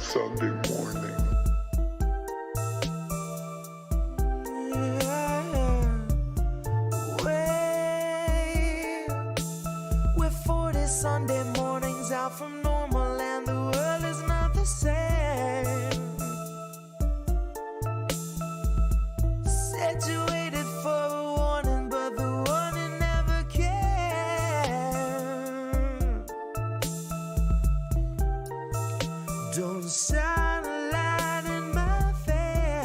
Sunday morning. We're 40 Sunday mornings out from normal, and the world is not the same. Situated for a warning, but the warning never came. Don't shine a light in my face.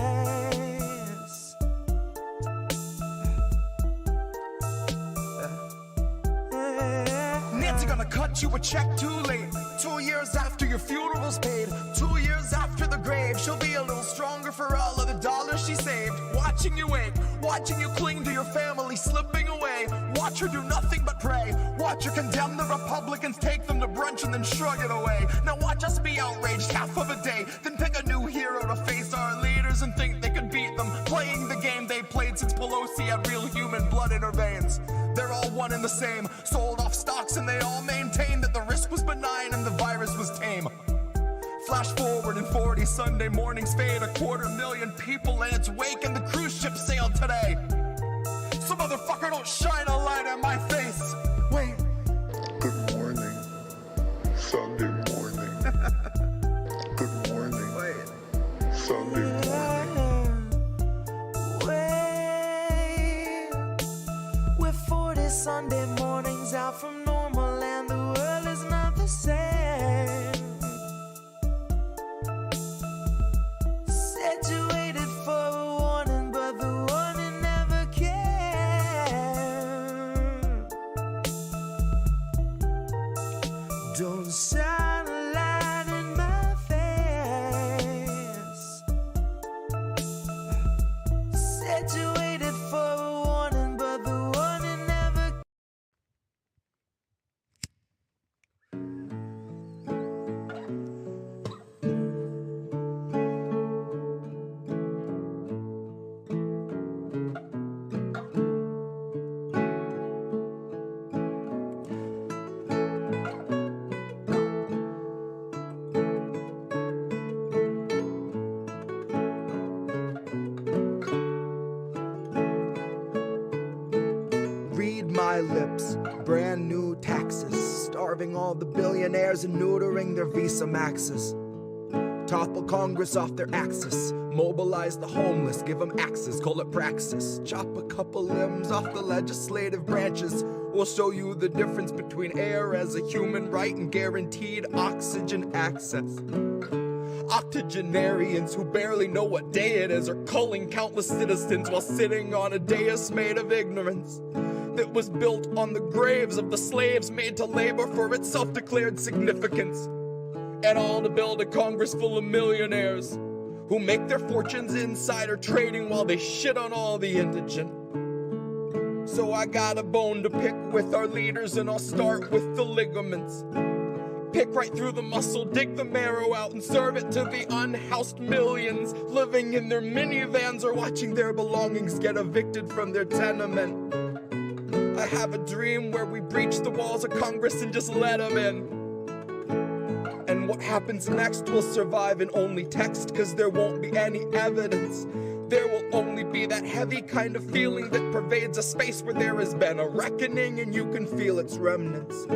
Nancy gonna cut you a check too late. 2 years after your funeral's paid, 2 years after the grave, she'll be a little stronger for all of the dollars she saved. Watching you wake, watching you cling to your family slipping away. Watch her do nothing but pray. Watch her condemn the Republicans, take them to brunch and then shrug it away. Now watch us be outraged half of a day, then pick a new hero to face our leaders and think they could beat them, playing the game they played since Pelosi had real human blood in her veins. They're all one and the same, sold off stocks and they all maintain that the risk was benign and the virus was tame. Flash forward and 40 Sunday mornings fade, 250,000 people in its wake, and the cruise ship sailed today. So motherfucker, don't shine a light on my face. Wait. Good morning. Sunday morning. Good morning. Wait. Sunday morning. We're 40 Sunday mornings out from normal, and the world is not the same. Situated for a warning, but the warning never came. Don't shine a light in my face. Situated for a warning, but the warning never. Read my lips, brand new taxes, starving all the billionaires and neutering their Visa Maxes. Topple Congress off their axis, mobilize the homeless, give them axes, call it praxis. Chop a couple limbs off the legislative branches, we'll show you the difference between air as a human right and guaranteed oxygen access. Octogenarians who barely know what day it is are culling countless citizens while sitting on a dais made of ignorance that was built on the graves of the slaves made to labor for its self-declared significance. And all to build a Congress full of millionaires who make their fortunes insider trading while they shit on all the indigent. So I got a bone to pick with our leaders, and I'll start with the ligaments. Pick right through the muscle, dig the marrow out, and serve it to the unhoused millions living in their minivans or watching their belongings get evicted from their tenement. I have a dream where we breach the walls of Congress and just let them in. And what happens next will survive in only text, cause there won't be any evidence. There will only be that heavy kind of feeling that pervades a space where there has been a reckoning and you can feel its remnants.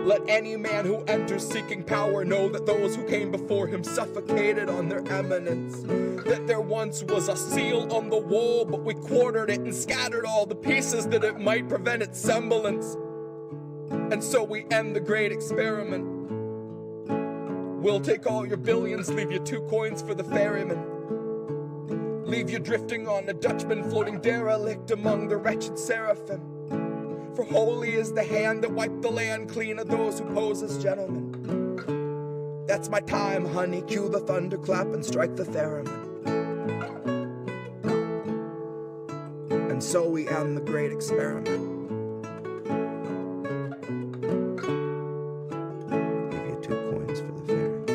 Let any man who enters seeking power know that those who came before him suffocated on their eminence. That there once was a seal on the wall, but we quartered it and scattered all the pieces that it might prevent its semblance. And so we end the great experiment. We'll take all your billions, leave you 2 coins for the ferryman. Leave you drifting on a Dutchman floating derelict among the wretched seraphim. For holy is the hand that wiped the land clean of those who pose as gentlemen. That's my time, honey, cue the thunderclap and strike the theremin. And so we end the great experiment. Give you 2 coins for the ferryman.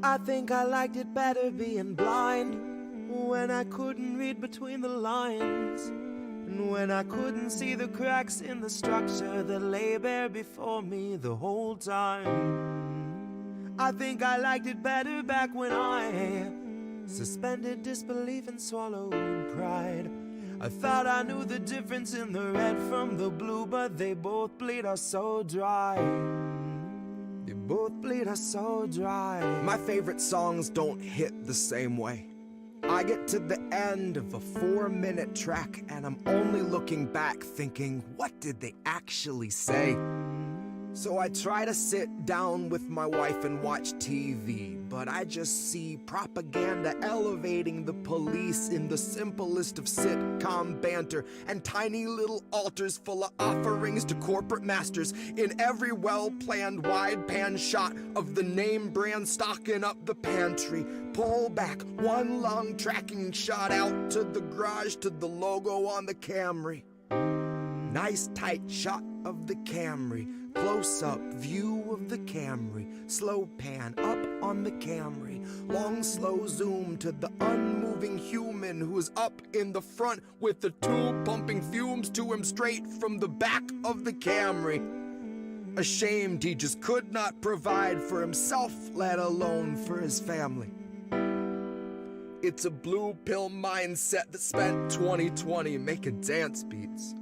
I think I liked it better being blind, when I couldn't read between the lines, and when I couldn't see the cracks in the structure that lay bare before me the whole time. I think I liked it better back when I suspended disbelief and swallowed pride. I thought I knew the difference in the red from the blue, but they both bleed us so dry. They both bleed us so dry. My favorite songs don't hit the same way. I get to the end of a 4-minute track and I'm only looking back thinking, what did they actually say? So I try to sit down with my wife and watch TV, but I just see propaganda elevating the police in the simplest of sitcom banter, and tiny little altars full of offerings to corporate masters in every well-planned wide pan shot of the name brand stocking up the pantry. Pull back one long tracking shot out to the garage to the logo on the Camry. Nice tight shot of the Camry. Close-up view of the Camry, slow pan up on the Camry, long slow zoom to the unmoving human who is up in the front with the tube pumping fumes to him straight from the back of the Camry. Ashamed he just could not provide for himself, let alone for his family. It's a blue pill mindset that spent 2020 making dance beats.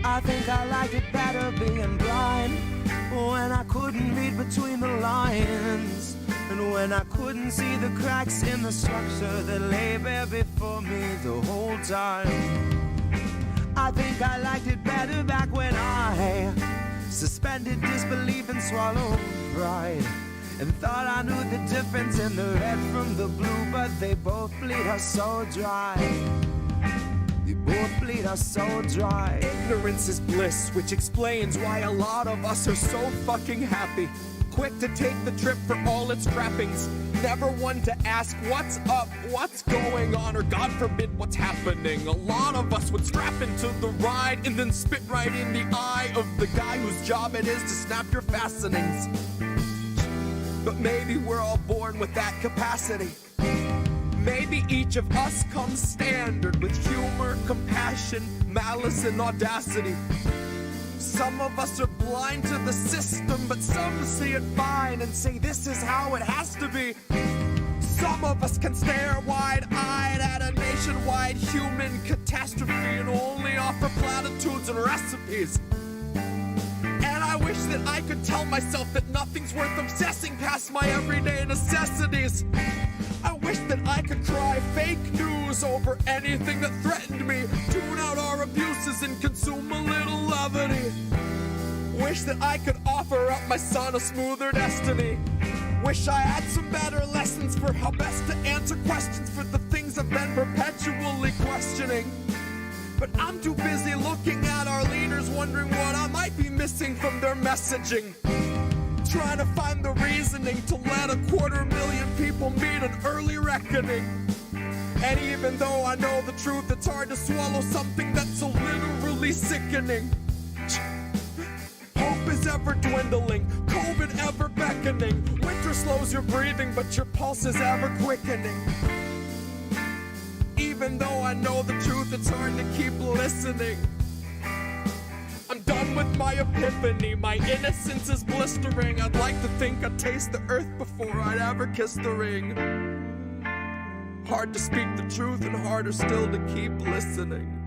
I think I liked it better being blind, when I couldn't read between the lines, and when I couldn't see the cracks in the structure that lay bare before me the whole time. I think I liked it better back when I suspended disbelief and swallowed pride, and thought I knew the difference in the red from the blue, but they both bleed us so dry. They both bleed us so dry. Ignorance is bliss, which explains why a lot of us are so fucking happy. Quick to take the trip for all its trappings. Never one to ask what's up, what's going on, or God forbid what's happening. A lot of us would strap into the ride and then spit right in the eye of the guy whose job it is to snap your fastenings. But maybe we're all born with that capacity. Maybe each of us comes standard with humor, compassion, malice, and audacity. Some of us are blind to the system, but some see it fine and say this is how it has to be. Some of us can stare wide-eyed at a nationwide human catastrophe and only offer platitudes and recipes. And I wish that I could tell myself that nothing's worth obsessing past my everyday necessities. I wish that I could cry fake news over anything that threatened me, tune out our abuses and consume a little levity. Wish that I could offer up my son a smoother destiny. Wish I had some better lessons for how best to answer questions for the things I've been perpetually questioning. But I'm too busy looking at our leaders, wondering what I might be missing from their messaging. Trying to find the reasoning to let 250,000 people meet an early reckoning. And even though I know the truth, it's hard to swallow something that's so literally sickening. Hope is ever dwindling, COVID ever beckoning. Winter slows your breathing, but your pulse is ever quickening. Even though I know the truth, it's hard to keep listening. I'm done with my epiphany, my innocence is blistering. I'd like to think I'd taste the earth before I'd ever kiss the ring. Hard to speak the truth and harder still to keep listening.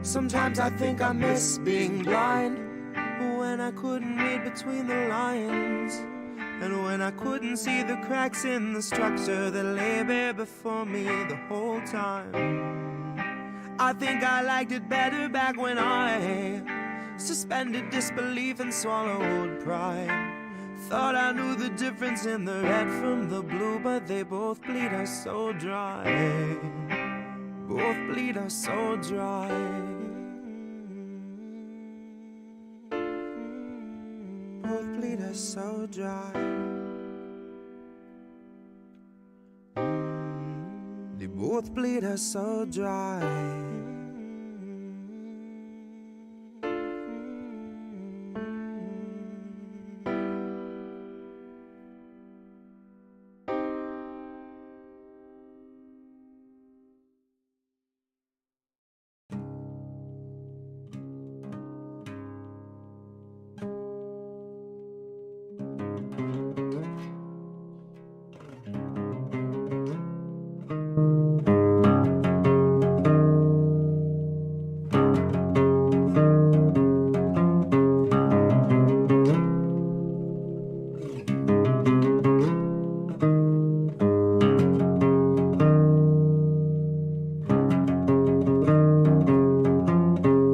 Sometimes I think I miss being blind, when I couldn't read between the lines, and when I couldn't see the cracks in the structure that lay bare before me the whole time. I think I liked it better back when I suspended disbelief and swallowed pride. Thought I knew the difference in the red from the blue, but they both bleed us so dry. Both bleed us so dry. Both bleed us so dry. They both bleed us so dry.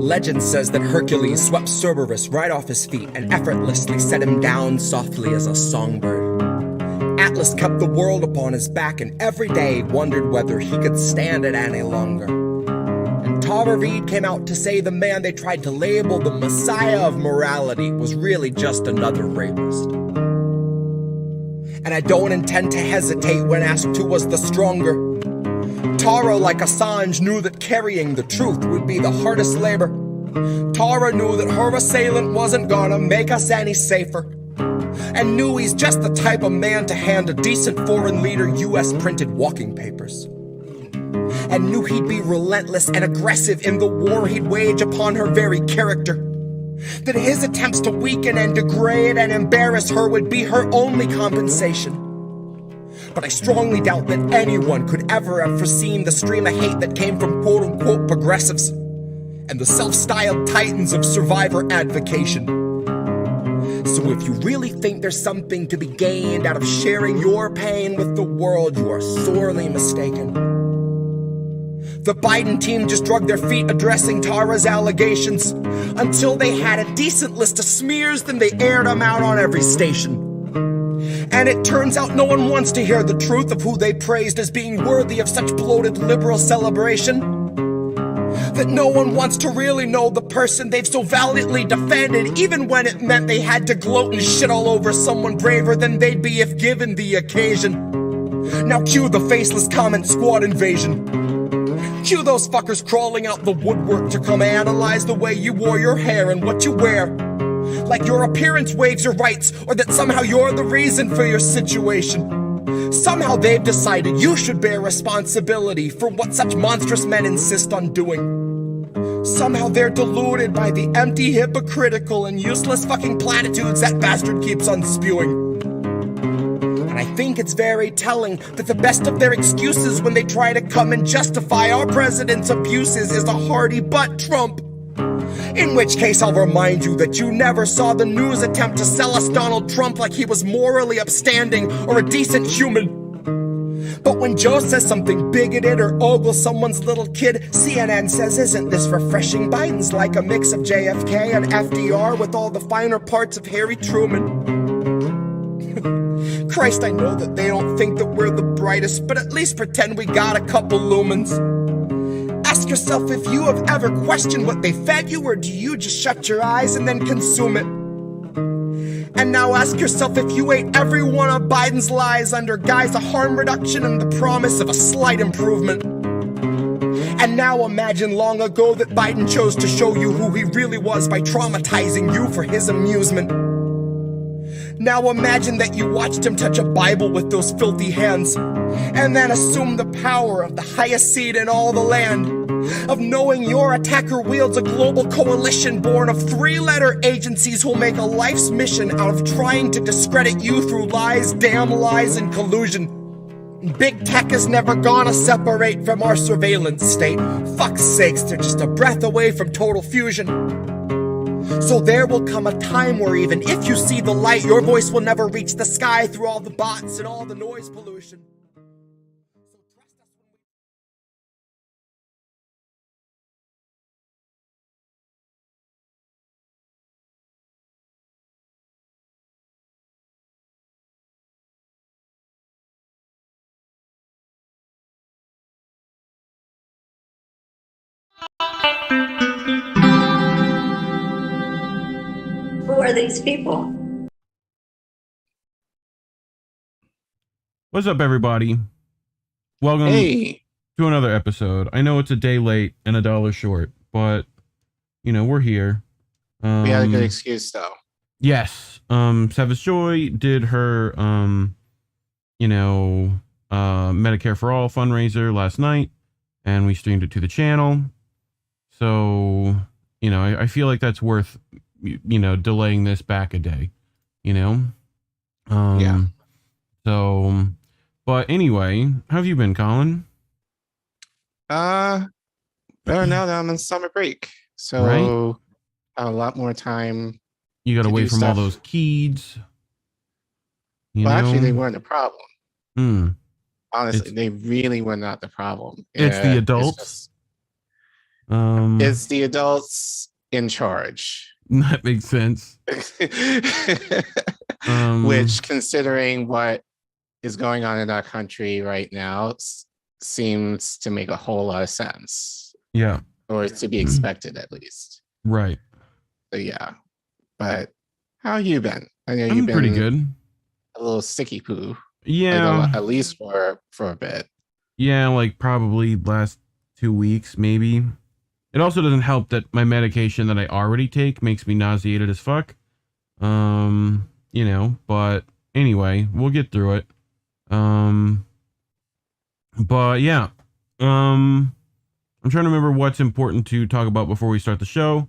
Legend says that Hercules swept Cerberus right off his feet and effortlessly set him down softly as a songbird. Atlas kept the world upon his back and every day wondered whether he could stand it any longer. And Tara Reid came out to say the man they tried to label the messiah of morality was really just another rapist. And I don't intend to hesitate when asked who was the stronger. Tara, like Assange, knew that carrying the truth would be the hardest labor. Tara knew that her assailant wasn't gonna make us any safer, and knew he's just the type of man to hand a decent foreign leader US printed walking papers, and knew he'd be relentless and aggressive in the war he'd wage upon her very character, that his attempts to weaken and degrade and embarrass her would be her only compensation. But I strongly doubt that anyone could ever have foreseen the stream of hate that came from quote-unquote progressives and the self-styled titans of survivor advocation. So if you really think there's something to be gained out of sharing your pain with the world, you are sorely mistaken. The Biden team just dragged their feet addressing Tara's allegations. Until they had a decent list of smears, then they aired them out on every station. And it turns out no one wants to hear the truth of who they praised as being worthy of such bloated liberal celebration. That no one wants to really know the person they've so valiantly defended, even when it meant they had to gloat and shit all over someone braver than they'd be if given the occasion. Now cue the faceless comment squad invasion. Cue those fuckers crawling out the woodwork to come analyze the way you wore your hair and what you wear. Like your appearance waives your rights, or that somehow you're the reason for your situation. Somehow they've decided you should bear responsibility for what such monstrous men insist on doing. Somehow they're deluded by the empty, hypocritical, and useless fucking platitudes that bastard keeps on spewing. And I think it's very telling that the best of their excuses when they try to come and justify our president's abuses is a hearty butt Trump. In which case I'll remind you that you never saw the news attempt to sell us Donald Trump like he was morally upstanding or a decent human. But when Joe says something bigoted or ogles someone's little kid, CNN says, isn't this refreshing? Biden's like a mix of JFK and FDR with all the finer parts of Harry Truman. Christ, I know that they don't think that we're the brightest, but at least pretend we got a couple lumens. Ask yourself if you have ever questioned what they fed you, or do you just shut your eyes and then consume it? And now ask yourself if you ate every one of Biden's lies under guise of harm reduction and the promise of a slight improvement. And now imagine long ago that Biden chose to show you who he really was by traumatizing you for his amusement. Now imagine that you watched him touch a Bible with those filthy hands, and then assume the power of the highest seat in all the land, of knowing your attacker wields a global coalition born of 3-letter agencies who'll make a life's mission out of trying to discredit you through lies, damn lies, and collusion. Big tech is never gonna separate from our surveillance state. Fuck's sakes, they're just a breath away from total fusion. So there will come a time where even if you see the light, your voice will never reach the sky through all the bots and all the noise pollution. Who are these people? What's up, everybody? Welcome to another episode. I know it's a day late and $1 short, but you know we're here. We had a good excuse, though. Yes. Savage Joy did her, Medicare for All fundraiser last night, and we streamed it to the channel. So, you know, I feel like that's worth, delaying this back a day. Yeah. So, but anyway, how have you been, Collin? Better now that I'm on summer break. So Right? I have a lot more time. You got to away do from all stuff. those kids. Actually, they weren't the problem. Hmm. Honestly, they really were not the problem. It's the adults. It's the adults in charge. That makes sense. Which, considering what is going on in our country right now, seems to make a whole lot of sense, Yeah. or to be expected at least. Right. So yeah, but how you been? I know I'm you've been pretty good. a little sicky poo. Yeah. At least for a bit. Yeah, like probably last 2 weeks, maybe. It also doesn't help that my medication that I already take makes me nauseated as fuck. But anyway, we'll get through it. But yeah. I'm trying to remember what's important to talk about before we start the show.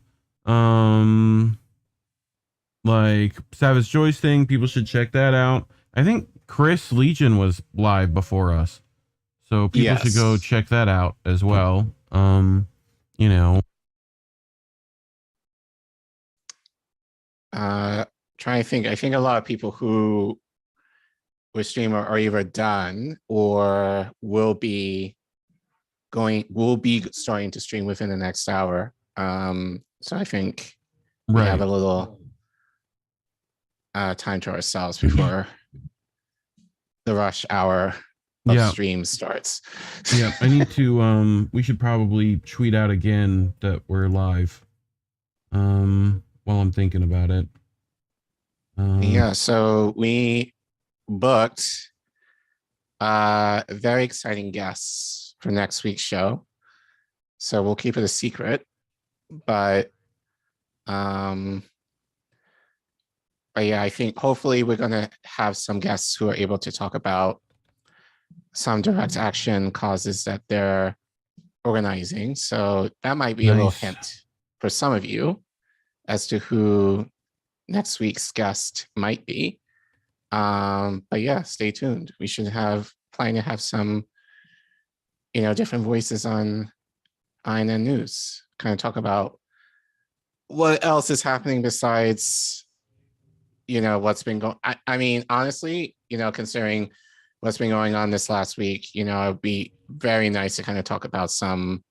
Like Savage Joy's thing, people should check that out. I think Chris Legion was live before us. So people should go check that out as well. Trying to think. I think a lot of people who were stream are either done or will be starting to stream within the next hour. So I think we have a little time to ourselves before the rush hour of stream starts. Yeah, I need to we should probably tweet out again that we're live. While I'm thinking about it. So we booked very exciting guests for next week's show. So we'll keep it a secret. But yeah, I think hopefully we're gonna have some guests who are able to talk about some direct action causes that they're organizing. So that might be a little hint for some of you as to who next week's guest might be. But yeah, stay tuned. We should plan to have some, different voices on INN News, kind of talk about what else is happening besides, what's been going. I mean, honestly, considering what's been going on this last week, it'd be very nice to kind of talk about some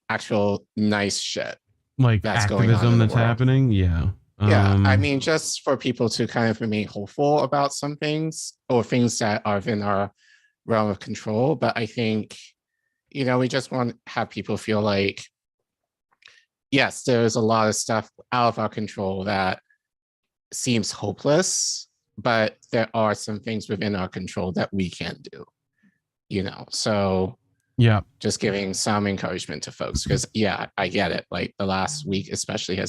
actual nice shit. Like that's going on activism in the that's world. happening. Yeah. Yeah. I mean, just for people to kind of remain hopeful about some things or things that are within our realm of control. But I think, we just want to have people feel like, yes, there's a lot of stuff out of our control that seems hopeless, but there are some things within our control that we can do, so yeah, just giving some encouragement to folks because I get it. Like the last week especially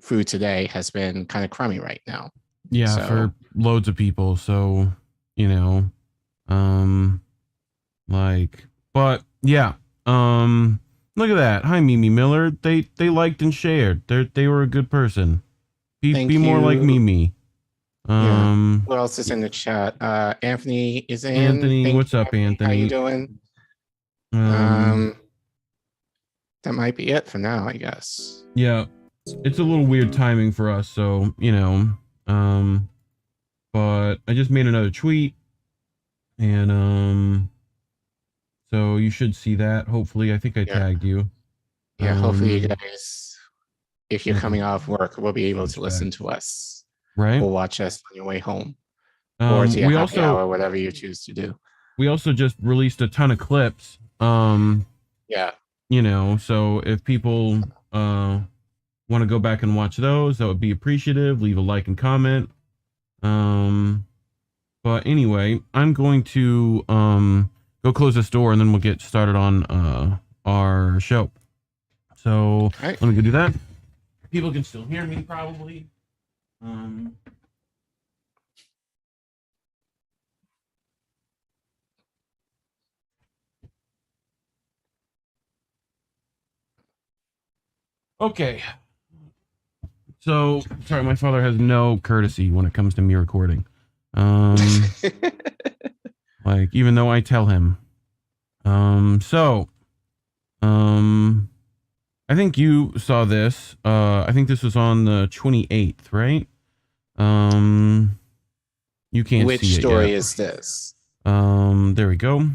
through today has been kind of crummy right now. Yeah, so, for loads of people. So, but yeah, look at that. Hi, Mimi Miller. They liked and shared. They were a good person. Be more like Mimi. Who else is in the chat? Anthony is in. Anthony, Thank what's you, up, Anthony? How you doing? That might be it for now, I guess. Yeah, it's a little weird timing for us, so but I just made another tweet, and so you should see that. Hopefully, I think I tagged you. Yeah, hopefully you guys, if you're coming off work, will be able to listen to us, right? Or watch us on your way home, or to your happy hour, whatever you choose to do. We also just released a ton of clips. Yeah. So if people want to go back and watch those, that would be appreciative. Leave a like and comment. But anyway, I'm going to go close this door and then we'll get started on our show. So let me go do that. People can still hear me probably. Okay. So, sorry, my father has no courtesy when it comes to me recording. Like, even though I tell him. I think you saw this. I think this was on the 28th, right? You can't Which see it story yet. is this? There we go.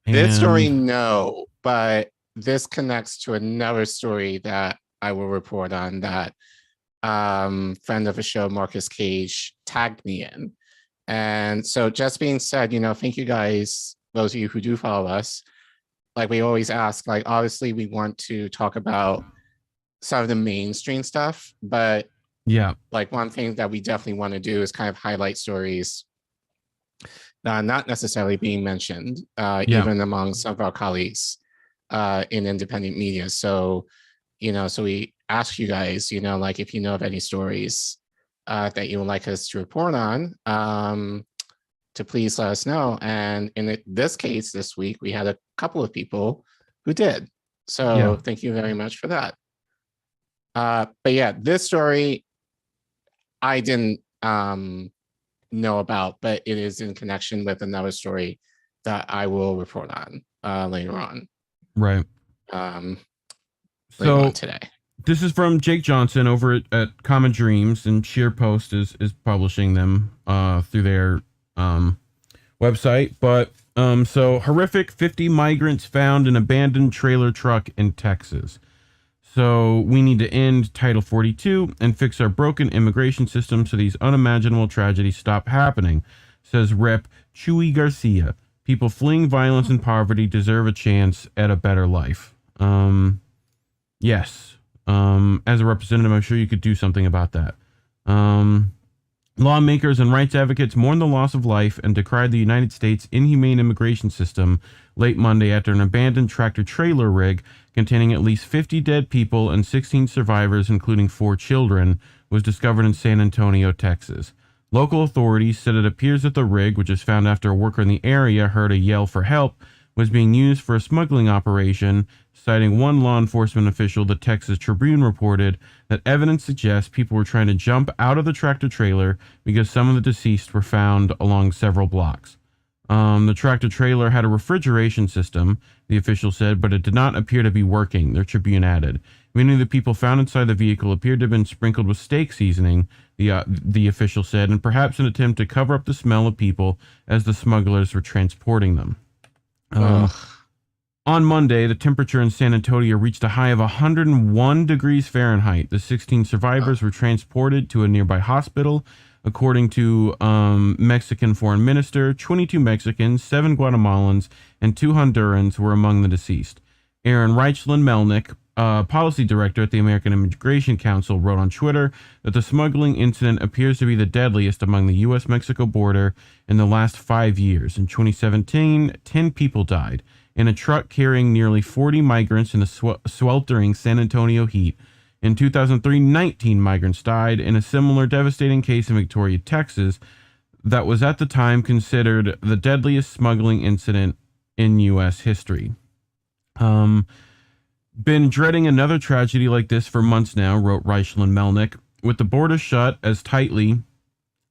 This story, no, but this connects to another story that I will report on that friend of the show, Marcus Cage, tagged me in. And so just being said, thank you guys, those of you who do follow us. Like we always ask, like, obviously we want to talk about some of the mainstream stuff, but yeah, like one thing that we definitely want to do is kind of highlight stories that are not necessarily being mentioned, even among some of our colleagues in independent media. So, so we ask you guys, like if you know of any stories that you would like us to report on, to please let us know. And in this case, this week, we had a couple of people who did. So thank you very much for that. But yeah, this story I didn't know about, but it is in connection with another story that I will report on later on. Right. Later on today. This is from Jake Johnson over at Common Dreams, and Sheer Post is publishing them through their website. But so horrific 50 migrants found in abandoned trailer truck in Texas. So we need to end Title 42 and fix our broken immigration system so these unimaginable tragedies stop happening, says Rep. Chuy Garcia. People fleeing violence and poverty deserve a chance at a better life. Yes. As a representative, I'm sure you could do something about that. Lawmakers and rights advocates mourned the loss of life and decried the United States' inhumane immigration system late Monday after an abandoned tractor-trailer rig containing at least 50 dead people and 16 survivors, including 4 children, was discovered in San Antonio, Texas. Local authorities said it appears that the rig, which was found after a worker in the area heard a yell for help, was being used for a smuggling operation. Citing one law enforcement official, the Texas Tribune reported that evidence suggests people were trying to jump out of the tractor trailer because some of the deceased were found along several blocks. The tractor trailer had a refrigeration system, the official said, but it did not appear to be working, the Tribune added. Many of the people found inside the vehicle appeared to have been sprinkled with steak seasoning, the official said, and perhaps an attempt to cover up the smell of people as the smugglers were transporting them. On Monday, the temperature in San Antonio reached a high of 101 degrees Fahrenheit. The 16 survivors were transported to a nearby hospital. According to Mexican foreign minister, 22 Mexicans, 7 Guatemalans, and 2 Hondurans were among the deceased. Aaron Reichland-Melnick, policy director at the American Immigration Council, wrote on Twitter that the smuggling incident appears to be the deadliest among the U.S.-Mexico border in the last 5 years. In 2017, 10 people died in a truck carrying nearly 40 migrants in the sweltering San Antonio heat. In 2003, 19 migrants died in a similar devastating case in Victoria, Texas, that was at the time considered the deadliest smuggling incident in U.S. history. Been dreading another tragedy like this for months now, wrote Reichland-Melnick. With the border shut as tightly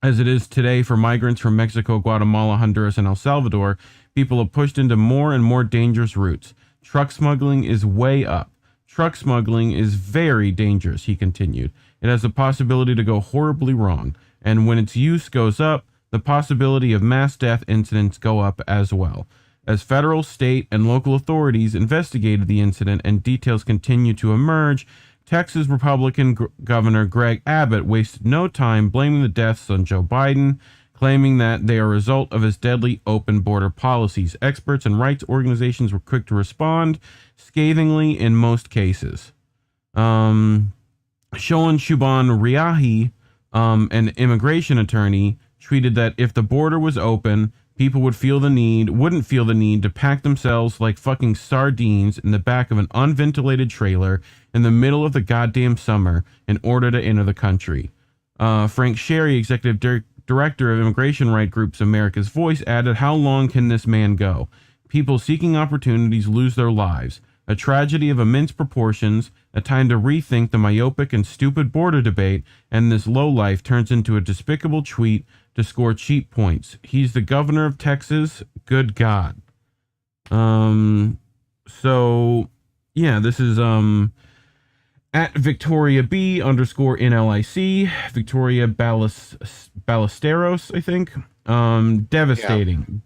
As it is today for migrants from Mexico, Guatemala, Honduras, and El Salvador, people have pushed into more and more dangerous routes. Truck smuggling is way up. Truck smuggling is very dangerous, he continued. It has the possibility to go horribly wrong, and when its use goes up, the possibility of mass death incidents go up as well. As federal, state, and local authorities investigated the incident and details continue to emerge, Texas Republican Governor Greg Abbott wasted no time blaming the deaths on Joe Biden, claiming that they are a result of his deadly open border policies. Experts and rights organizations were quick to respond, scathingly in most cases. Shoan Shuban Riahi, an immigration attorney, tweeted that if the border was open, people wouldn't feel the need to pack themselves like fucking sardines in the back of an unventilated trailer in the middle of the goddamn summer in order to enter the country. Frank Sherry, executive director of immigration right groups America's Voice, added, "How long can this man go? People seeking opportunities lose their lives. A tragedy of immense proportions, a time to rethink the myopic and stupid border debate, and this lowlife turns into a despicable tweet to score cheap points. He's the governor of Texas. Good God." So yeah, this is at Victoria B _NLIC, Victoria Ballesteros, I think.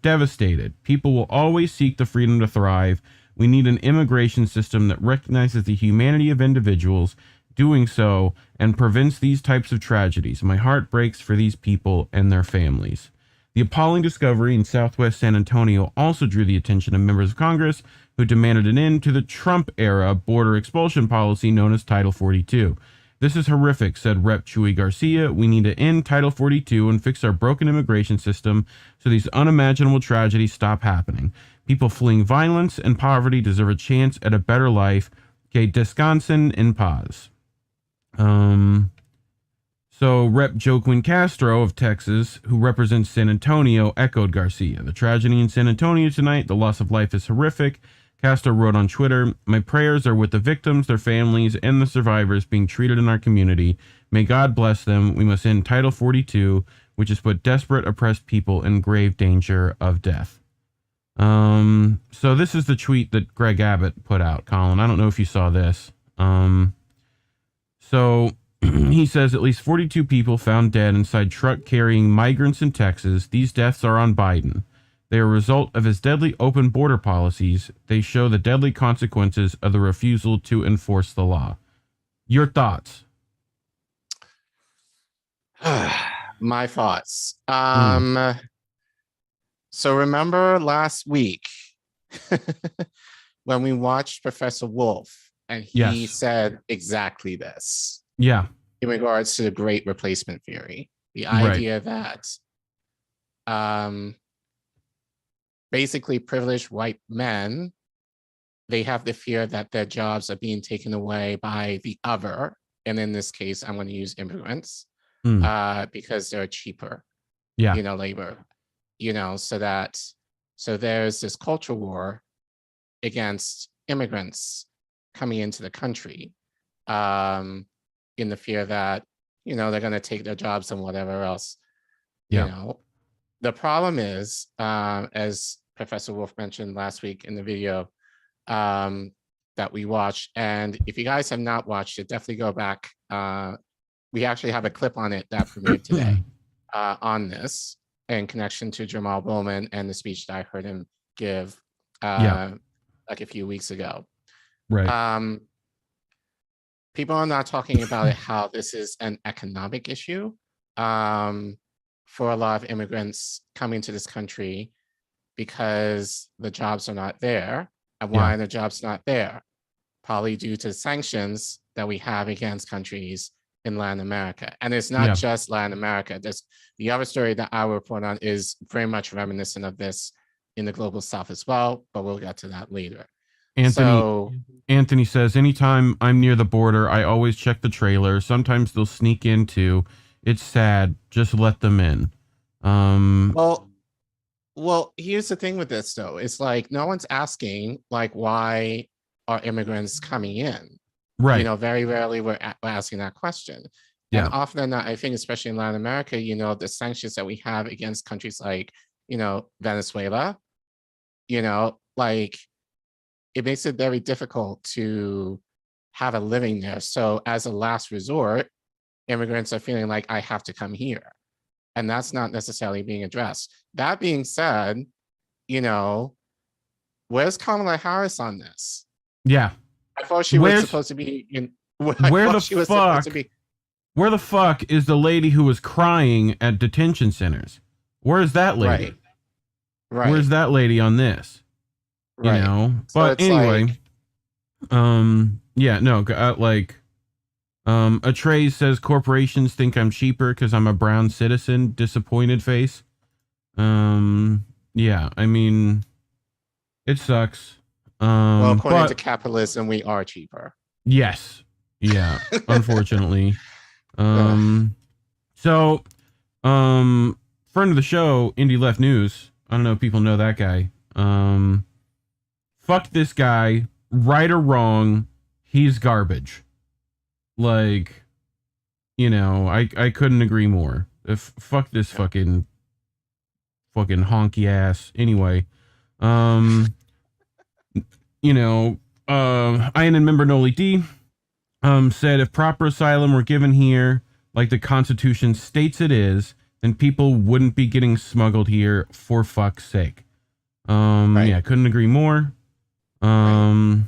Devastated. People will always seek the freedom to thrive. We need an immigration system that recognizes the humanity of individuals, doing so, and prevents these types of tragedies. My heart breaks for these people and their families. The appalling discovery in southwest San Antonio also drew the attention of members of Congress who demanded an end to the Trump-era border expulsion policy known as Title 42. "This is horrific," said Rep. Chuy Garcia. "We need to end Title 42 and fix our broken immigration system so these unimaginable tragedies stop happening. People fleeing violence and poverty deserve a chance at a better life. Que descansen en paz." So Rep. Joaquin Castro of Texas, who represents San Antonio, echoed Garcia. "The tragedy in San Antonio tonight, the loss of life is horrific." Castro wrote on Twitter, "My prayers are with the victims, their families, and the survivors being treated in our community. May God bless them. We must end Title 42, which has put desperate, oppressed people in grave danger of death." So this is the tweet that Greg Abbott put out, Collin. I don't know if you saw this. So he says at least 42 people found dead inside truck carrying migrants in Texas. These deaths are on Biden. They are a result of his deadly open border policies. They show the deadly consequences of the refusal to enforce the law. Your thoughts? My thoughts. So remember last week when we watched Professor Wolf and he said exactly this. Yeah. In regards to the Great Replacement Theory, the idea that basically privileged white men, they have the fear that their jobs are being taken away by the other. And in this case, I'm going to use immigrants because they're cheaper, labor, so there's this culture war against immigrants coming into the country in the fear that, they're going to take their jobs and whatever else, The problem is, as Professor Wolf mentioned last week in the video that we watched, and if you guys have not watched it, definitely go back. We actually have a clip on it that premiered today on this in connection to Jamal Bowman and the speech that I heard him give like a few weeks ago. Right. People are not talking about it, how this is an economic issue for a lot of immigrants coming to this country because the jobs are not there. And why are the jobs not there? Probably due to sanctions that we have against countries in Latin America. And it's not just Latin America. The other story that I will report on is very much reminiscent of this in the global south as well, but we'll get to that later. Anthony says, anytime I'm near the border, I always check the trailer. Sometimes they'll sneak in too. It's sad. Just let them in. Well, here's the thing with this though. It's like no one's asking like why are immigrants coming in? Right. Very rarely we're asking that question. Yeah. And often than not, I think, especially in Latin America, the sanctions that we have against countries like, Venezuela, like it makes it very difficult to have a living there. So as a last resort, immigrants are feeling like I have to come here. And that's not necessarily being addressed. That being said, where's Kamala Harris on this? Yeah. I thought she was supposed to be in. Where the fuck is the lady who was crying at detention centers? Where's that lady? Right. Where's that lady on this? Right. So But it's anyway, Atreys says corporations think I'm cheaper because I'm a brown citizen. Disappointed face. Yeah, I mean, it sucks. Well, according to capitalism, we are cheaper. Yes. Yeah. Unfortunately. Friend of the show, Indie Left News. I don't know if people know that guy. Fuck this guy, right or wrong, he's garbage. Like, I couldn't agree more. Fuck this fucking honky ass. Anyway, INN member Noli D said if proper asylum were given here, like the Constitution states it is, then people wouldn't be getting smuggled here, for fuck's sake. Yeah, couldn't agree more. So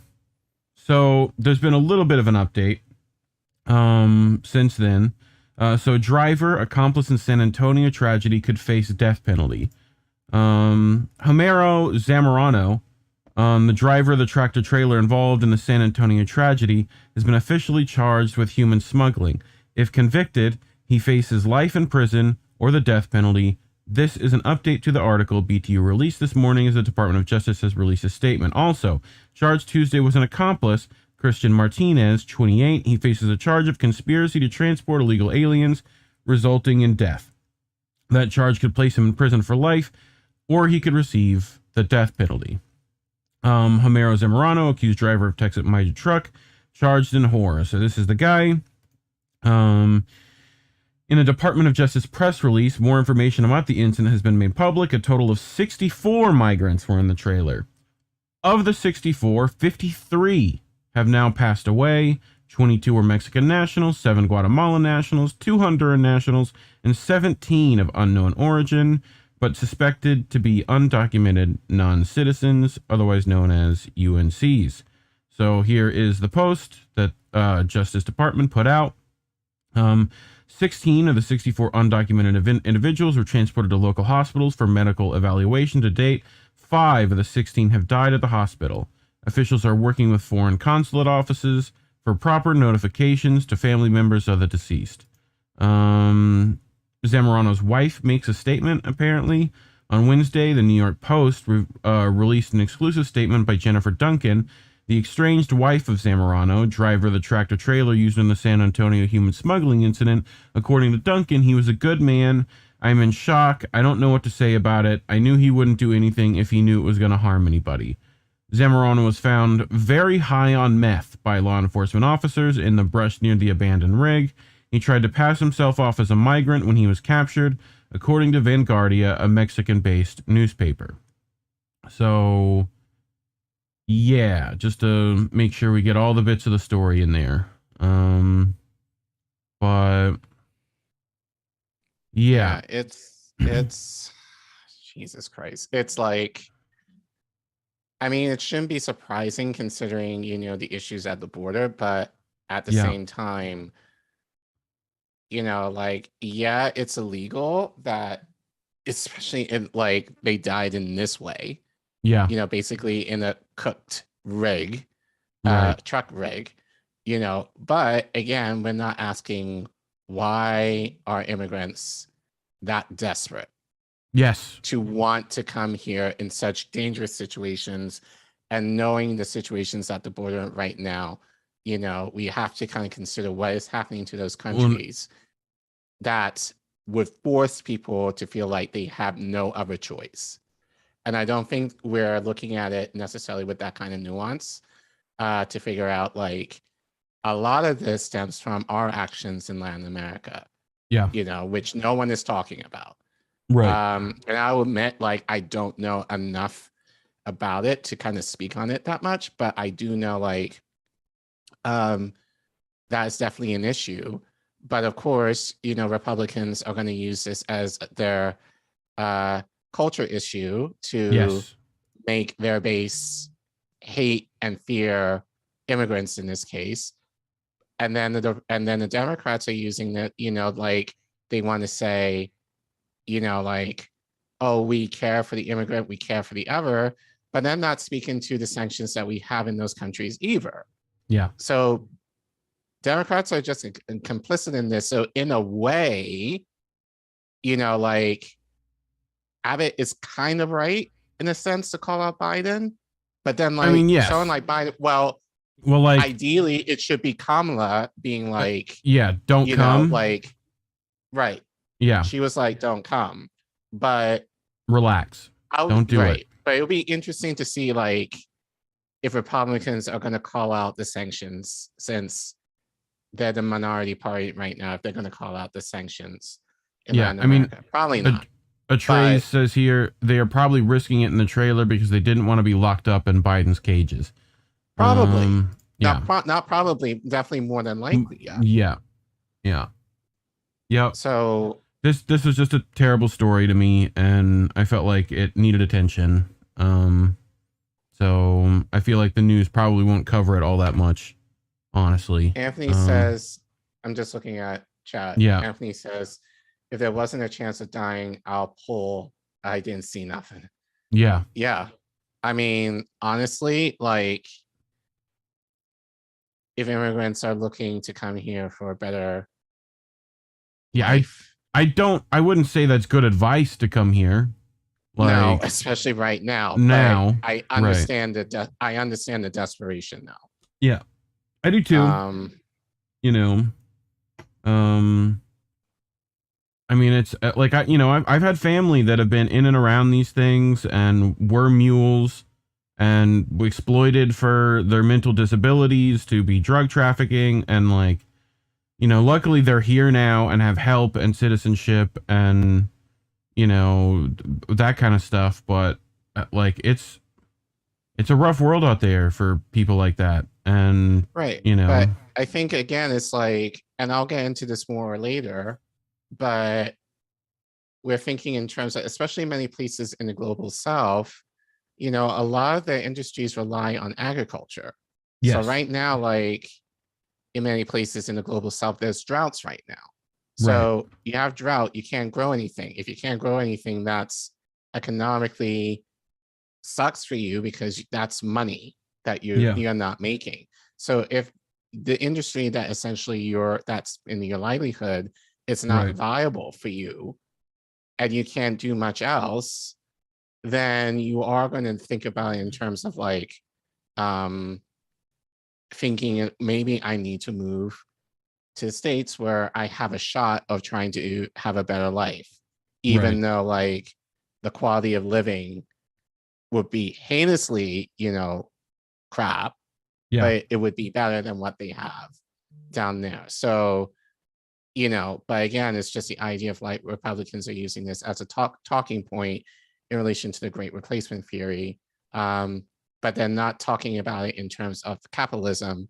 there's been a little bit of an update since then. So driver, accomplice in San Antonio tragedy could face death penalty. Homero Zamorano, the driver of the tractor trailer involved in the San Antonio tragedy, has been officially charged with human smuggling. If convicted, he faces life in prison or the death penalty. This is an update to the article BTU released this morning as the Department of Justice has released a statement. Also, charged Tuesday was an accomplice, Christian Martinez, 28. He faces a charge of conspiracy to transport illegal aliens, resulting in death. That charge could place him in prison for life, or he could receive the death penalty. Homero Zamorano, accused driver of Texas Migrant truck, charged in horror. So this is the guy. In a Department of Justice press release, more information about the incident has been made public. A total of 64 migrants were in the trailer. Of the 64, 53 have now passed away. 22 were Mexican nationals, 7 Guatemalan nationals, 2 Honduran nationals, and 17 of unknown origin, but suspected to be undocumented non-citizens, otherwise known as UNCs. So here is the post that Justice Department put out. 16 of the 64 undocumented individuals were transported to local hospitals for medical evaluation. To date, 5 of the 16 have died at the hospital. Officials are working with foreign consulate offices for proper notifications to family members of the deceased. Zamorano's wife makes a statement, apparently. On Wednesday, the New York Post released an exclusive statement by Jennifer Duncan, the estranged wife of Zamorano, driver of the tractor trailer used in the San Antonio human smuggling incident. According to Duncan, he was a good man. I'm in shock. I don't know what to say about it. I knew he wouldn't do anything if he knew it was going to harm anybody. Zamorano was found very high on meth by law enforcement officers in the brush near the abandoned rig. He tried to pass himself off as a migrant when he was captured, according to Vanguardia, a Mexican-based newspaper. So, yeah, just to make sure we get all the bits of the story in there. But yeah, it's Jesus Christ. It's like, I mean, it shouldn't be surprising considering, the issues at the border, but at the same time, it's illegal that, especially in they died in this way. Yeah. Basically in a cooked rig, Right. truck rig, but again, we're not asking why are immigrants that desperate Yes. to want to come here in such dangerous situations, and knowing the situations at the border right now, we have to kind of consider what is happening to those countries that would force people to feel like they have no other choice. And I don't think we're looking at it necessarily with that kind of nuance to figure out a lot of this stems from our actions in Latin America, Yeah. Which no one is talking about. Right. And I will admit, like, I don't know enough about it to kind of speak on it that much, but I do know, like, that is definitely an issue. But of course, Republicans are going to use this as their culture issue to make their base hate and fear immigrants in this case. And then the Democrats are using it, like they want to say, like, oh, we care for the immigrant, we care for the other, but then not speaking to the sanctions that we have in those countries either. Yeah. So Democrats are just complicit in this. So in a way, like, Abbott is kind of right in a sense to call out Biden, but then, like, someone like Biden, well, like, ideally it should be Kamala being like, don't come. Like, right. Yeah. She was like, don't come, but relax. Don't do it. But it'll be interesting to see, like, if Republicans are going to call out the sanctions, since they're the minority party right now, if they're going to call out the sanctions. Probably not. A Trey says here they are probably risking it in the trailer because they didn't want to be locked up in Biden's cages. Probably. Not probably. Definitely more than likely. Yeah. So this was just a terrible story to me, and I felt like it needed attention. So I feel like the news probably won't cover it all that much, honestly. Anthony says, I'm just looking at chat. Yeah. Anthony says, if there wasn't a chance of dying, I'll pull. I didn't see nothing. Yeah. Yeah. I mean, honestly, like, if immigrants are looking to come here for a better life, I wouldn't say that's good advice to come here. Like, no, especially right now. Now, I understand I understand the desperation now. Yeah, I do too. I mean, it's like I've had family that have been in and around these things and were mules and exploited for their mental disabilities to be drug trafficking, and like, luckily they're here now and have help and citizenship and that kind of stuff. But like, it's a rough world out there for people like that. And right. But I think, again, it's like, and I'll get into this more later, but we're thinking in terms of, especially many places in the global south, a lot of the industries rely on agriculture. Yes. So right now, like, in many places in the global south, there's droughts right now. So you have drought, you can't grow anything. If you can't grow anything, that's economically sucks for you, because that's money that you're not making. So if the industry that essentially that's in your livelihood, it's not viable for you, and you can't do much else, then you are going to think about it in terms of, like, thinking maybe I need to move to the States where I have a shot of trying to have a better life, even though, like, the quality of living would be heinously, crap, but it would be better than what they have down there. So, but again, it's just the idea of, like, Republicans are using this as a talking point in relation to the Great Replacement theory, but they're not talking about it in terms of capitalism,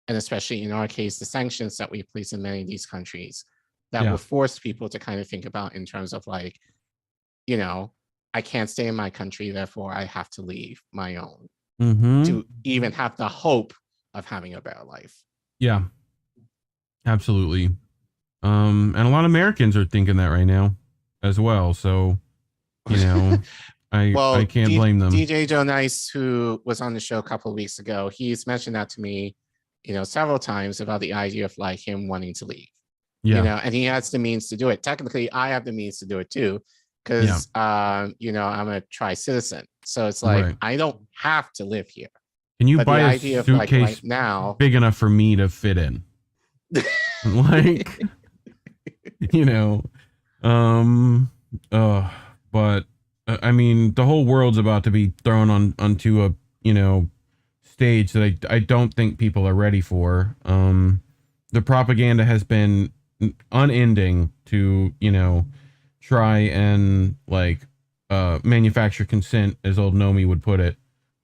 and especially in our case, the sanctions that we place in many of these countries that will force people to kind of think about in terms of, like, I can't stay in my country, therefore I have to leave my own to even have the hope of having a better life. Yeah, absolutely. And a lot of Americans are thinking that right now as well. So, I can't blame them. DJ Joe Nice, who was on the show a couple of weeks ago, he's mentioned that to me, several times, about the idea of, like, him wanting to leave. And he has the means to do it. Technically, I have the means to do it too, because I'm a tri-citizen. So it's like, I don't have to live here. Can you buy a suitcase, like, right now, big enough for me to fit in? Like, but I mean, the whole world's about to be thrown onto a stage that I don't think people are ready for. The propaganda has been unending to, you know, try and like manufacture consent, as old Nomi would put it.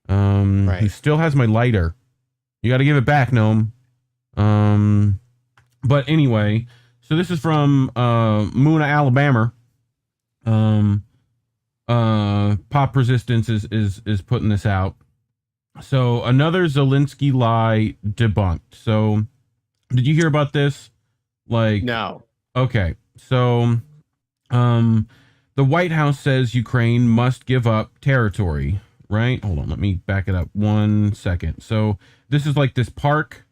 Who still has my lighter. You got to give it back, Gnome. But anyway, so this is from Muna, Alabama. Pop Resistance is putting this out. So another Zelensky lie debunked. So did you hear about this? Like, No. Okay. So the White House says Ukraine must give up territory, right? Hold on, let me back it up 1 second. So this is like this park,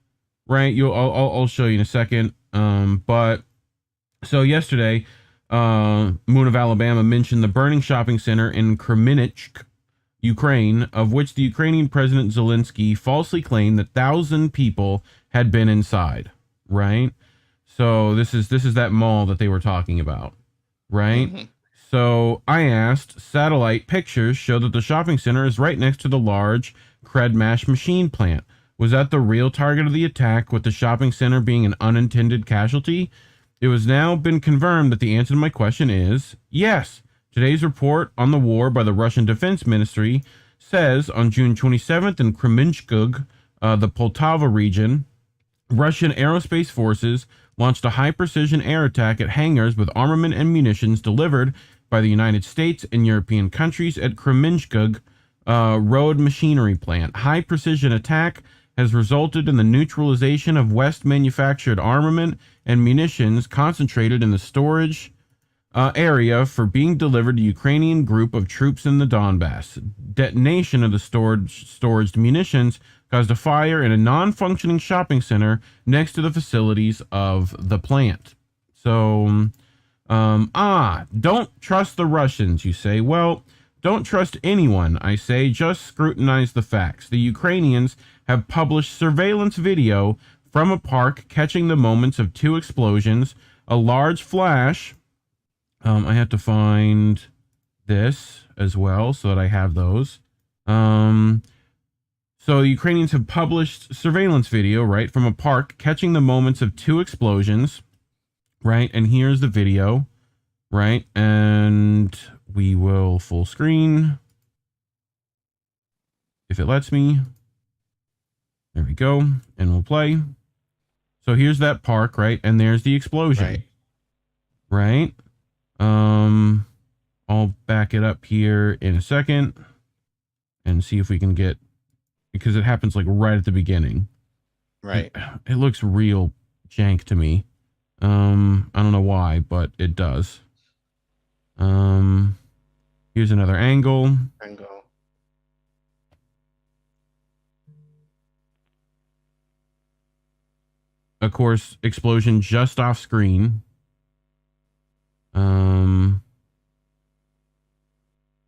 right? I'll show you in a second. But so yesterday, Moon of Alabama mentioned the burning shopping center in Kremenchuk, Ukraine, of which the Ukrainian President Zelensky falsely claimed that 1,000 people had been inside, right? So this is that mall that they were talking about, right? Mm-hmm. So I asked, satellite pictures show that the shopping center is right next to the large Kredmash machine plant. Was that the real target of the attack, with the shopping center being an unintended casualty? It has now been confirmed that the answer to my question is yes. Today's report on the war by the Russian Defense Ministry says on June 27th in Kremenchuk, the Poltava region, Russian aerospace forces launched a high-precision air attack at hangars with armament and munitions delivered by the United States and European countries at Kremenchuk road machinery plant. High-precision attack has resulted in the neutralization of West-manufactured armament and munitions concentrated in the storage area for being delivered to Ukrainian group of troops in the Donbass. Detonation of the storage munitions caused a fire in a non-functioning shopping center next to the facilities of the plant. So, don't trust the Russians, you say. Well, don't trust anyone, I say. Just scrutinize the facts. The Ukrainians have published surveillance video from a park catching the moments of 2 explosions, a large flash. I have to find this as well so that I have those. So Ukrainians have published surveillance video, right, from a park catching the moments of 2 explosions, right? And here's the video, right? And we will full screen if it lets me. There we go. And we'll play. So here's that park, right? And there's the explosion, right? I'll back it up here in a second and see if we can get, because it happens like right at the beginning. Right. It looks real jank to me. I don't know why, but it does. Here's another angle. Of course, explosion just off screen.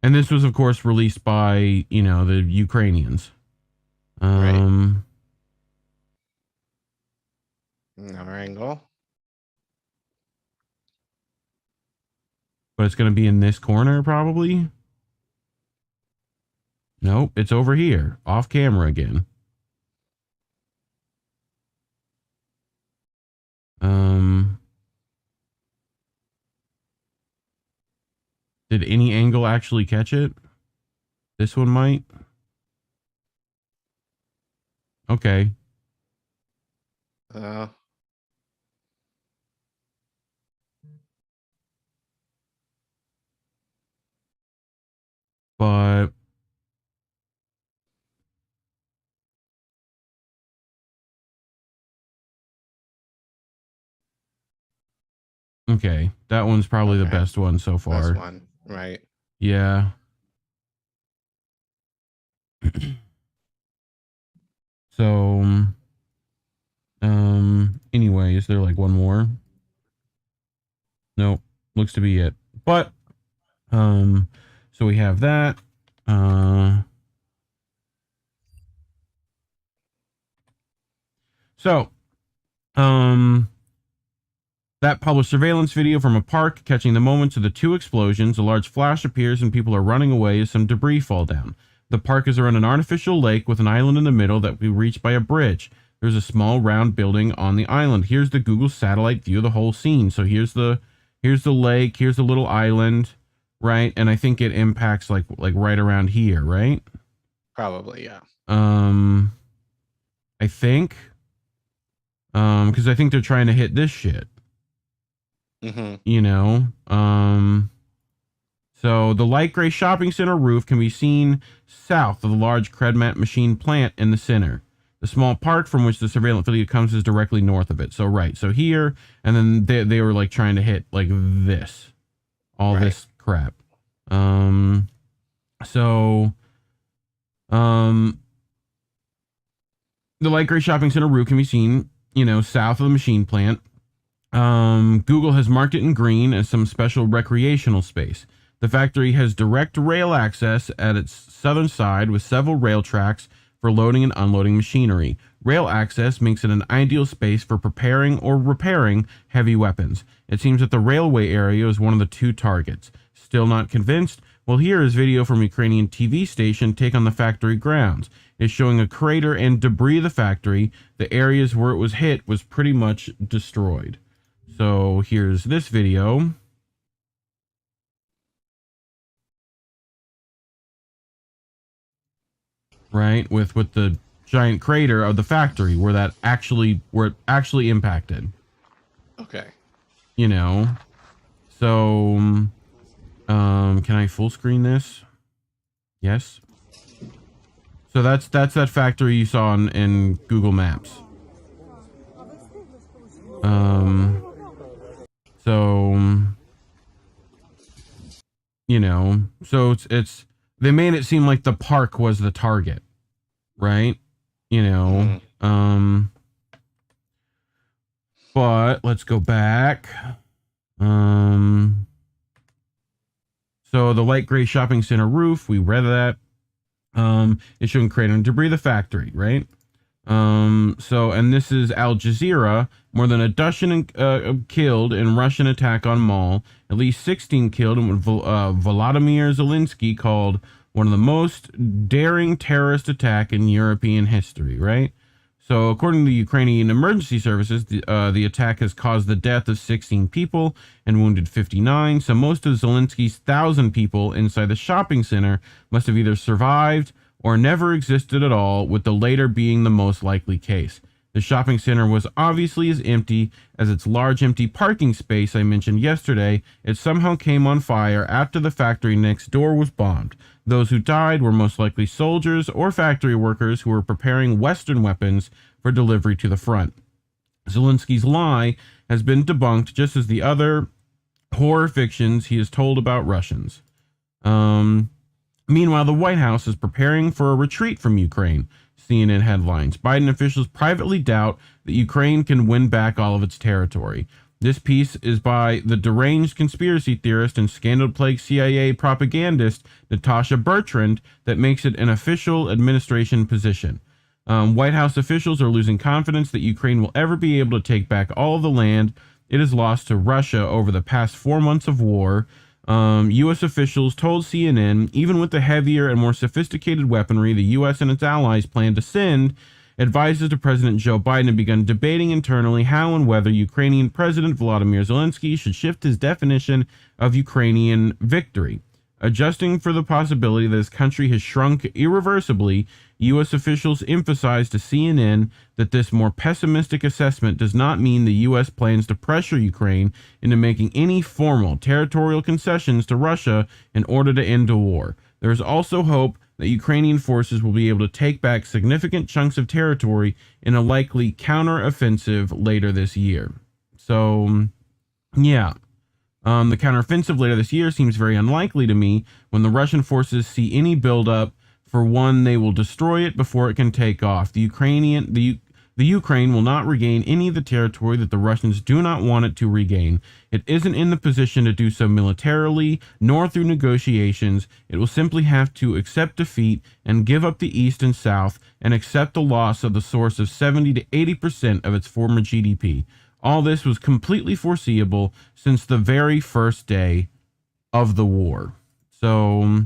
And this was, of course, released by, you know, the Ukrainians. Right. Another angle. But it's going to be in this corner, probably. Nope, it's over here, off camera again. Did any angle actually catch it? This one might. Okay. But okay, that one's probably the best one so far. Best one, right? Yeah. So, anyway, is there like one more? Nope, looks to be it. But, so we have that. That published surveillance video from a park catching the moments of the 2 explosions. A large flash appears and people are running away as some debris fall down. The park is around an artificial lake with an island in the middle that we reach by a bridge. There's a small round building on the island. Here's the Google satellite view of the whole scene. So here's the lake, here's the little island, right? And I think it impacts like right around here, right? Probably, yeah. I think because I think they're trying to hit this shit. You know, so the light gray shopping center roof can be seen south of the large Credmat machine plant in the center. The small park from which the surveillance video comes is directly north of it. So right, so here, and then they were like trying to hit like this, all this crap. The light gray shopping center roof can be seen, you know, south of the machine plant. Google has marked it in green as some special recreational space. The factory has direct rail access at its southern side with several rail tracks for loading and unloading machinery. Rail access makes it an ideal space for preparing or repairing heavy weapons. It seems that the railway area is one of the two targets. Still not convinced? Well, here is video from Ukrainian TV station Take on the Factory grounds. It's showing a crater and debris of the factory. The areas where it was hit was pretty much destroyed. So here's this video. Right, with the giant crater of the factory where it actually impacted. Okay. You know. So can I full screen this? Yes. So that's that factory you saw in Google Maps. So you know, so it's they made it seem like the park was the target, right? You know, but let's go back. So the light gray shopping center roof, we read that. It's showing crater and debris of the factory, right? So, and this is Al Jazeera. More than a dozen killed in Russian attack on mall. At least 16 killed in what Volodymyr Zelensky called one of the most daring terrorist attack in European history, right? So, according to the Ukrainian emergency services, the attack has caused the death of 16 people and wounded 59. So, most of Zelensky's 1,000 people inside the shopping center must have either survived or never existed at all, with the later being the most likely case. The shopping center was obviously as empty as its large empty parking space I mentioned yesterday. It somehow came on fire after the factory next door was bombed. Those who died were most likely soldiers or factory workers who were preparing Western weapons for delivery to the front. Zelensky's lie has been debunked, just as the other horror fictions he has told about Russians. Meanwhile, the White House is preparing for a retreat from Ukraine. CNN headlines. Biden officials privately doubt that Ukraine can win back all of its territory. This piece is by the deranged conspiracy theorist and scandal-plagued CIA propagandist Natasha Bertrand that makes it an official administration position. White House officials are losing confidence that Ukraine will ever be able to take back all of the land it has lost to Russia over the past 4 months of war. U.S. officials told CNN, even with the heavier and more sophisticated weaponry the U.S. and its allies plan to send, advisors to President Joe Biden have begun debating internally how and whether Ukrainian President Volodymyr Zelensky should shift his definition of Ukrainian victory. Adjusting for the possibility that his country has shrunk irreversibly, U.S. officials emphasized to CNN that this more pessimistic assessment does not mean the U.S. plans to pressure Ukraine into making any formal territorial concessions to Russia in order to end a war. There is also hope that Ukrainian forces will be able to take back significant chunks of territory in a likely counteroffensive later this year. So, yeah. The counteroffensive later this year seems very unlikely to me. When the Russian forces see any buildup, for one, they will destroy it before it can take off. The Ukraine will not regain any of the territory that the Russians do not want it to regain. It isn't in the position to do so militarily, nor through negotiations. It will simply have to accept defeat and give up the East and South and accept the loss of the source of 70 to 80% of its former GDP. All this was completely foreseeable since the very first day of the war. So,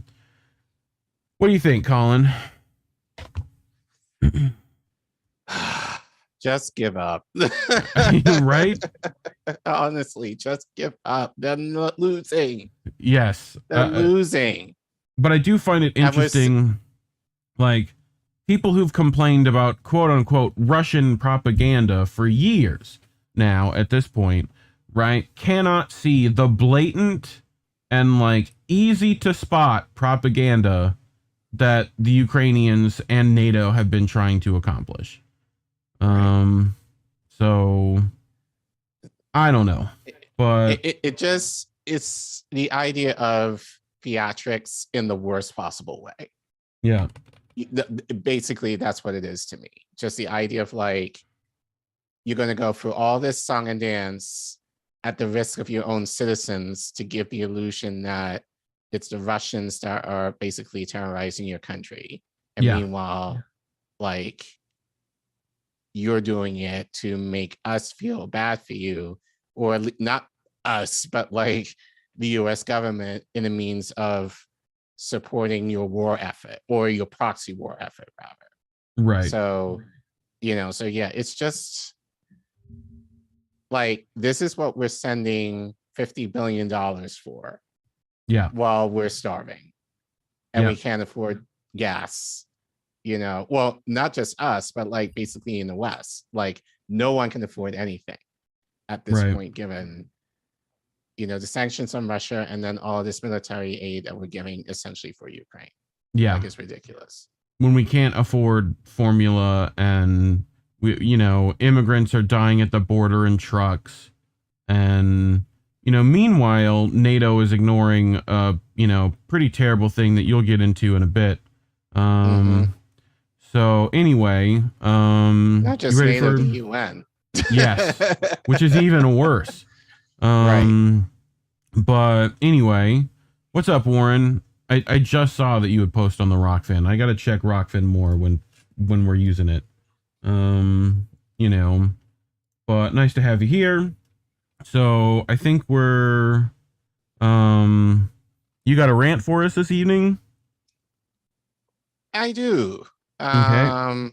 What do you think, Collin? Just give up. Right? Honestly, just give up. They're not losing. Yes. They're losing. But I do find it interesting, like, people who've complained about quote unquote Russian propaganda for years now at this point, right, cannot see the blatant and like easy to spot propaganda that the Ukrainians and NATO have been trying to accomplish. So I don't know, but it's the idea of theatrics in the worst possible way. Yeah. Basically, that's what it is to me. Just the idea of like, you're going to go through all this song and dance at the risk of your own citizens to give the illusion that it's the Russians that are basically terrorizing your country. And meanwhile, like, you're doing it to make us feel bad for you, or not us, but like the US government in a means of supporting your war effort or your proxy war effort, rather. Right. So, so yeah, it's just like, this is what we're sending $50 billion for. Yeah. While we're starving and we can't afford gas, well, not just us, but like basically in the West, like no one can afford anything at this point, given, the sanctions on Russia and then all this military aid that we're giving essentially for Ukraine. Yeah. Like, it's ridiculous. When we can't afford formula and immigrants are dying at the border in trucks, and meanwhile, NATO is ignoring a, pretty terrible thing that you'll get into in a bit. So anyway, not just NATO, the UN. Yes, which is even worse. Right. But anyway, what's up, Warren? I just saw that you would post on the Rockfin. I got to check Rockfin more when we're using it. But nice to have you here. So I think you got a rant for us this evening? I do. Okay.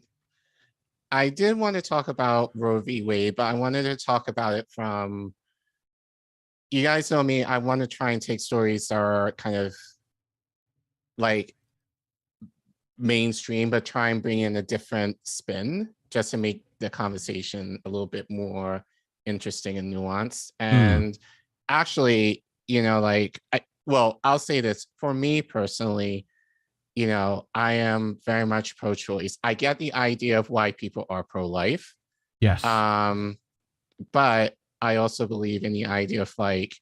I did want to talk about Roe v. Wade, but I wanted to talk about it from, you guys know me, I want to try and take stories that are kind of like mainstream, but try and bring in a different spin just to make the conversation a little bit more interesting and nuanced. And actually, I'll say this, for me personally, I am very much pro-choice. I get the idea of why people are pro-life. Yes. But I also believe in the idea of, like,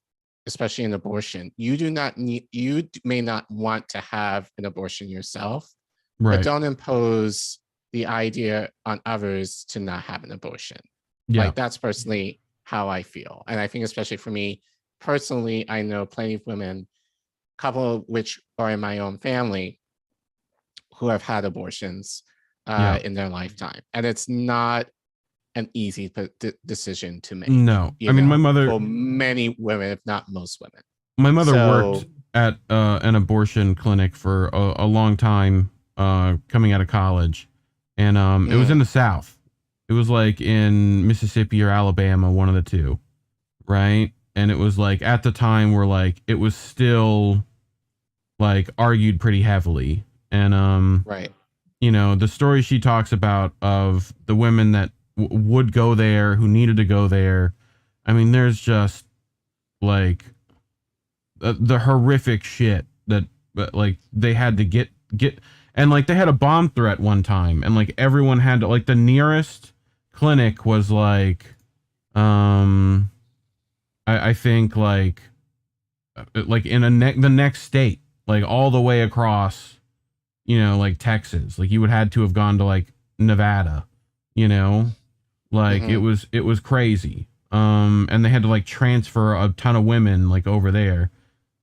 especially in abortion, you may not want to have an abortion yourself, right, but don't impose the idea on others to not have an abortion. Yeah. Like, that's personally how I feel. And I think especially for me personally, I know plenty of women, a couple of which are in my own family, who have had abortions in their lifetime. And it's not an easy decision to make. No. I mean, my mother... For many women, if not most women. My mother worked at an abortion clinic for a long time coming out of college. And it was in the South. It was like in Mississippi or Alabama, one of the two. Right? And it was like, at the time, where like, it was still like argued pretty heavily. And, right. The story she talks about of the women that would go there, who needed to go there. I mean, there's just like the horrific shit that like they had to get, and like they had a bomb threat one time, and like everyone had to, like, the nearest clinic was like, I think like in the next state, like all the way across, like Texas, like you would had to have gone to like Nevada, like it was crazy. And they had to like transfer a ton of women like over there.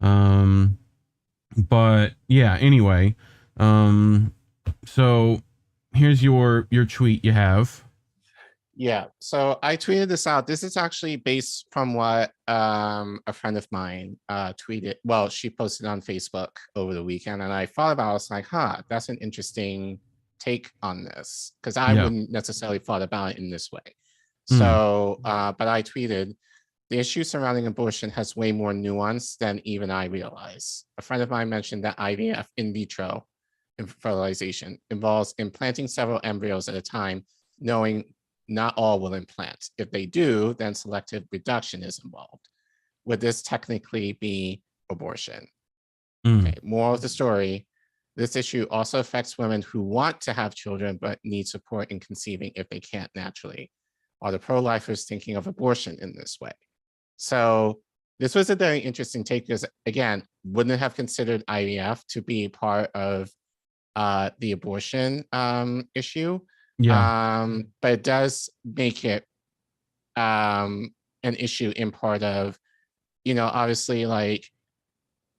But yeah, anyway, so here's your tweet you have. Yeah, so I tweeted this out. This is actually based from what a friend of mine tweeted. Well, she posted on Facebook over the weekend, and I thought about it. I was like, huh, that's an interesting take on this, because I Yeah. wouldn't necessarily thought about it in this way. Mm. So, but I tweeted, the issue surrounding abortion has way more nuance than even I realize. A friend of mine mentioned that IVF in vitro fertilization involves implanting several embryos at a time, knowing not all will implant. If they do, then selective reduction is involved. Would this technically be abortion? Mm. Okay, moral of the story, this issue also affects women who want to have children but need support in conceiving if they can't naturally. Are the pro-lifers thinking of abortion in this way? So this was a very interesting take, because again, wouldn't have considered IVF to be part of the abortion issue. Yeah. But it does make it an issue in part of, you know, obviously, like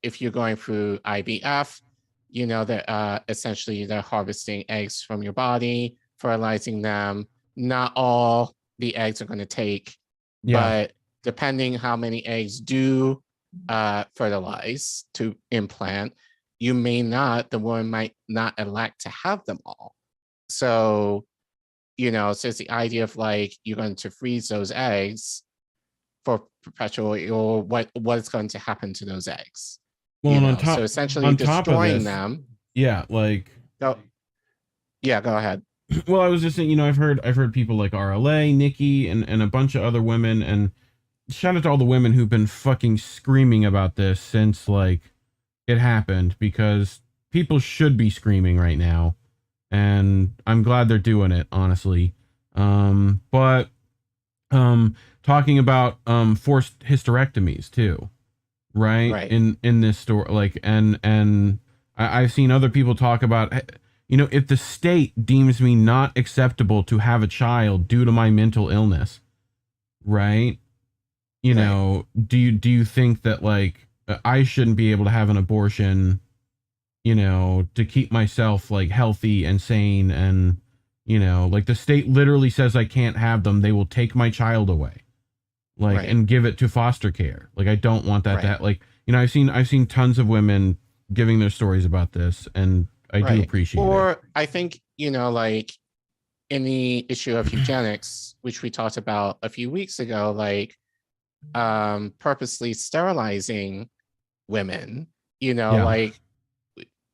if you're going through IVF, you know, that essentially they're harvesting eggs from your body, fertilizing them. Not all the eggs are going to take, but depending how many eggs do fertilize to implant, you may not, the woman might not elect to have them all. So, you know, so it's the idea of like, you're going to freeze those eggs for perpetually, or what is going to happen to those eggs. Well, you and know? on top, So essentially on top of destroying this, them. yeah, like, Go, yeah, go ahead. well, I was just saying, you know, I've heard people like RLA, Nikki, and a bunch of other women, and shout out to all the women who've been fucking screaming about this since like it happened, because people should be screaming right now, and I'm glad they're doing it, honestly. But talking about forced hysterectomies too, right? In this story, like, and I've seen other people talk about, you know, if the state deems me not acceptable to have a child due to my mental illness, right? You know, do you think that like I shouldn't be able to have an abortion, you know, to keep myself like healthy and sane, and you know, like the state literally says I can't have them, they will take my child away, like, and give it to foster care. Like, I don't want that to like, you know, I've seen tons of women giving their stories about this, and I do appreciate it. Or I think, you know, like in the issue of eugenics, which we talked about a few weeks ago, like purposely sterilizing women, you know, like,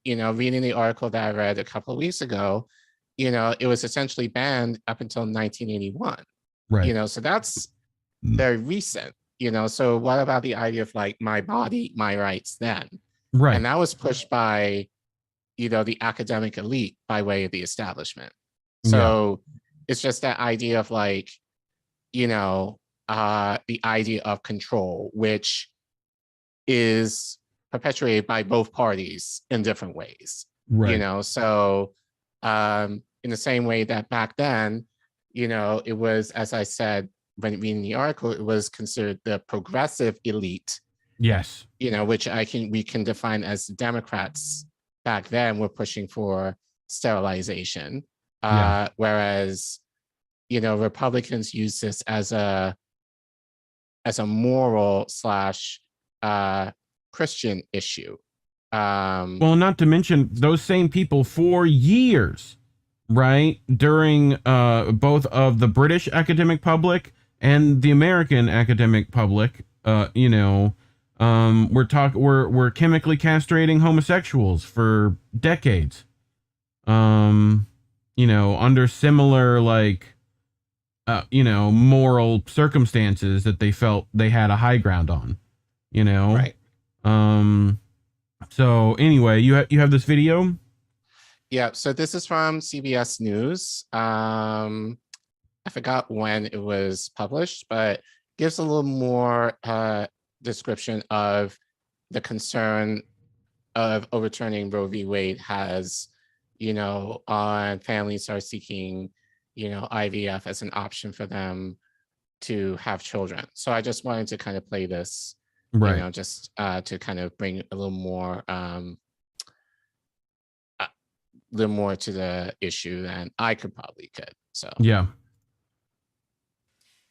you know, reading the article that I read a couple of weeks ago, you know, it was essentially banned up until 1981. You know, so that's very recent, you know. So what about the idea of like my body, my rights then? And that was pushed by, you know, the academic elite by way of the establishment. So it's just that idea of like, you know, the idea of control, which is perpetuated by both parties in different ways. You know, so in the same way that back then, you know, it was, as I said when reading the article, it was considered the progressive elite. You know, which we can define as Democrats back then were pushing for sterilization. Whereas, you know, Republicans use this as a moral / Christian issue. Well, not to mention those same people for years, right, during both of the British academic public and the American academic public, you know, we're chemically castrating homosexuals for decades, you know, under similar like you know, moral circumstances that they felt they had a high ground on, you know. So anyway, you have this video. Yeah, so this is from CBS News. I forgot when it was published, but gives a little more description of the concern of overturning Roe v. Wade has, you know, on families are seeking, you know, IVF as an option for them to have children. So I just wanted to kind of play this, you know, just to kind of bring a little more to the issue than I could. So yeah.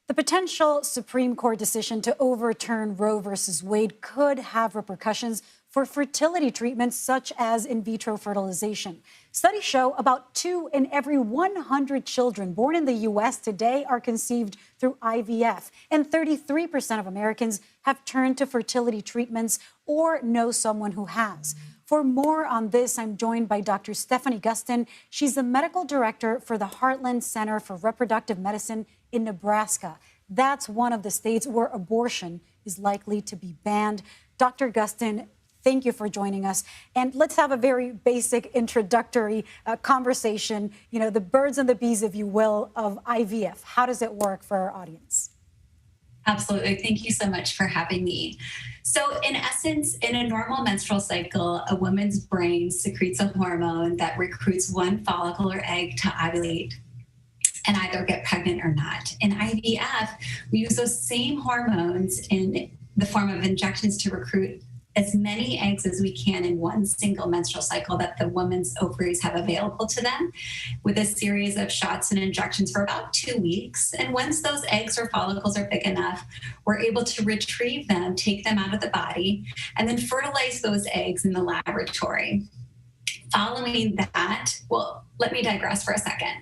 The potential Supreme Court decision to overturn Roe versus Wade could have repercussions for fertility treatments such as in vitro fertilization. Studies show about 2 in every 100 children born in the U.S. today are conceived through IVF, and 33% of Americans have turned to fertility treatments or know someone who has. For more on this, I'm joined by Dr. Stephanie Gustin. She's the medical director for the Heartland Center for Reproductive Medicine in Nebraska. That's one of the states where abortion is likely to be banned. Dr. Gustin, thank you for joining us. And let's have a very basic introductory conversation, you know, the birds and the bees, if you will, of IVF. How does it work for our audience? Absolutely. Thank you so much for having me. So in essence, in a normal menstrual cycle, a woman's brain secretes a hormone that recruits one follicle or egg to ovulate and either get pregnant or not. In IVF, we use those same hormones in the form of injections to recruit as many eggs as we can in one single menstrual cycle that the woman's ovaries have available to them, with a series of shots and injections for about 2 weeks. And once those eggs or follicles are big enough, we're able to retrieve them, take them out of the body, and then fertilize those eggs in the laboratory. Following that, well, let me digress for a second.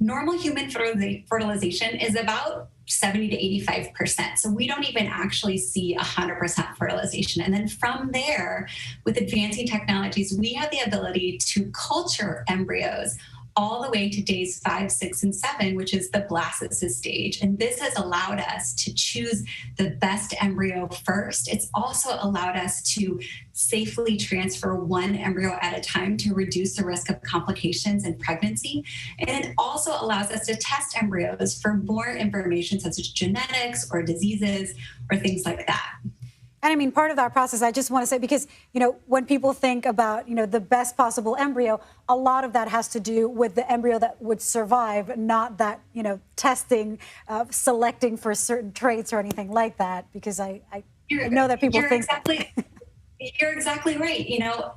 Normal human fertilization is about 70 to 85%. So we don't even actually see 100% fertilization. And then from there, with advancing technologies, we have the ability to culture embryos all the way to days 5, 6, and 7, which is the blastocyst stage. And this has allowed us to choose the best embryo first. It's also allowed us to safely transfer one embryo at a time to reduce the risk of complications in pregnancy. And it also allows us to test embryos for more information such as genetics or diseases or things like that. And I mean, part of that process, I just want to say, because, you know, when people think about, you know, the best possible embryo, a lot of that has to do with the embryo that would survive, not that, you know, testing, selecting for certain traits or anything like that, because I know that people think You're exactly right. You know,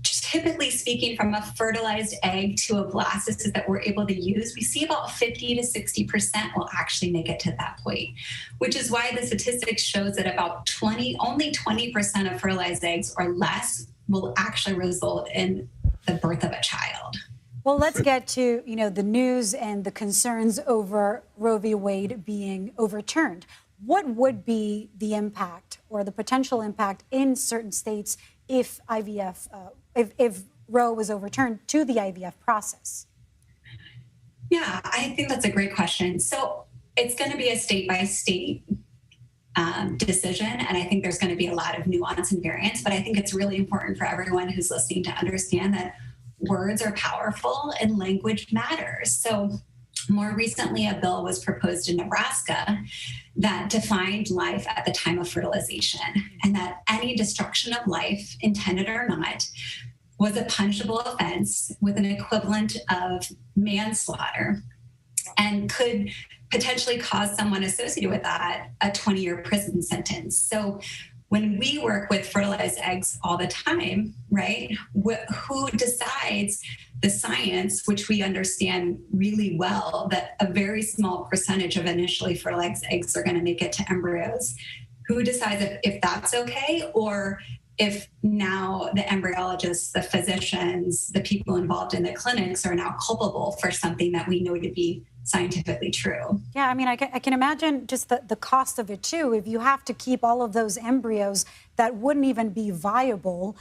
just typically speaking, from a fertilized egg to a blastocyst that we're able to use, we see about 50 to 60% will actually make it to that point, which is why the statistics shows that about only 20% of fertilized eggs or less will actually result in the birth of a child. Well, let's get to, you know, the news and the concerns over Roe v. Wade being overturned. What would be the impact or the potential impact in certain states if IVF, if Roe was overturned to the IVF process? Yeah, I think that's a great question. So it's going to be a state-by-state decision, and I think there's going to be a lot of nuance and variance, but I think it's really important for everyone who's listening to understand that words are powerful and language matters. So more recently, a bill was proposed in Nebraska that defined life at the time of fertilization, and that any destruction of life, intended or not, was a punishable offense with an equivalent of manslaughter and could potentially cause someone associated with that a 20-year prison sentence. So when we work with fertilized eggs all the time, right, who decides the science, which we understand really well, that a very small percentage of initially fertilized eggs are going to make it to embryos? Who decides if that's okay, or if now the embryologists, the physicians, the people involved in the clinics are now culpable for something that we know to be scientifically true? Yeah, I mean, I can imagine just the cost of it too. If you have to keep all of those embryos that wouldn't even be viable,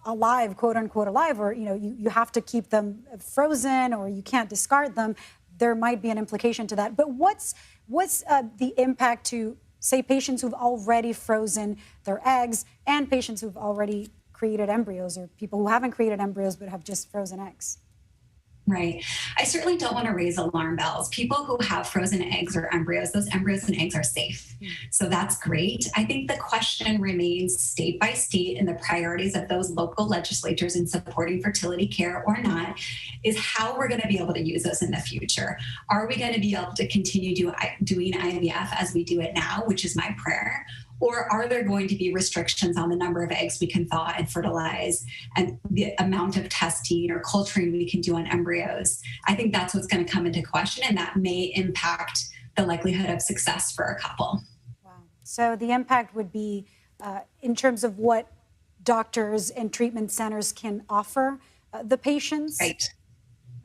alive, quote unquote alive, or, you know, you have to keep them frozen or you can't discard them, there might be an implication to that. But what's the impact to, say, patients who've already frozen their eggs and patients who've already created embryos, or people who haven't created embryos but have just frozen eggs? Right. I certainly don't want to raise alarm bells. People who have frozen eggs or embryos, those embryos and eggs are safe. So that's great. I think the question remains state by state, and the priorities of those local legislatures in supporting fertility care or not, is how we're going to be able to use those in the future. Are we going to be able to continue doing IVF as we do it now, which is my prayer? Or are there going to be restrictions on the number of eggs we can thaw and fertilize and the amount of testing or culturing we can do on embryos? I think that's what's going to come into question, and that may impact the likelihood of success for a couple. Wow. So the impact would be in terms of what doctors and treatment centers can offer the patients?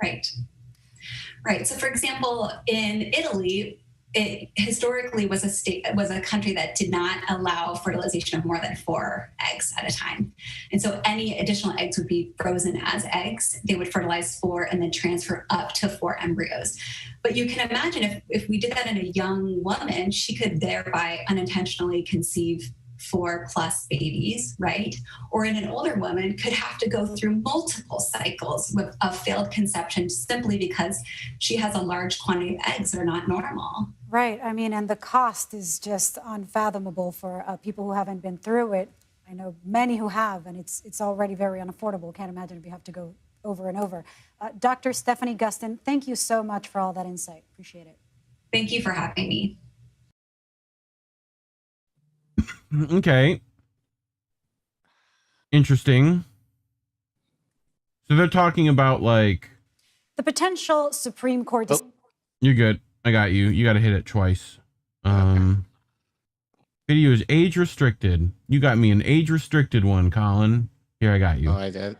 Right. So, for example, in Italy, it historically was a country that did not allow fertilization of more than 4 eggs at a time. And so any additional eggs would be frozen as eggs. They would fertilize 4 and then transfer up to 4 embryos. But you can imagine if we did that in a young woman, she could thereby unintentionally conceive 4+ babies, right? Or in an older woman could have to go through multiple cycles of failed conception simply because she has a large quantity of eggs that are not normal. Right. I mean, and the cost is just unfathomable for people who haven't been through it. I know many who have, and it's already very unaffordable. Can't imagine if you have to go over and over. Dr. Stephanie Gustin, thank you so much for all that insight. Appreciate it. Thank you for having me. Okay. Interesting. So they're talking about like the potential Supreme Court. You're good. I got you. You got to hit it twice. Video is age restricted. You got me an age restricted one, Collin. Here, I got you. Oh, I did.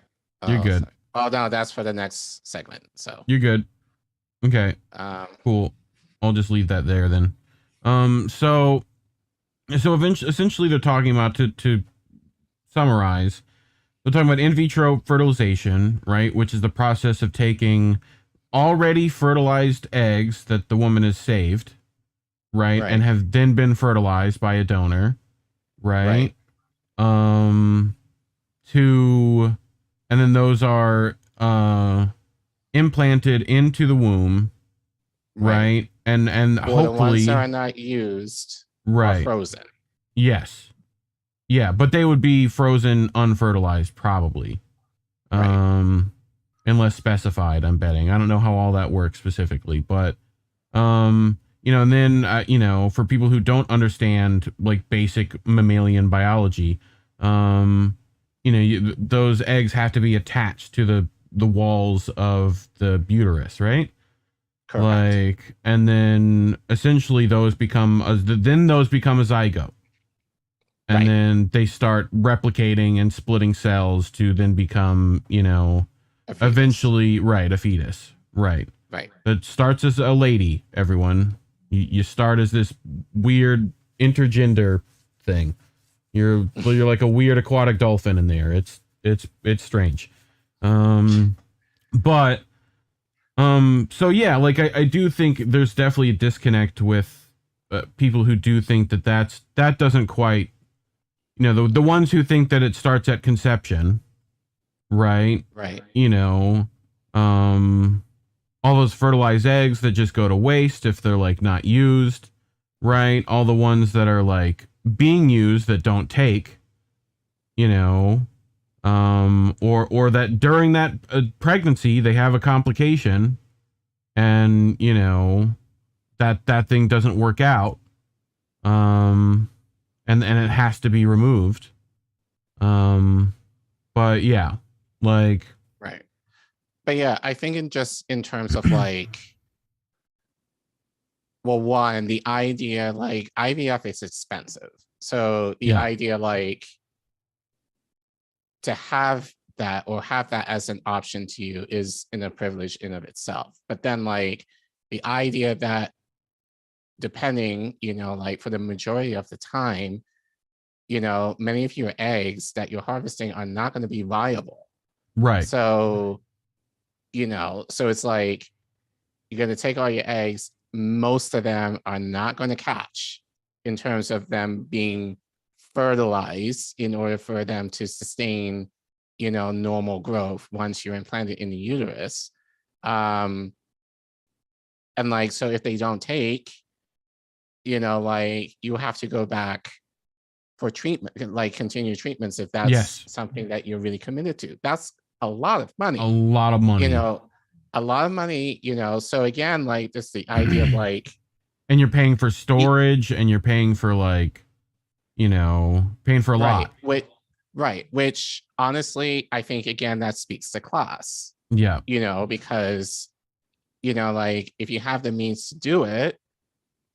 You're good. Sorry. Oh no, that's for the next segment. So you're good. Okay. Cool. I'll just leave that there then. So essentially they're talking about, to summarize, they're talking about in vitro fertilization, right? Which is the process of taking already fertilized eggs that the woman has saved, right? And have then been fertilized by a donor, right? And then those are implanted into the womb, right? And hopefully the ones that are not used are frozen. Yes. Yeah, but they would be frozen unfertilized probably. Unless specified, I'm betting. I don't know how all that works specifically, but and then for people who don't understand like basic mammalian biology, those eggs have to be attached to the walls of the uterus, right? Correct. Like, and then essentially those become a zygote. And then they start replicating and splitting cells to then become, eventually, a fetus. Right. It starts as a lady, everyone. You start as this weird intergender thing. You're like a weird aquatic dolphin in there. It's strange. So yeah, like I do think there's definitely a disconnect with people who do think that doesn't quite, the ones who think that it starts at conception, right? All those fertilized eggs that just go to waste if they're like not used, right? All the ones that are like being used that don't take, or that during that pregnancy they have a complication, and that thing doesn't work out, and it has to be removed. But yeah, like. But yeah, I think in terms of like, well, one, the idea like IVF is expensive. So the idea like to have that or have that as an option to you is in a privilege in of itself. But then like the idea that depending, like for the majority of the time, many of your eggs that you're harvesting are not going to be viable. Right. So so it's like you're going to take all your eggs. Most of them are not going to catch in terms of them being fertilized in order for them to sustain, normal growth once you're implanted in the uterus. And like, so if they don't take, like you have to go back for treatment, like continued treatments if that's something that you're really committed to. That's a lot of money. A lot of money. So again, like just the idea of like, and you're paying for storage and you're paying for like, paying for a lot. Which honestly, I think again, that speaks to class. Yeah. Because, like if you have the means to do it,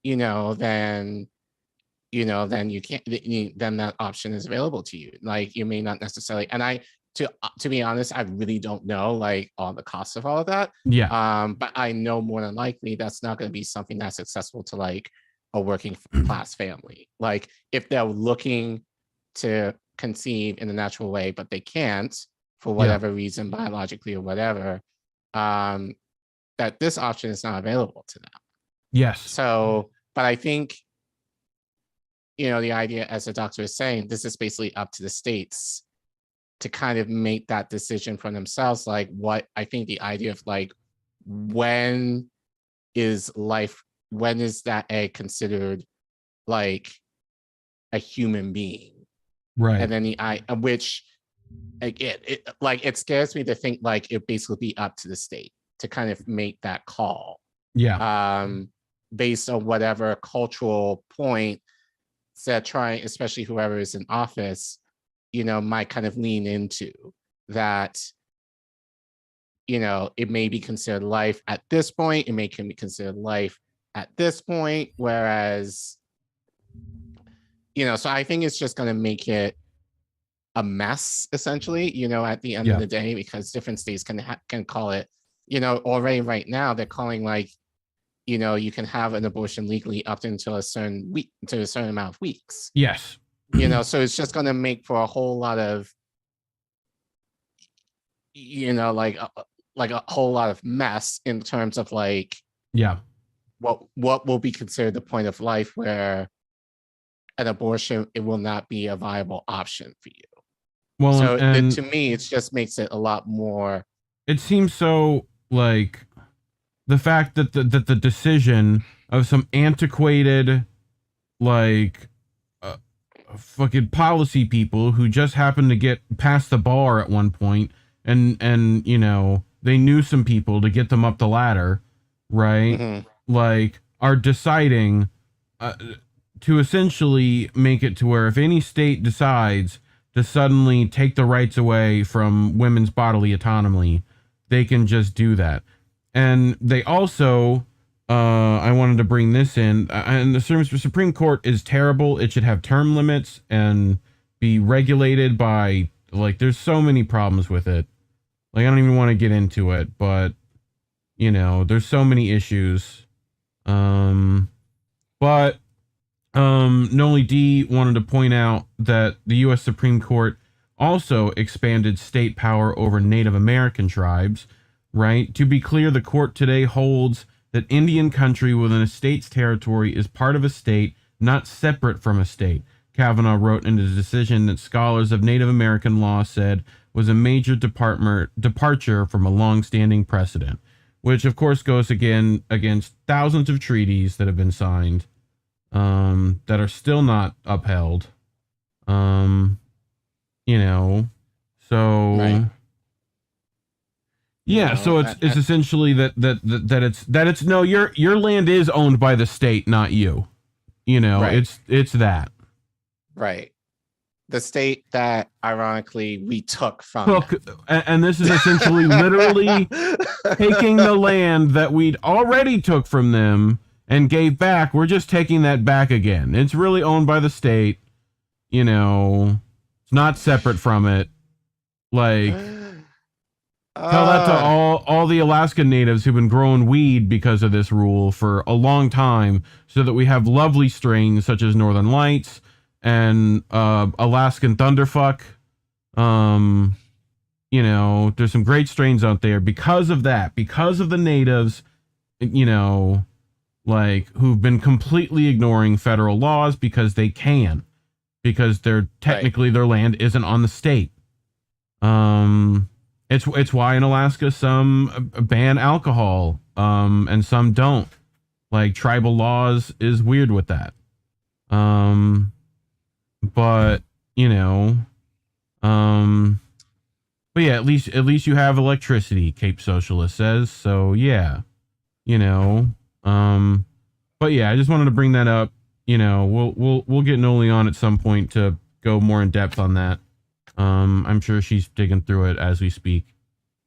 then then you can't, then that option is available to you. Like, you may not necessarily, and to be honest, I really don't know like all the costs of all of that. Yeah. But I know more than likely that's not going to be something that's accessible to like a working class family. Like, if they're looking to conceive in a natural way, but they can't for whatever reason, biologically or whatever, that this option is not available to them. Yes. So, but I think, the idea, as the doctor is saying, this is basically up to the states to kind of make that decision for themselves. Like, what I think the idea of like, when is that egg considered like a human being? Right. And then which it scares me to think like it basically be up to the state to kind of make that call. Yeah. Based on whatever cultural point that trying, especially whoever is in office, might kind of lean into that, it may be considered life at this point, it can be considered life at this point, whereas, so I think it's just going to make it a mess, essentially, at the end of the day, because different states can call it, already right now, they're calling like, you can have an abortion legally up until a certain amount of weeks. Yes. So it's just going to make for a whole lot of, like a whole lot of mess in terms of like, what will be considered the point of life where an abortion, it will not be a viable option for you. Well, so and to me, it just makes it a lot more. It seems so like the fact that the decision of some antiquated, like, fucking policy people who just happened to get past the bar at one point, and they knew some people to get them up the ladder, right? Mm-hmm. Like, are deciding to essentially make it to where if any state decides to suddenly take the rights away from women's bodily autonomy, they can just do that. And they also, I wanted to bring this in, and the Supreme Court is terrible. It should have term limits and be regulated by, like, there's so many problems with it. Like, I don't even want to get into it, but, there's so many issues. But Noli D wanted to point out that the U.S. Supreme Court also expanded state power over Native American tribes, right? To be clear, the court today holds that Indian country within a state's territory is part of a state, not separate from a state. Kavanaugh wrote in his decision that scholars of Native American law said was a major departure from a long-standing precedent, which of course goes again against thousands of treaties that have been signed that are still not upheld. So right. Yeah, so it's essentially that it's no, your land is owned by the state, not you. Right. It's that. Right. The state that ironically we took from. And this is essentially literally taking the land that we'd already took from them and gave back. We're just taking that back again. It's really owned by the state. It's not separate from it. Like, tell that to all the Alaska natives who've been growing weed because of this rule for a long time, so that we have lovely strains such as Northern Lights and Alaskan Thunderfuck. There's some great strains out there because of that, because of the natives, like, who've been completely ignoring federal laws because they can, because they're technically their land isn't on the state. It's why in Alaska some ban alcohol, and some don't. Like, tribal laws is weird with that. But yeah, at least you have electricity, Cape Socialist says. So yeah, but yeah, I just wanted to bring that up. We'll get Noli on at some point to go more in depth on that. I'm sure she's digging through it as we speak.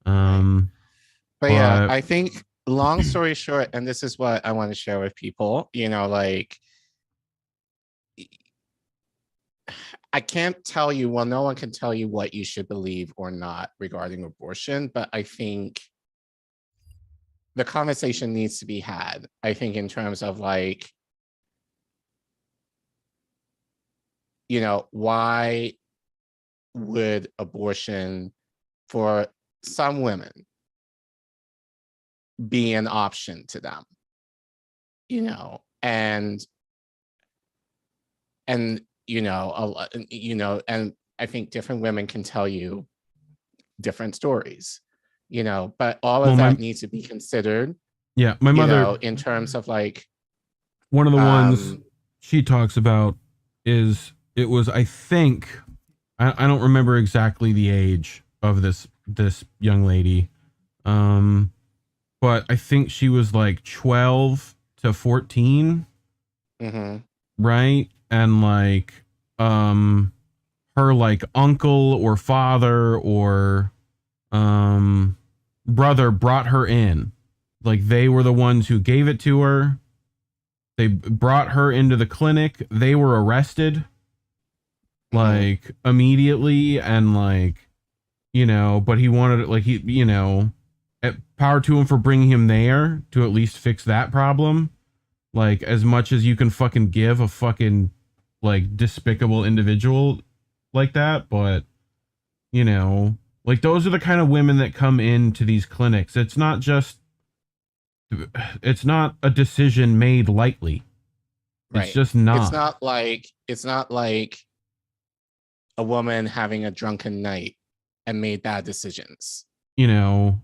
But yeah, I think long story short, and this is what I want to share with people, like, I can't tell you, well, no one can tell you what you should believe or not regarding abortion, but I think the conversation needs to be had. I think in terms of like, why would abortion for some women be an option to them? And and I think different women can tell you different stories, but all of that needs to be considered. Yeah, my mother, in terms of like, one of the ones she talks about is, it was, I think, I don't remember exactly the age of this young lady, but I think she was like 12 to 14, right? And like, her like uncle or father or brother brought her in. Like, they were the ones who gave it to her. They brought her into the clinic. They were arrested like immediately, and like, but he wanted it, like, power to him for bringing him there to at least fix that problem. Like, as much as you can fucking give a fucking like despicable individual like that, but like, those are the kind of women that come into these clinics. It's not a decision made lightly. It's just not. It's not like a woman having a drunken night and made bad decisions. The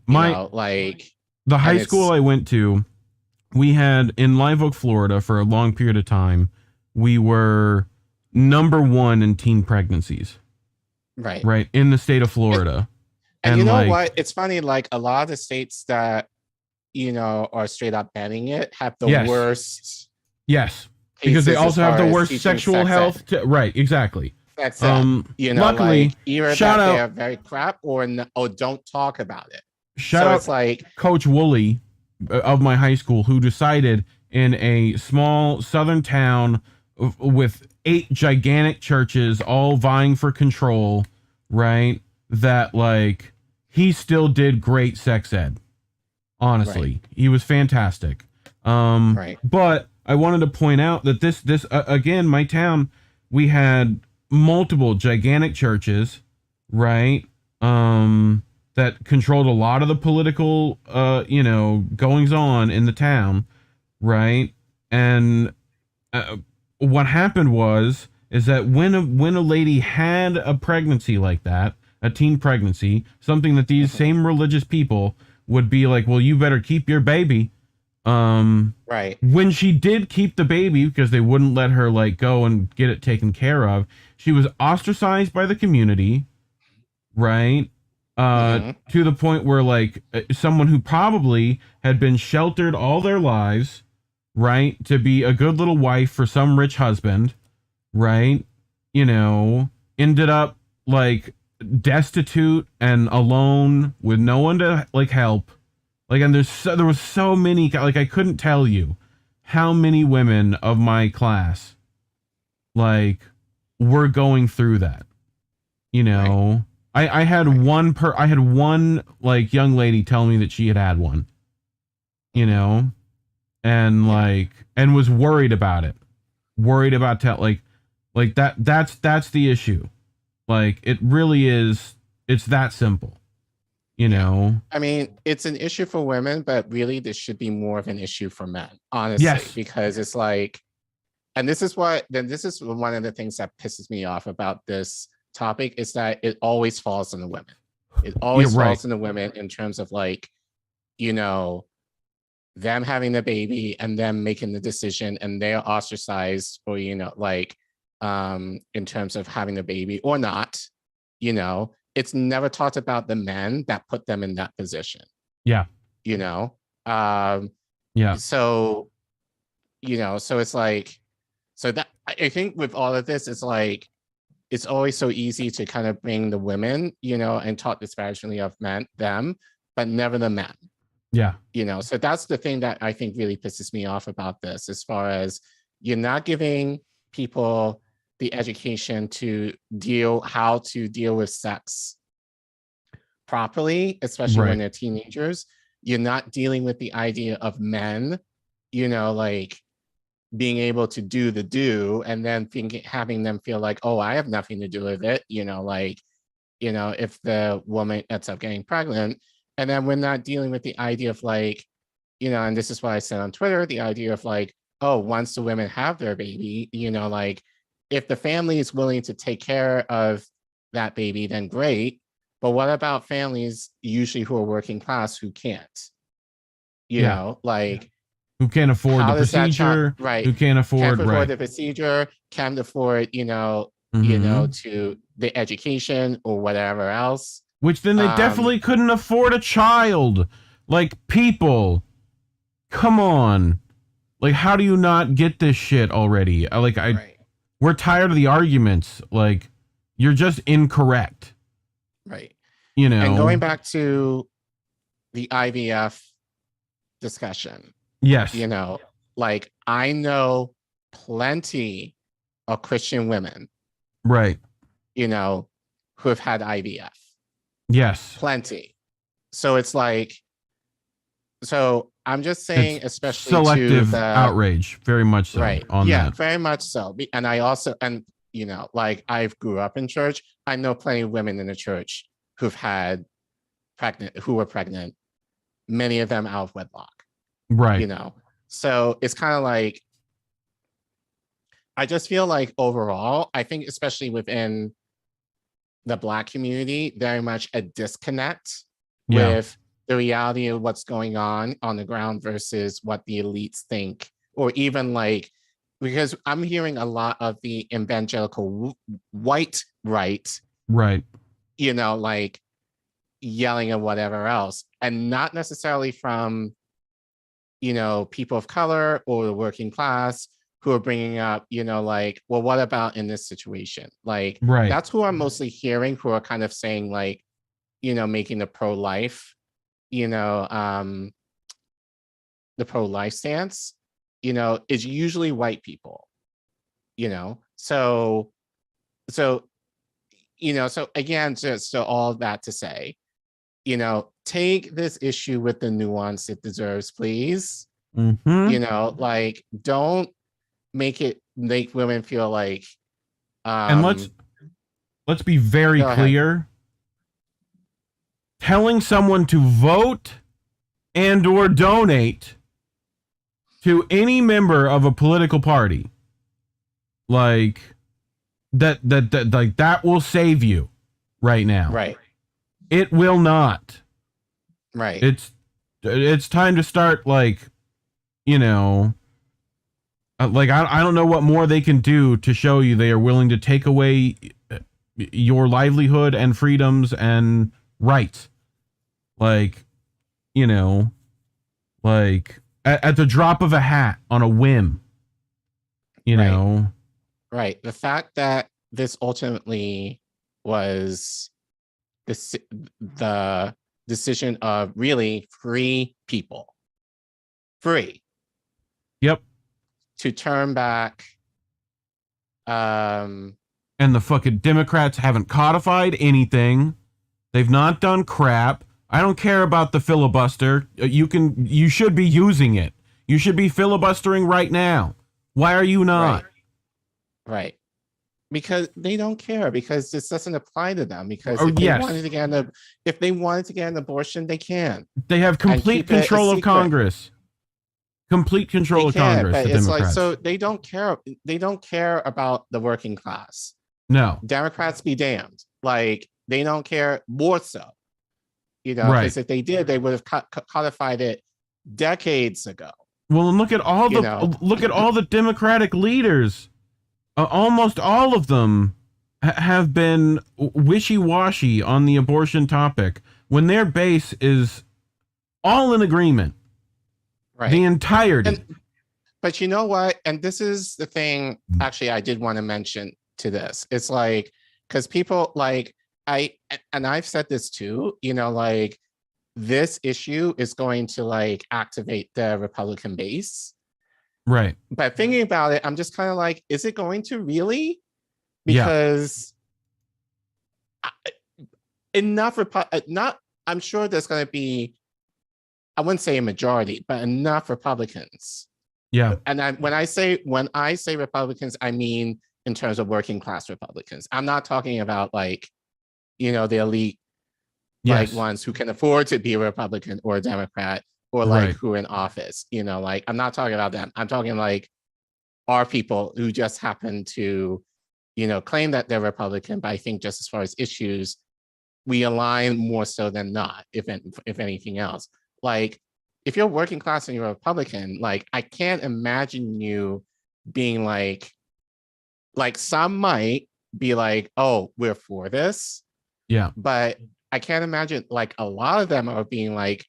high school I went to, we had in Live Oak, Florida, for a long period of time, we were #1 in teen pregnancies. Right. In the state of Florida. And you know what? It's funny, like, a lot of the states that, are straight up banning it have the worst. Yes. Because they also have the worst sexual health. Right. Exactly. That's luckily, like, either shout out, they're very crap or don't talk about it. Shout out, it's like Coach Woolley of my high school, who decided in a small southern town with 8 gigantic churches all vying for control, right, that like he still did great sex ed. Honestly, he was fantastic. But I wanted to point out that this again, my town, we had multiple gigantic churches, right? That controlled a lot of the political, goings on in the town, right? And what happened is that when a lady had a pregnancy like that, a teen pregnancy, something that these same religious people would be like, well, you better keep your baby. When she did keep the baby, because they wouldn't let her like go and get it taken care of, she was ostracized by the community, right? To the point where like someone who probably had been sheltered all their lives, right, to be a good little wife for some rich husband, right, ended up like destitute and alone with no one to like help. Like, and there was so many, like, I couldn't tell you how many women of my class like were going through that. I had one like young lady tell me that she had one, and like, and was worried about it, like that's the issue. Like, it really is. It's that simple. I mean, it's an issue for women, but really this should be more of an issue for men, honestly. Yes. Because it's like, and this is one of the things that pisses me off about this topic, is that it always falls on the women. It always falls on the women in terms of like, them having the baby and them making the decision, and they're ostracized, or, in terms of having a baby or not, it's never talked about the men that put them in that position. Yeah. So, so it's like, so that I think with all of this, it's like, it's always so easy to kind of bring the women, and talk disparagingly of them, but never the men. Yeah. You know, so that's the thing that I think really pisses me off about this, as far as you're not giving people the education to how to deal with sex properly, especially when they're teenagers. You're not dealing with the idea of men, you know, like being able to do and then having them feel like, oh, I have nothing to do with it, you know, like, you know, if the woman ends up getting pregnant. And then we're not dealing with the idea of like, you know, and this is what I said on Twitter, the idea of like, oh, once the women have their baby, you know, like if the family is willing to take care of that baby, then great. But what about families usually who are working class who can't? You know, like who can't afford the procedure, right? Who can't afford the procedure, can't afford, you know, to the education or whatever else. Which then they definitely couldn't afford a child. Like, people, come on. Like, how do you not get this shit already? We're tired of the arguments. Like, you're just incorrect. Right. You know. And going back to the IVF discussion. Yes. You know, like I know plenty of Christian women. Right. You know, who have had IVF. Yes. Plenty. So it's like, so I'm just saying, it's especially selective to the outrage, very much so. Right. On that. Very much so. And I also, and you know, like I've grew up in church. I know plenty of women in the church who were pregnant, many of them out of wedlock. Right. You know, so it's kind of like, I just feel like overall, I think especially within the Black community, very much a disconnect with the reality of what's going on the ground versus what the elites think, or even like, because I'm hearing a lot of the evangelical white right, you know, like yelling and whatever else, and not necessarily from, you know, people of color or the working class who are bringing up, you know, like, well, what about in this situation? Like, that's who I'm mostly hearing, who are kind of saying like, you know, making the pro-life, you know, the pro-life stance, you know, is usually white people, you know? So, you know, so again, just so all that to say, you know, take this issue with the nuance it deserves, please. You know, like, don't make women feel like, and let's be very clear. Telling someone to vote and or donate to any member of a political party, like that will save you right now. Right. It will not. Right. It's time to start, like, you know, like I don't know what more they can do to show you they are willing to take away your livelihood and freedoms and rights. Like, you know, like at the drop of a hat on a whim, you know. Right. The fact that this ultimately was the decision of really free people. Free. Yep. To turn back. And the fucking Democrats haven't codified anything. They've not done crap. I don't care about the filibuster. You should be using it. You should be filibustering right now. Why are you not? Right. Because they don't care, because this doesn't apply to them. Because if they wanted to get an abortion, they can. They have complete control of Congress. Complete control of Congress. But the it's Democrats. like, so they don't care. They don't care about the working class. No. Democrats be damned. Like, they don't care more so. You know, because if they did, they would have codified it decades ago. Well, and look at all the Democratic leaders. Almost all of them have been wishy-washy on the abortion topic when their base is all in agreement. Right. The entirety. But you know what? And this is the thing, actually, I did want to mention to this. It's like, because people like, I've said this too, you know, like, this issue is going to like activate the Republican base. Right. But thinking about it, I'm just kind of like, is it going to really? Yeah. Because enough, I'm sure there's going to be, I wouldn't say a majority, but enough Republicans. Yeah. And when I say Republicans, I mean in terms of working class Republicans. I'm not talking about like, you know, the elite, Yes. like ones who can afford to be a Republican or a Democrat or like who are in office, you know, like I'm not talking about them. I'm talking like our people who just happen to, you know, claim that they're Republican, but I think just as far as issues, we align more so than not, if anything else. Like, if you're working class and you're a Republican, like I can't imagine you being like some might be like, oh, we're for this. Yeah. But I can't imagine like a lot of them are being like,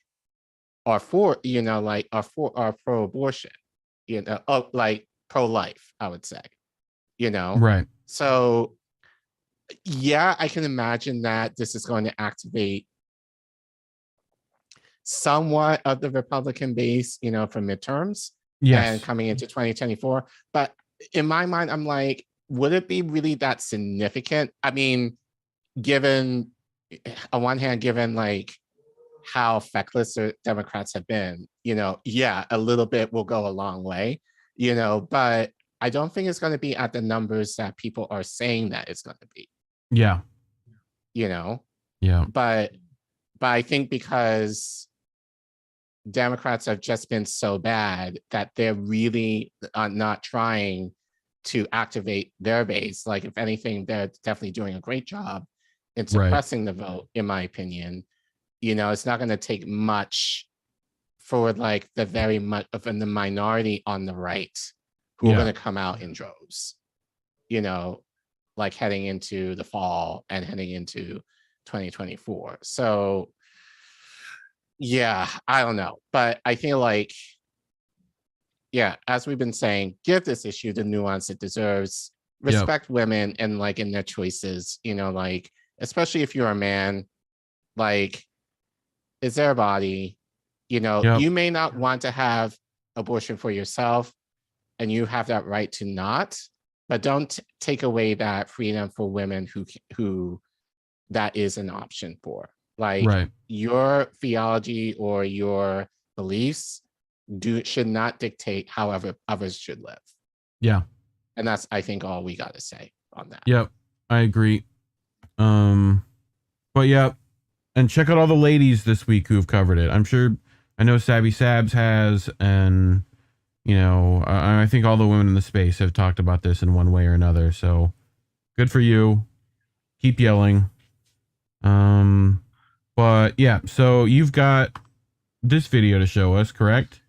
are for, you know, like are pro-abortion, you know, like pro-life, I would say, you know? Right. So yeah, I can imagine that this is going to activate somewhat of the Republican base, you know, for midterms and coming into 2024. But in my mind, I'm like, would it be really that significant? I mean, given on one hand, given like how feckless the Democrats have been, you know, yeah, a little bit will go a long way, you know, but I don't think it's going to be at the numbers that people are saying that it's going to be. Yeah. You know? Yeah. But I think because Democrats have just been so bad that they're really not trying to activate their base. Like, if anything, they're definitely doing a great job in suppressing the vote, in my opinion. You know, it's not going to take much for like the very much of the minority on the right who are going to come out in droves, you know, like heading into the fall and heading into 2024. So yeah, I don't know, but I feel like, yeah, as we've been saying, give this issue the nuance it deserves. Respect women and like in their choices, you know, like especially if you're a man, like it's their body, you know, you may not want to have abortion for yourself and you have that right to not, but don't take away that freedom for women who that is an option for. Like your theology or your beliefs should not dictate however others should live. Yeah. And that's, I think, all we got to say on that. Yep. I agree. But yeah, and check out all the ladies this week who have covered it. I know Savvy Sabs has, and you know, I think all the women in the space have talked about this in one way or another. So good for you. Keep yelling. But yeah, so you've got this video to show us, correct?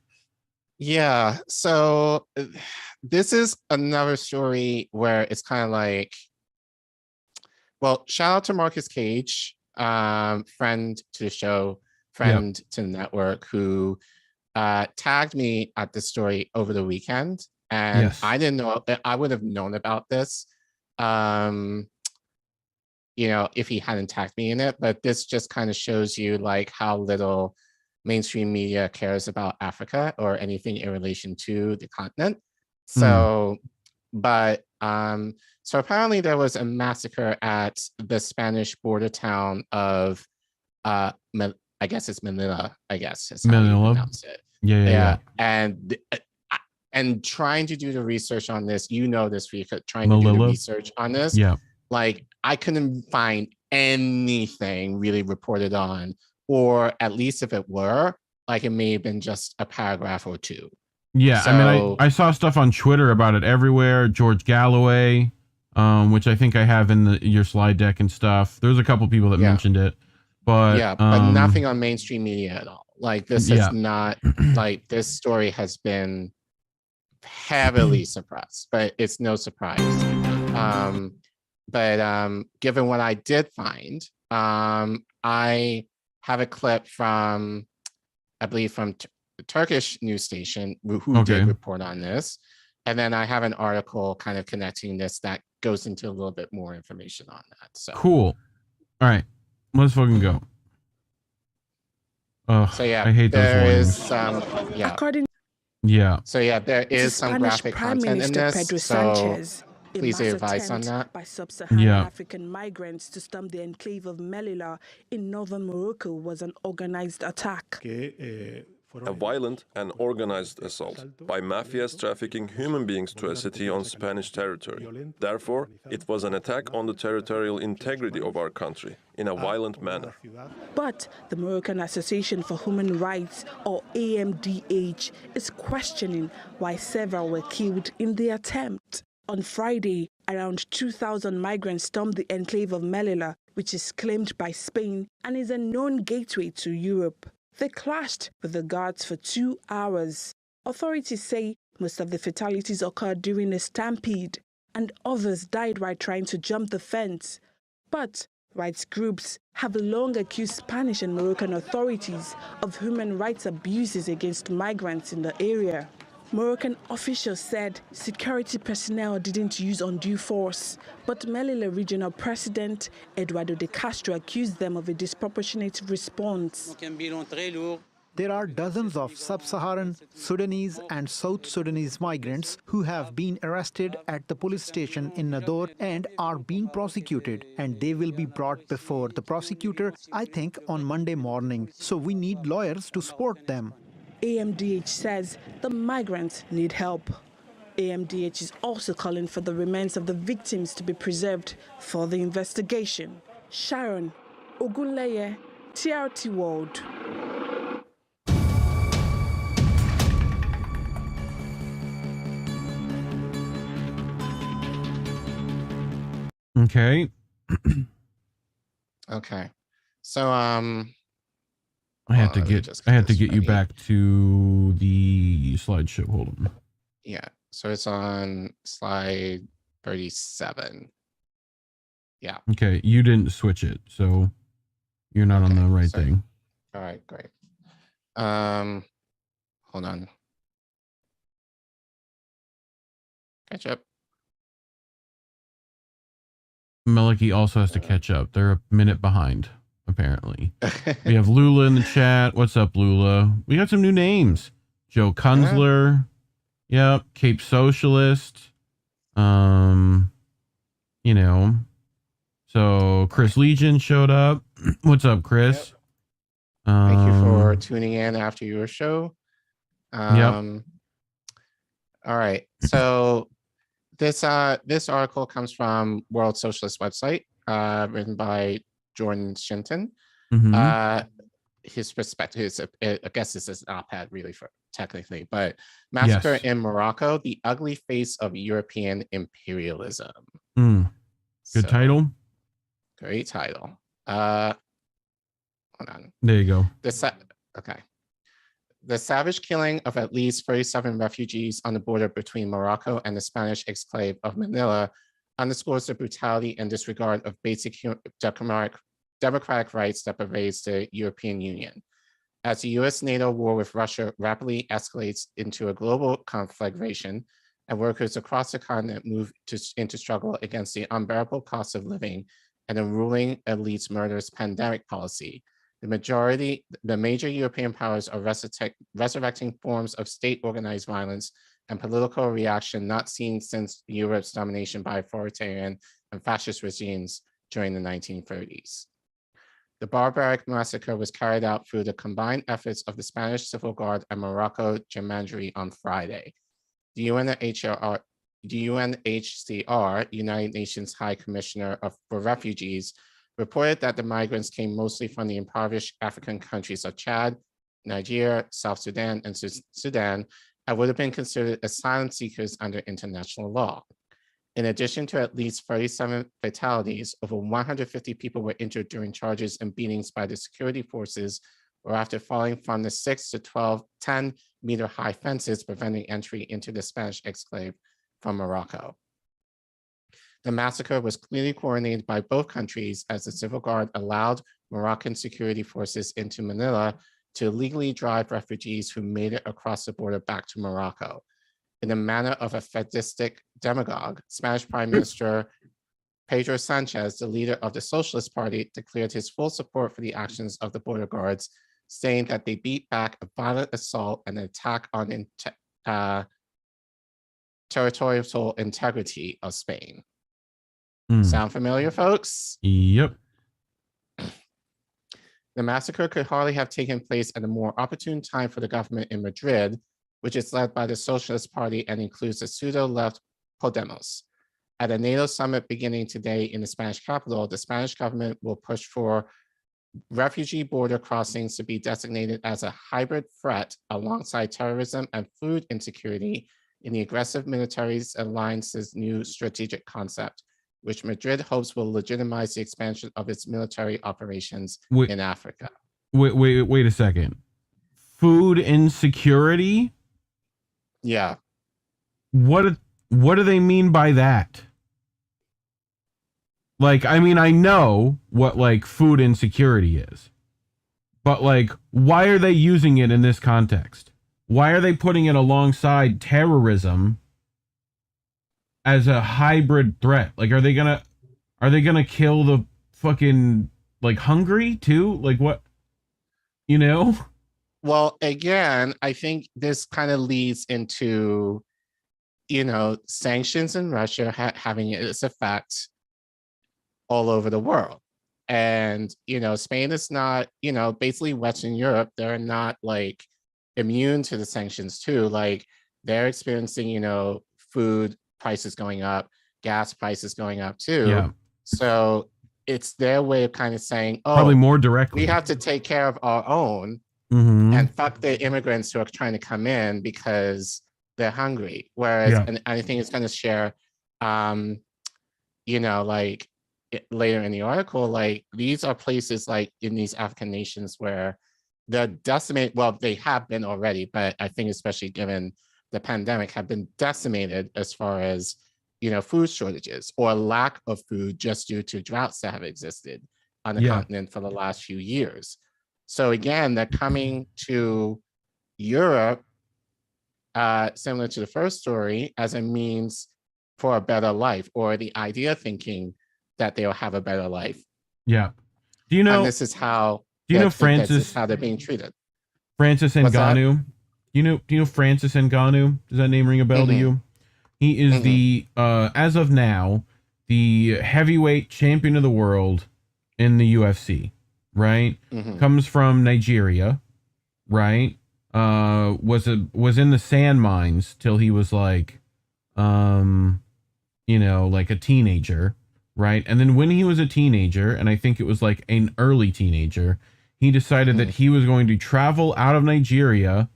Yeah. So this is another story where it's kind of like, well, shout out to Marcus Cage, friend to the show, friend to the network, who tagged me at this story over the weekend. And I didn't know, I would have known about this, you know, if he hadn't tagged me in it. But this just kind of shows you like how little mainstream media cares about Africa or anything in relation to the continent. So, but so apparently there was a massacre at the Spanish border town of I guess it's Melilla, I guess is how you pronounce it. Yeah. And trying to do the research on this, you know, this week, trying to do the research on this, like I couldn't find anything really reported on, or at least if it were, like it may have been just a paragraph or two. Yeah, so, I mean, I saw stuff on Twitter about it everywhere. George Galloway, which I think I have in your slide deck and stuff. There's a couple people that mentioned it, but but nothing on mainstream media at all. Like this is not like this story has been heavily suppressed, but it's no surprise. But given what I did find, I have a clip from, I believe, from the Turkish news station who did report on this. And then I have an article kind of connecting this that goes into a little bit more information on that. So cool. All right, let's fucking go. Ugh, So yeah, I hate those there is warnings. some According Yeah. So yeah, there to is some Spanish graphic Prime content in Minister this. Pedro So Sanchez, a please mass advise on attempt that. by sub-Saharan Yeah. African migrants to storm the enclave of Melilla in northern Morocco was an organized attack. A violent and organized assault by mafias trafficking human beings to a city on Spanish territory. Therefore, it was an attack on the territorial integrity of our country in a violent manner. But the Moroccan Association for Human Rights, or AMDH, is questioning why several were killed in the attempt. On Friday, around 2,000 migrants stormed the enclave of Melilla, which is claimed by Spain and is a known gateway to Europe. They clashed with the guards for 2 hours. Authorities say most of the fatalities occurred during a stampede, and others died while trying to jump the fence. But rights groups have long accused Spanish and Moroccan authorities of human rights abuses against migrants in the area. Moroccan officials said security personnel didn't use undue force, but Melilla Regional President Eduardo de Castro accused them of a disproportionate response. There are dozens of sub-Saharan, Sudanese and South Sudanese migrants who have been arrested at the police station in Nador and are being prosecuted, and they will be brought before the prosecutor, I think, on Monday morning. So we need lawyers to support them. AMDH says the migrants need help. AMDH is also calling for the remains of the victims to be preserved for the investigation. Sharon Ogunleye, TRT World. Okay. Okay. So I had to let me get just I had to this get you ready. back to the slideshow. Hold on. Yeah. So it's on slide 37. Yeah. Okay, you didn't switch it, so you're not on Okay, the right sorry. thing. All right, great. Hold on. Catch up. Meliki also has to catch up. They're a minute behind, apparently. We have Lula in the chat. What's up, Lula? We got some new names. Joe Kunzler. Yep. Cape Socialist. You know. So Chris Legion showed up. What's up, Chris? Thank you for tuning in after your show. All right. So this article comes from World Socialist website, written by Jordan Shinton. His perspective is, I guess this is an op-ed really for technically, but Massacre in Morocco, the ugly face of European imperialism. Good title. Great title. Hold on. There you go. Okay. The savage killing of at least 37 refugees on the border between Morocco and the Spanish exclave of Melilla underscores the brutality and disregard of basic democratic rights that pervades the European Union. As the US-NATO war with Russia rapidly escalates into a global conflagration and workers across the continent move into struggle against the unbearable cost of living and the ruling elite's murderous pandemic policy, the major European powers are resurrecting forms of state-organized violence and political reaction not seen since Europe's domination by authoritarian and fascist regimes during the 1930s. The barbaric massacre was carried out through the combined efforts of the Spanish Civil Guard and Morocco Gendarmerie on Friday. The UNHCR, United Nations High Commissioner for Refugees, reported that the migrants came mostly from the impoverished African countries of Chad, Nigeria, South Sudan, and Sudan, and would have been considered asylum seekers under international law. In addition to at least 37 fatalities, over 150 people were injured during charges and beatings by the security forces or after falling from the 6 to 10-meter high fences preventing entry into the Spanish exclave from Morocco. The massacre was clearly coordinated by both countries as the Civil Guard allowed Moroccan security forces into Melilla to legally drive refugees who made it across the border back to Morocco. In the manner of a fetistic demagogue, Spanish Prime Minister Pedro Sanchez, the leader of the Socialist Party, declared his full support for the actions of the border guards, saying that they beat back a violent assault and attack on territorial integrity of Spain. Sound familiar, folks? Yep. The massacre could hardly have taken place at a more opportune time for the government in Madrid, which is led by the Socialist Party and includes the pseudo-left Podemos. At a NATO summit beginning today in the Spanish capital, the Spanish government will push for refugee border crossings to be designated as a hybrid threat alongside terrorism and food insecurity in the aggressive military alliance's new strategic concept, which Madrid hopes will legitimize the expansion of its military operations in Africa. Wait a second. Food insecurity? Yeah. What do they mean by that? Like, I mean, I know what like food insecurity is, but like, why are they using it in this context? Why are they putting it alongside terrorism as a hybrid threat? Like, are they gonna kill the fucking like hungry too? Like what? You know? Well, again, I think this kind of leads into, you know, sanctions in Russia having its effect all over the world. And, you know, Spain is not, you know, basically Western Europe, they're not like immune to the sanctions too. Like they're experiencing, you know, food prices going up, gas prices going up too. Yeah. So it's their way of kind of saying, oh, probably more directly, we have to take care of our own and fuck the immigrants who are trying to come in because they're hungry. Whereas, and I think it's going to share, you know, like later in the article, like these are places like in these African nations where they're decimated. Well, they have been already, but I think especially given the pandemic have been decimated as far as, you know, food shortages or lack of food just due to droughts that have existed on the continent for the last few years. So again, they're coming to Europe, similar to the first story, as a means for a better life, or the idea thinking that they'll have a better life. Yeah. Do you know? And this is how. Do you know Francis? This is how they're being treated. Francis Ngannou. Do you know Francis Ngannou? Does that name ring a bell to you? He is the as of now the heavyweight champion of the world in the UFC. Right? Comes from Nigeria. Right? Was in the sand mines till he was like, you know, like a teenager. Right? And then when he was a teenager, and I think it was like an early teenager, he decided that he was going to travel out of Nigeria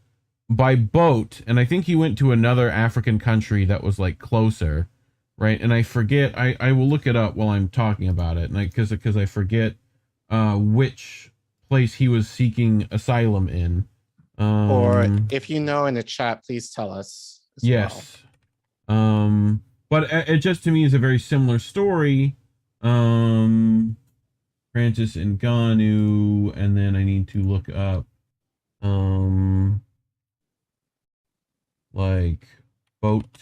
by boat. And I think he went to another African country that was like closer. Right? And I forget, I will look it up while I'm talking about it. And because I forget which place he was seeking asylum in. Or if you know in the chat, please tell us. Yes. Well. But it just to me is a very similar story. Francis Ngannou, and then I need to look up like boat.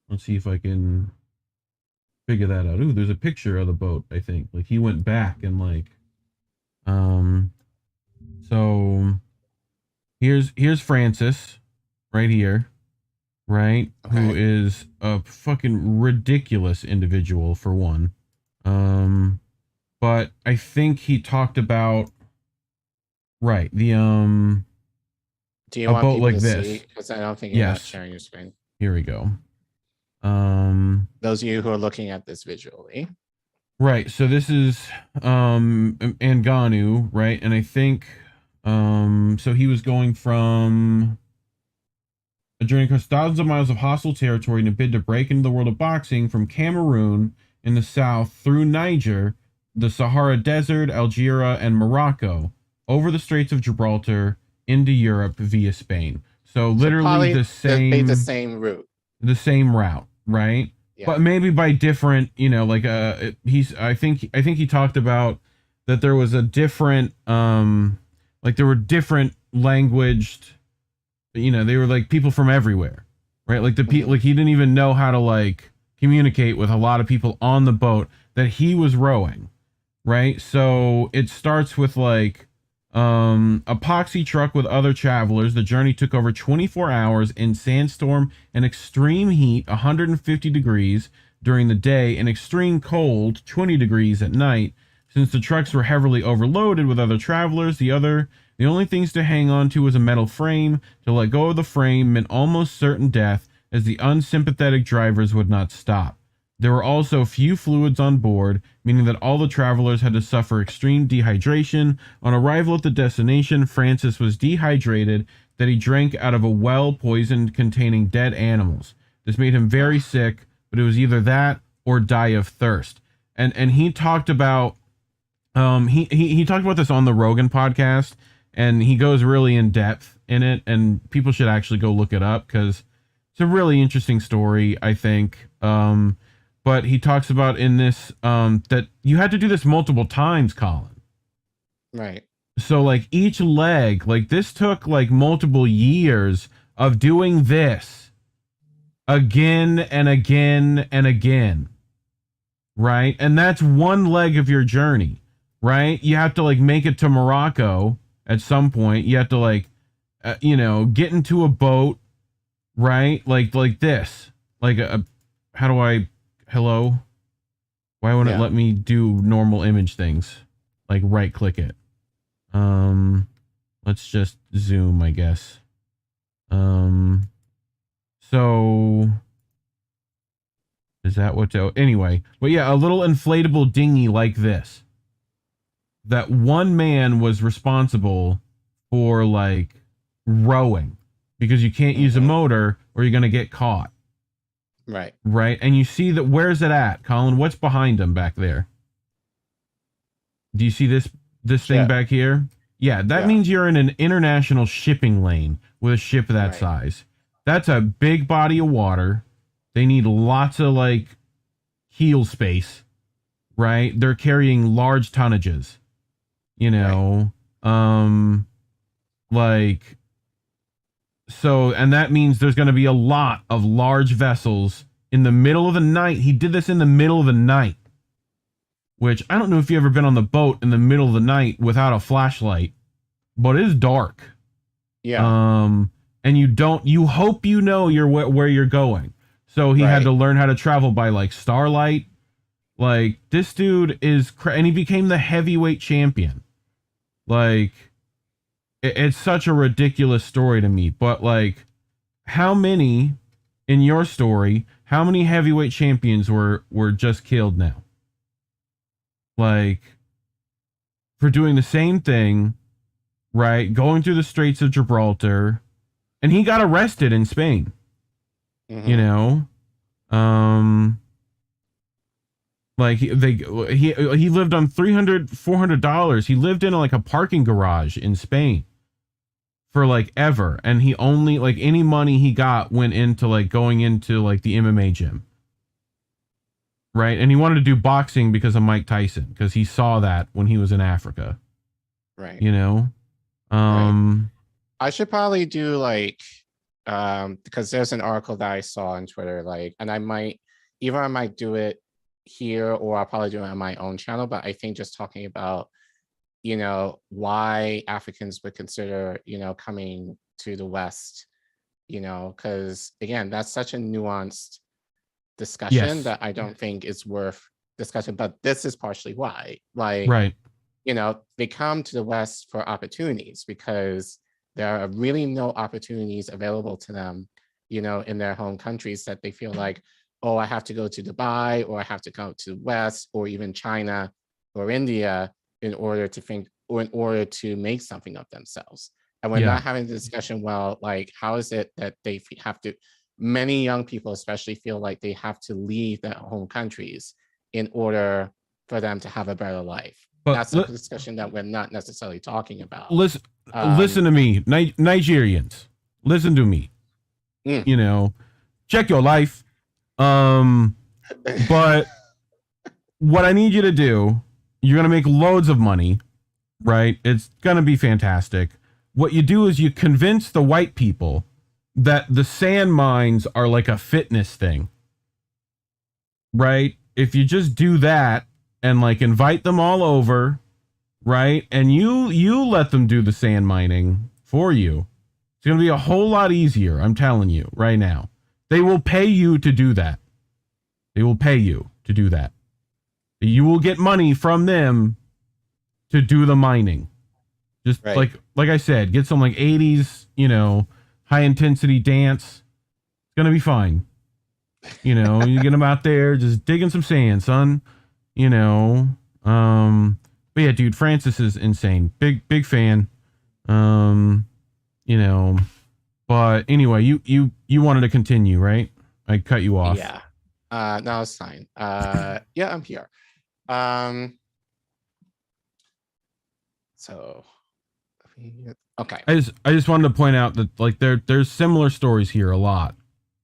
Let's see if I can figure that out. Ooh, there's a picture of the boat, I think. Like he went back and like so here's Francis right here. Right? Okay. Who is a fucking ridiculous individual for one. But I think he talked about the Do you want boat like this? Because I don't think you're not sharing your screen. Here we go. Those of you who are looking at this visually. Right. So this is Ngannou, right? And I think so he was going from journey across thousands of miles of hostile territory in a bid to break into the world of boxing from Cameroon in the south through Niger, the Sahara Desert, Algeria, and Morocco, over the Straits of Gibraltar into Europe via Spain. So literally the same route. The same route, right? Yeah. But maybe by different, you know, like I think he talked about that there was a different like there were different languaged, you know, they were like people from everywhere, right? Like the people, like he didn't even know how to like communicate with a lot of people on the boat that he was rowing, right? So it starts with like, Epoxy truck with other travelers. The journey took over 24 hours in sandstorm and extreme heat, 150 degrees during the day, and extreme cold, 20 degrees at night. Since the trucks were heavily overloaded with other travelers, the only things to hang on to was a metal frame. To let go of the frame meant almost certain death, as the unsympathetic drivers would not stop. There were also few fluids on board, meaning that all the travelers had to suffer extreme dehydration. On arrival at the destination, Francis was dehydrated that he drank out of a well poisoned containing dead animals. This made him very sick, but it was either that or die of thirst. And he talked about he talked about this on the Rogan podcast, and he goes really in depth in it, and people should actually go look it up because it's a really interesting story, I think. But he talks about in this that you had to do this multiple times, Collin. Right. So like each leg, like this took like multiple years of doing this again and again and again. Right? And that's one leg of your journey, right? You have to like make it to Morocco at some point. You have to like get into a boat, right? Like this. Like how do I hello? Why won't it let me do normal image things? Like right click it. Let's just zoom, I guess. So is that what anyway, but yeah, a little inflatable dinghy like this. That one man was responsible for like rowing, because you can't use a motor or you're going to get caught. Right. Right. And you see that, where's it at, Collin? What's behind him back there? Do you see this thing back here? Yeah, that means you're in an international shipping lane with a ship that size. That's a big body of water. They need lots of like keel space, right? They're carrying large tonnages, like, so, and that means there's going to be a lot of large vessels in the middle of the night. He did this in the middle of the night, which I don't know if you've ever been on the boat in the middle of the night without a flashlight, but it is dark. Yeah. And you hope you're where you're going. So he had to learn how to travel by like starlight. Like this dude and he became the heavyweight champion. Like, it's such a ridiculous story to me, but like, how many in your story, how many heavyweight champions were just killed now? Like, for doing the same thing, right? Going through the Straits of Gibraltar, and he got arrested in Spain. Like he lived on $400. He lived in like a parking garage in Spain for like ever, and he only like any money he got went into like going into like the MMA gym, right? And he wanted to do boxing because of Mike Tyson, because he saw that when he was in Africa, right? I should probably do like because there's an article that I saw on Twitter, like, and I might do it here, or I'll probably do it on my own channel, but I think just talking about why Africans would consider coming to the West, because again, that's such a nuanced discussion that I don't think is worth discussing, but this is partially why. Like, they come to the West for opportunities because there are really no opportunities available to them, in their home countries, that they feel like, oh, I have to go to Dubai, or I have to go to the West, or even China or India in order to make something of themselves. And we're not having the discussion, well, like, how is it that they have to, many young people especially feel like they have to leave their home countries in order for them to have a better life. But that's a discussion that we're not necessarily talking about. Listen to me, Nigerians, listen to me, check your life. But what I need you to do, you're going to make loads of money, right? It's going to be fantastic. What you do is you convince the white people that the sand mines are like a fitness thing, right? If you just do that and like invite them all over, right? And you let them do the sand mining for you. It's going to be a whole lot easier, I'm telling you right now. They will pay you to do that. They will pay you to do that. You will get money from them to do the mining. Just Right. like I said, get some like 80s, high intensity dance. It's going to be fine. You get them out there just digging some sand, son. But yeah, dude, Francis is insane. Big fan. But anyway, you wanted to continue, right? I cut you off. Yeah. No, it's fine. Yeah, I'm here. So okay. I just wanted to point out that like there's similar stories here a lot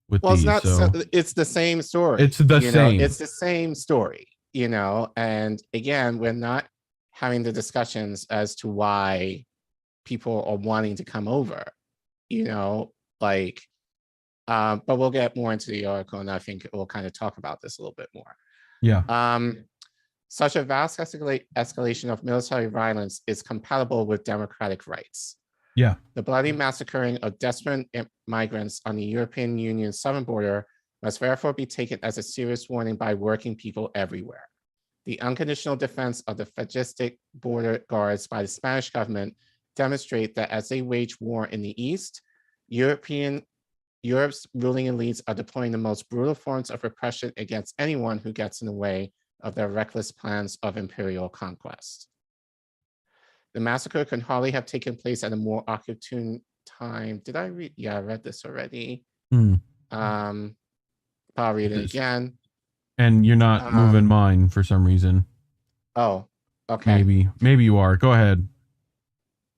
with Well, these. it's not. It's the same story. It's the same. It's the same story. And again, we're not having the discussions as to why people are wanting to come over. But we'll get more into the article, and I think we'll kind of talk about this a little bit more. Yeah. Such a vast escalation of military violence is compatible with democratic rights. Yeah. The bloody massacring of desperate migrants on the European Union's southern border must therefore be taken as a serious warning by working people everywhere. The unconditional defense of the fascistic border guards by the Spanish government demonstrate that as they wage war in the East, Europe's ruling elites are deploying the most brutal forms of repression against anyone who gets in the way of their reckless plans of imperial conquest. The massacre can hardly have taken place at a more opportune time. Did I read? Yeah, I read this already. I'll read it again. And you're not moving mine for some reason. Oh, okay. Maybe you are. Go ahead.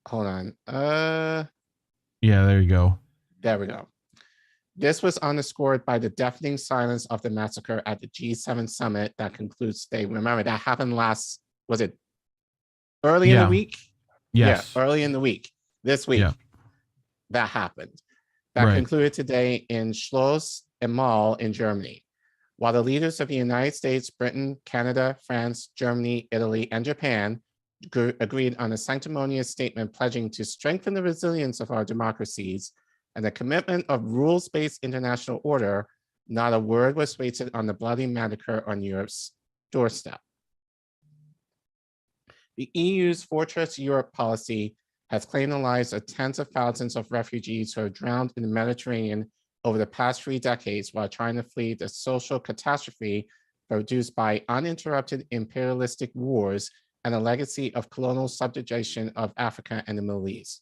Hold on. Yeah, there you go. There we go. This was underscored by the deafening silence of the massacre at the G7 summit that concludes today. Remember, that happened was it early in the week? Yes. Yeah, early in the week. This week, that happened. That concluded today in Schloss Emal in Germany. While the leaders of the United States, Britain, Canada, France, Germany, Italy, and Japan agreed on a sanctimonious statement pledging to strengthen the resilience of our democracies and the commitment of rules-based international order, not a word was wasted on the bloody massacre on Europe's doorstep. The EU's Fortress Europe policy has claimed the lives of tens of thousands of refugees who have drowned in the Mediterranean over the past 3 decades while trying to flee the social catastrophe produced by uninterrupted imperialistic wars and a legacy of colonial subjugation of Africa and the Middle East.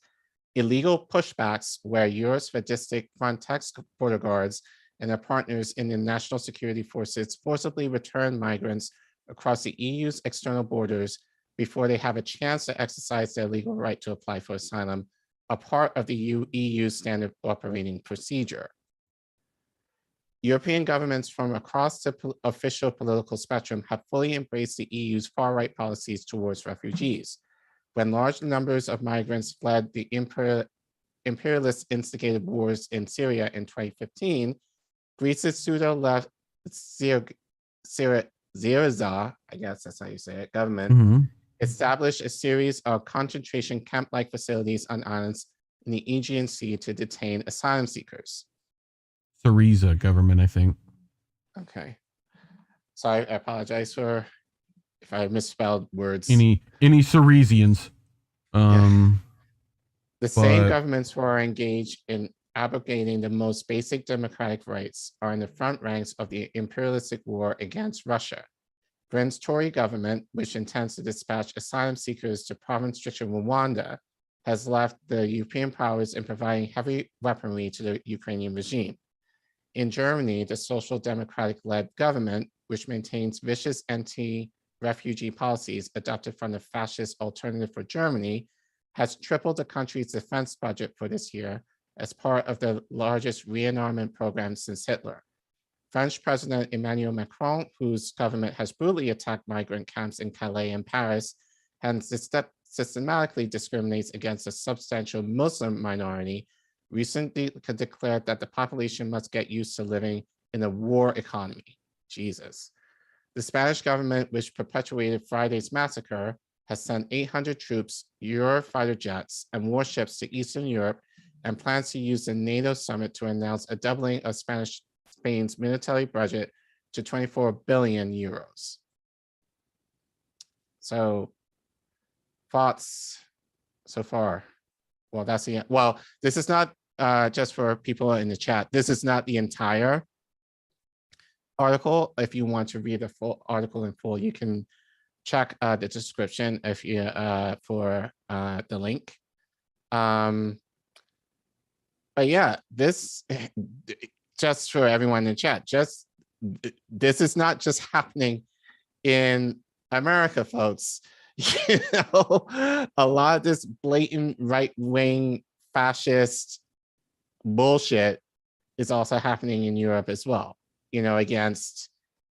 Illegal pushbacks where Europe's fascistic Frontex border guards and their partners in the national security forces forcibly return migrants across the EU's external borders before they have a chance to exercise their legal right to apply for asylum, a part of the EU's standard operating procedure. European governments from across the official political spectrum have fully embraced the EU's far-right policies towards refugees. When large numbers of migrants fled the imperialist instigated wars in Syria in 2015, Greece's pseudo-left Syriza, I guess that's how you say it, government, established a series of concentration camp-like facilities on islands in the Aegean Sea to detain asylum seekers. Syriza government, I think. Okay. So I apologize for if I misspelled words. Any Syrizians. The same governments who are engaged in abrogating the most basic democratic rights are in the front ranks of the imperialistic war against Russia. Britain's Tory government, which intends to dispatch asylum seekers to province-stricken Rwanda, has left the European powers in providing heavy weaponry to the Ukrainian regime. In Germany, the social democratic-led government, which maintains vicious anti-refugee policies adopted from the fascist Alternative for Germany, has tripled the country's defense budget for this year as part of the largest rearmament program since Hitler. French President Emmanuel Macron, whose government has brutally attacked migrant camps in Calais and Paris, and systematically discriminates against a substantial Muslim minority, recently declared that the population must get used to living in a war economy. Jesus. The Spanish government, which perpetuated Friday's massacre, has sent 800 troops, Eurofighter jets, and warships to Eastern Europe and plans to use the NATO summit to announce a doubling of Spain's military budget to 24 billion euros. So, thoughts so far? Well, that's the well. This is not just for people in the chat. This is not the entire article. If you want to read the full article in full, you can check the description if you for the link. But yeah, this just for everyone in chat. This is not just happening in America, folks. You know, a lot of this blatant right-wing fascist bullshit is also happening in Europe as well, you know, against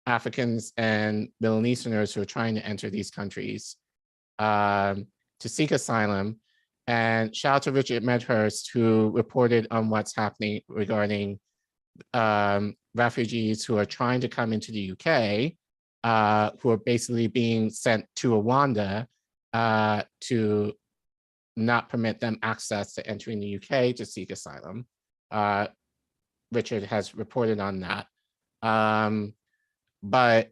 Africans and Middle Easterners who are trying to enter these countries to seek asylum. And shout out to Richard Medhurst, who reported on what's happening regarding refugees who are trying to come into the UK, who are basically being sent to Rwanda to not permit them access to entering the UK to seek asylum. Richard has reported on that. But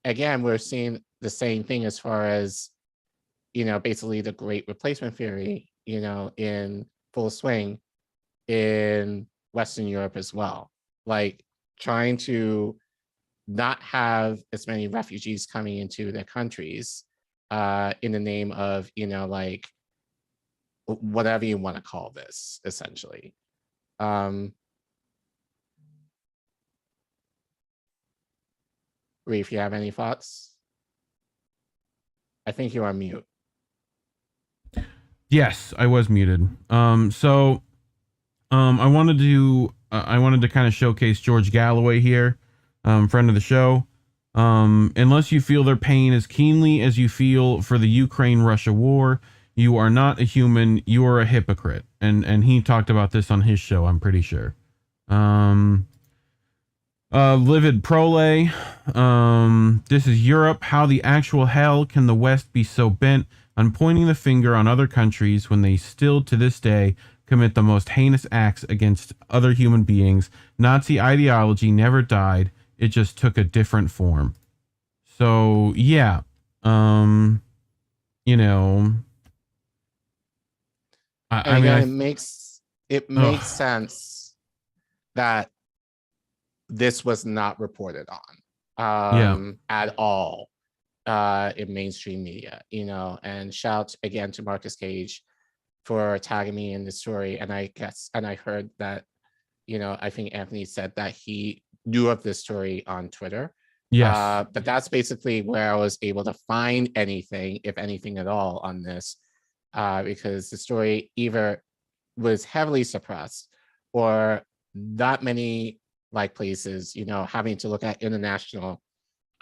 again, we're seeing the same thing as far as, you know, basically the great replacement theory, you know, in full swing in Western Europe as well. Like trying to not have as many refugees coming into their countries in the name of, you know, like whatever you want to call this, essentially. Reef, you have any thoughts? I think you're on mute. Yes, I was muted. I wanted to kind of showcase George Galloway here, friend of the show. Unless you feel their pain as keenly as you feel for the Ukraine-Russia war, you are not a human. You are a hypocrite. And he talked about this on his show, I'm pretty sure. Livid Prole. This is Europe. How the actual hell can the West be so bent on pointing the finger on other countries when they still to this day commit the most heinous acts against other human beings? Nazi ideology never died. It just took a different form. So yeah, you know, I mean, it makes sense that this was not reported on at all in mainstream media, you know. And shout again to Marcus Cage for tagging me in the story. And I heard that, you know, I think Anthony said that he knew of this story on Twitter. Yes. But that's basically where I was able to find anything, if anything at all, on this, because the story either was heavily suppressed or not many like places, you know, having to look at international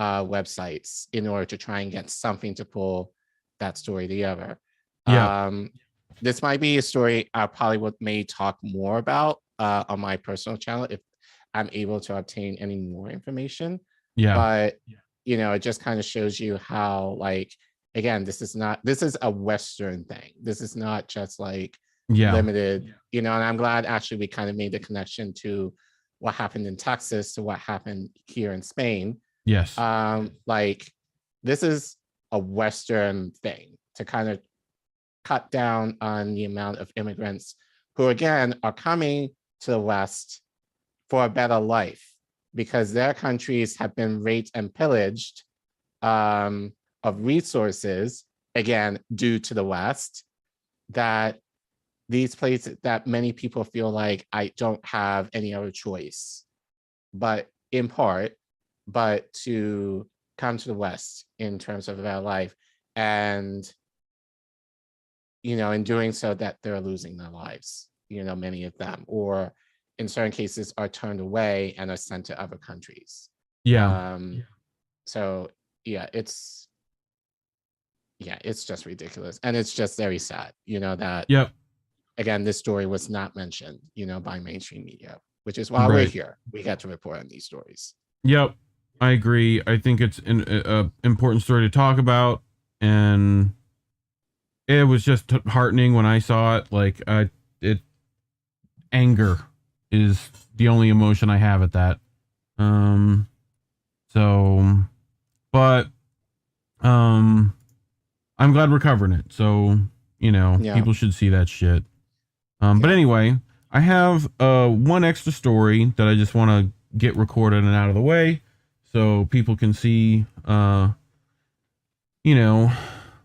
websites in order to try and get something to pull that story together. This might be a story I probably may talk more about on my personal channel if I'm able to obtain any more information. But you know, it just kind of shows you how, like, again, this is a Western thing. This is not just like limited, you know. And I'm glad actually we kind of made the connection to what happened in Texas to what happened here in Spain. Yes. Like this is a Western thing to kind of cut down on the amount of immigrants who again are coming to the West for a better life because their countries have been raped and pillaged of resources, again, due to the West, that these places that many people feel like I don't have any other choice, but in part, but to come to the West in terms of their life. And, you know, in doing so that they're losing their lives, you know, many of them, or in certain cases are turned away and are sent to other countries. So yeah, it's just ridiculous. And it's just very sad, you know, that again, this story was not mentioned, you know, by mainstream media, which is why we're here. We got to report on these stories. I agree. I think it's an important story to talk about. And it was just heartening when I saw it. Like, anger is the only emotion I have at that. But I'm glad we're covering it. So, people should see that shit. But anyway, I have one extra story that I just want to get recorded and out of the way so people can see, a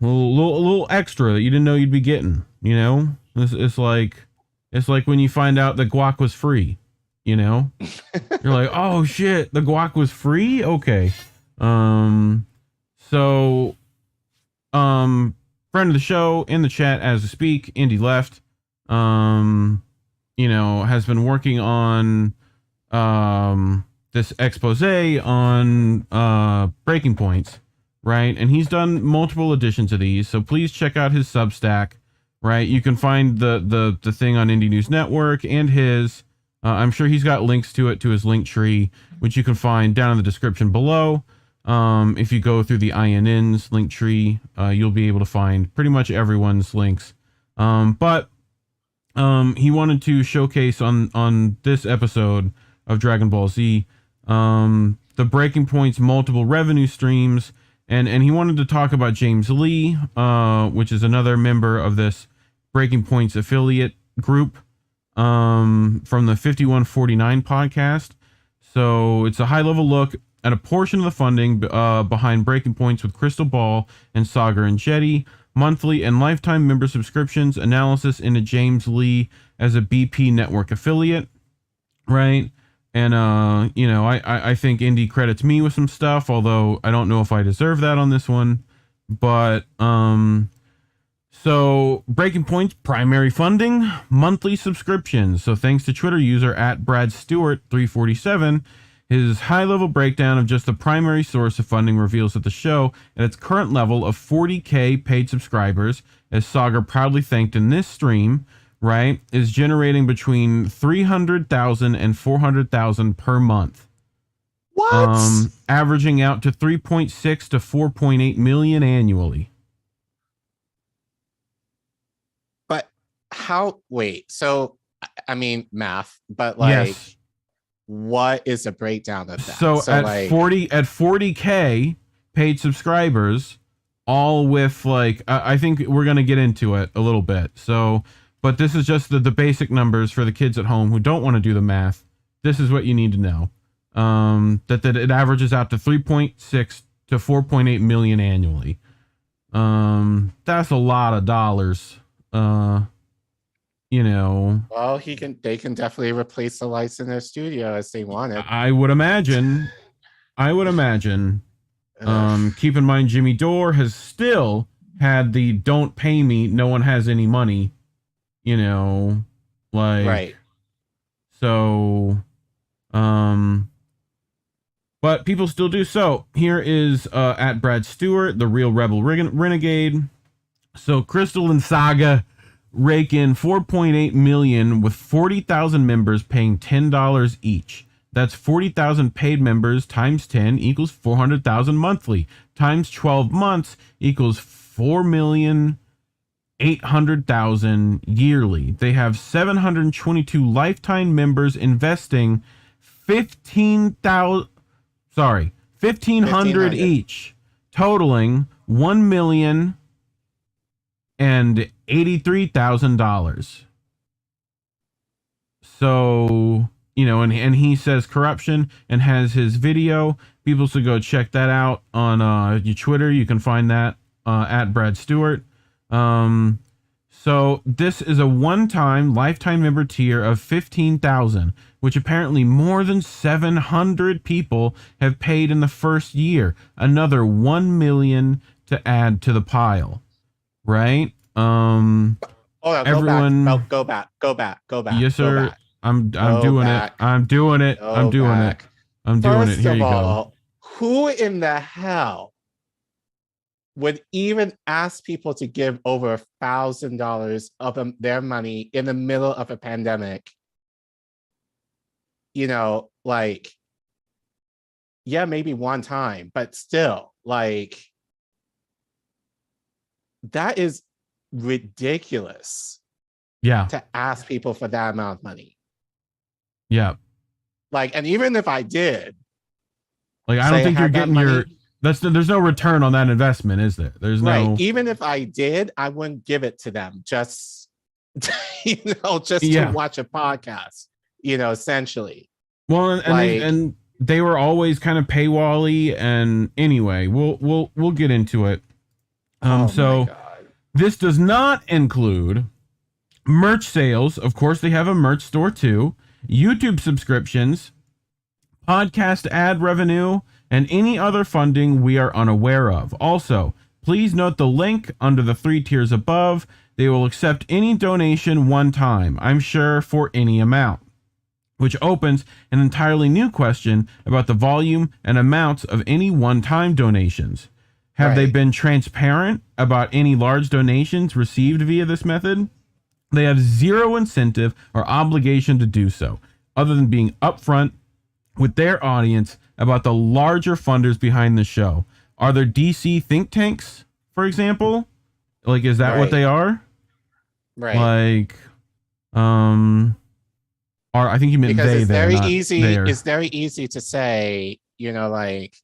little extra that you didn't know you'd be getting. It's like when you find out that guac was free. You're like, oh shit, the guac was free. Okay. Friend of the show in the chat as we speak, Indy left, has been working on this expose on breaking points, right? And he's done multiple editions of these, so please check out his Substack, right? You can find the thing on Indie News Network and his. I'm sure he's got links to it to his link tree, which you can find down in the description below. If you go through the INN's link tree, you'll be able to find pretty much everyone's links. But he wanted to showcase on this episode of Dragon Ball Z the breaking points multiple revenue streams, and he wanted to talk about James Lee, which is another member of this Breaking Points affiliate group from the 5149 podcast. So it's a high level look at a portion of the funding behind Breaking Points with Crystal Ball and Saga and Jetty, monthly and lifetime member subscriptions, analysis into James Lee as a BP network affiliate, right? And I think Indy credits me with some stuff, although I don't know if I deserve that on this one. But so Breaking Point's primary funding, monthly subscriptions. So thanks to Twitter user at Brad Stewart 347, his high-level breakdown of just the primary source of funding reveals that the show, at its current level of 40K paid subscribers, as Saga proudly thanked in this stream, right, is generating between 300,000 and 400,000 per month. What? Averaging out to 3.6 to 4.8 million annually. But how? Wait. So, I mean, math, but like. Yes. What is the breakdown of that? So at like 40K paid subscribers, all with like I think we're gonna get into it a little bit. So, but this is just the basic numbers for the kids at home who don't want to do the math. This is what you need to know. That it averages out to 3.6 to 4.8 million annually. That's a lot of dollars. Well, they can definitely replace the lights in their studio as they want it. I would imagine. Keep in mind, Jimmy Dore has still had the "don't pay me, no one has any money." Right. So, but people still do. So here is at Brad Stewart, the real rebel renegade. So Crystal and Saga rake in 4.8 million with 40,000 members paying $10 each. That's 40,000 paid members times 10 equals 400,000 monthly times 12 months equals 4,800,000 yearly. They have 722 lifetime members investing 1,500 each, totaling $1,083,000. So, and he says corruption and has his video. People should go check that out on your Twitter. You can find that at Brad Stewart. So this is a one-time lifetime member tier of 15,000, which apparently more than 700 people have paid in the first year. Another 1 million to add to the pile. Right? Everyone go back. Yes, sir. I'm doing it. I'm doing it. Here you go. Who in the hell would even ask people to give over $1,000 of their money in the middle of a pandemic? Maybe one time, but still, that is ridiculous Yeah. to ask people for that amount of money. Yeah. Like, and even if I did, like, I don't think you're getting there's no return on that investment, is there? There's no. Right. Even if I did, I wouldn't give it to them just, to watch a podcast, essentially. Well, and they were always kind of paywall-y, and anyway, we'll get into it. So this does not include merch sales. Of course, they have a merch store too. YouTube subscriptions, podcast ad revenue, and any other funding we are unaware of. Also, please note the link under the 3 tiers above. They will accept any donation one time, I'm sure, for any amount, which opens an entirely new question about the volume and amounts of any one-time donations. Have they been transparent about any large donations received via this method? They have zero incentive or obligation to do so, other than being upfront with their audience about the larger funders behind the show. Are there DC think tanks, for example? Like, is that what they are? Right. Like, or I think you meant because they. It's there, very not easy. there. It's very easy to say, like,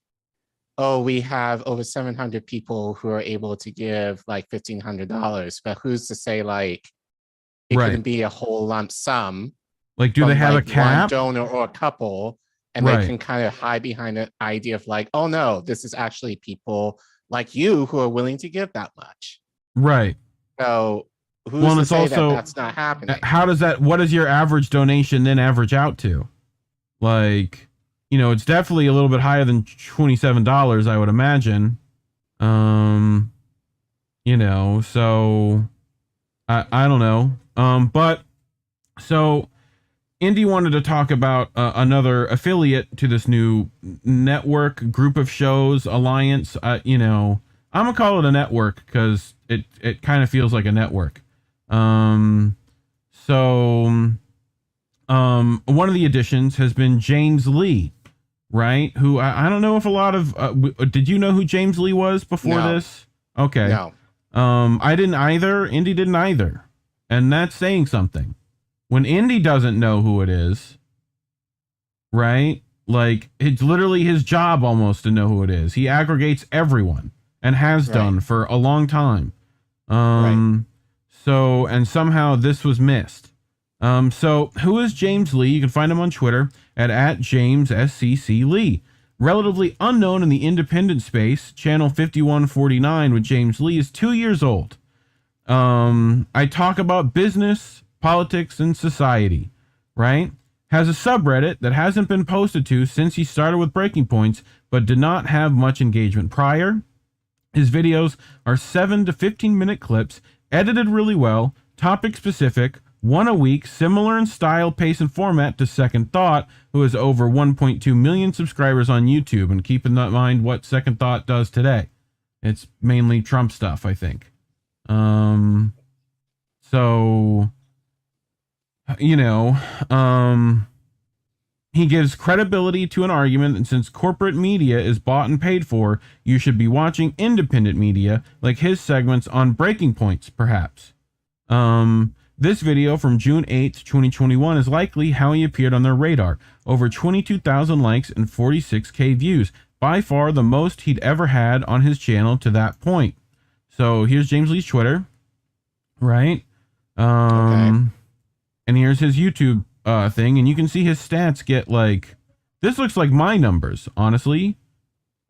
oh, we have over 700 people who are able to give like $1,500, but who's to say like it couldn't be a whole lump sum? Like, do they have a cap? One donor or a couple, and they can kind of hide behind the idea of like, oh no, this is actually people like you who are willing to give that much. Right. So who's to say that that's not happening? What does your average donation then average out to? Like, it's definitely a little bit higher than $27, I would imagine. So I don't know. But so Indy wanted to talk about another affiliate to this new network group of shows alliance. I'm gonna call it a network because it kind of feels like a network. One of the additions has been James Lee, right? Who I don't know if a lot of did you know who James Lee was before this? Okay. No. I didn't either. Indy didn't either, and that's saying something. When Indy doesn't know who it is, right? Like, it's literally his job almost to know who it is. He aggregates everyone and has done for a long time. So, and somehow this was missed. So who is James Lee? You can find him on Twitter at @JamesSCC Relatively unknown in the independent space, channel 5149 with James Lee is 2 years old. I talk about business, politics, and society, right? Has a subreddit that hasn't been posted to since he started with Breaking Points, but did not have much engagement prior. His videos are 7 to 15-minute clips, edited really well, topic specific, one a week, similar in style, pace, and format to Second Thought, who has over 1.2 million subscribers on YouTube. And keep in mind what Second Thought does today. It's mainly Trump stuff, I think. He gives credibility to an argument that since corporate media is bought and paid for, you should be watching independent media, like his segments on Breaking Points, perhaps. This video from June 8th, 2021 is likely how he appeared on their radar. Over 22,000 likes and 46K views. By far the most he'd ever had on his channel to that point. So here's James Lee's Twitter, right? And here's his YouTube thing, and you can see his stats get like, this looks like my numbers, honestly.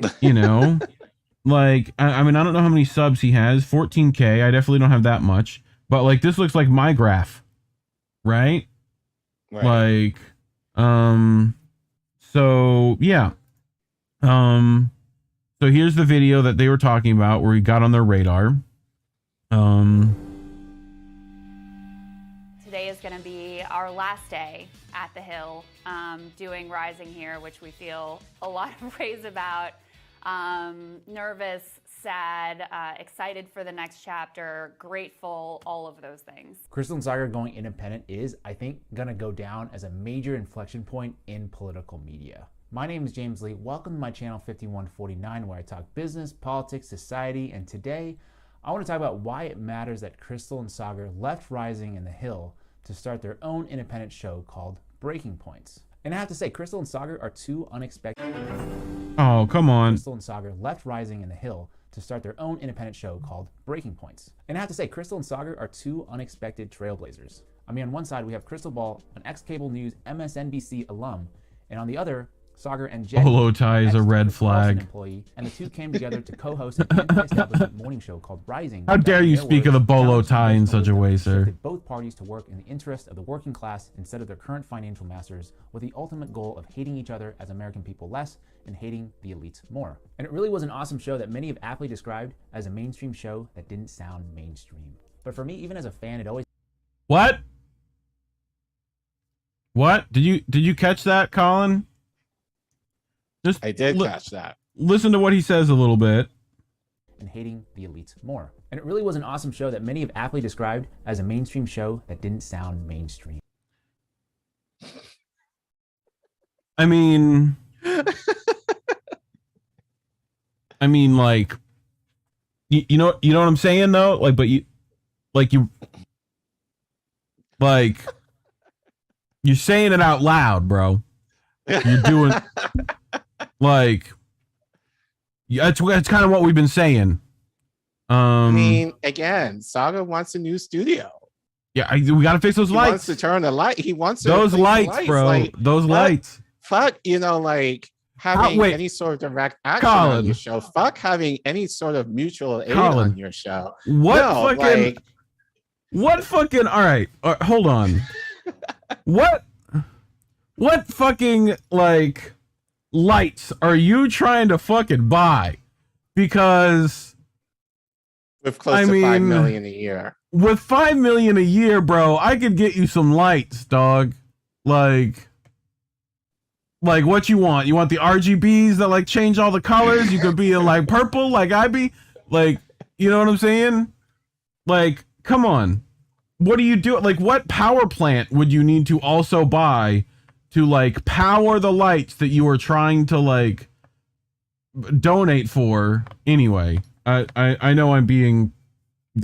Like, I mean, I don't know how many subs he has, 14K. I definitely don't have that much. But like, this looks like my graph, right? Like, so yeah. So here's the video that they were talking about where he got on their radar. Today is going to be our last day at the Hill, doing Rising here, which we feel a lot of ways about. Nervous, sad, excited for the next chapter, grateful, all of those things. Crystal and Sagar going independent is, I think, gonna go down as a major inflection point in political media. My name is James Lee. Welcome to my channel 5149, where I talk business, politics, society, and today I want to talk about why it matters that Crystal and Sagar left Rising and The Hill to start their own independent show called Breaking Points. And I have to say, Crystal and Sagar are two unexpected. Oh, come on. Crystal and Sagar left Rising and The Hill to start their own independent show called Breaking Points. And I have to say, Crystal and Sagar are two unexpected trailblazers. I mean, on one side, we have Crystal Ball, an ex-cable news MSNBC alum, and on the other, Sagar and Jenny, Bolo tie is a red flag. Employee, and the two came together to co-host an anti-establishment morning show called Rising. How dare you speak of the bolo tie in such a way, sir? Both parties to work in the interest of the working class instead of their current financial masters, with the ultimate goal of hating each other as American people less and hating the elites more. And it really was an awesome show that many have aptly described as a mainstream show that didn't sound mainstream. But for me, even as a fan, it always... What? What? Did you catch that, Collin? I did catch that. Listen to what he says a little bit. And hating the elites more. And it really was an awesome show that many have aptly described as a mainstream show that didn't sound mainstream. I mean, like, you know what I'm saying though? You're saying it out loud, bro. You're doing like, that's kind of what we've been saying. I mean, again, Saga wants a new studio. Yeah, we got to fix those lights. He wants to turn the light. He wants to those lights, bro. Like, those lights. Fuck, like having any sort of direct action on your show. Fuck having any sort of mutual aid on your show. What fucking? All right, hold on. What fucking like lights are you trying to fucking buy? Because with close to $5 million a year. With $5 million a year, bro, I could get you some lights, dog. Like what you want? You want the RGBs that like change all the colors? You could be in like purple, like I be, like, you know what I'm saying? Like, come on. What do you do? Like, what power plant would you need to also buy to like power the lights that you are trying to like donate for? Anyway, I know I'm being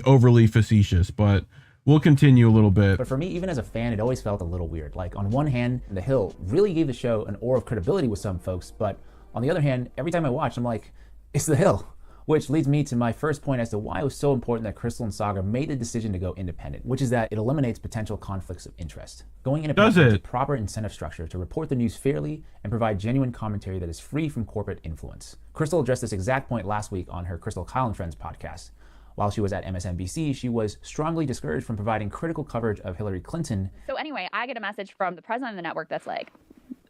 overly facetious, but we'll continue a little bit. But for me, even as a fan, it always felt a little weird. Like, on one hand, The Hill really gave the show an aura of credibility with some folks, but on the other hand, every time I watch, I'm like, it's The Hill. Which leads me to my first point as to why it was so important that Crystal and Saga made the decision to go independent, which is that it eliminates potential conflicts of interest. Going independent is a proper incentive structure to report the news fairly and provide genuine commentary that is free from corporate influence. Crystal addressed this exact point last week on her Crystal Kyle and Friends podcast. While she was at MSNBC, she was strongly discouraged from providing critical coverage of Hillary Clinton. So anyway, I get a message from the president of the network that's like,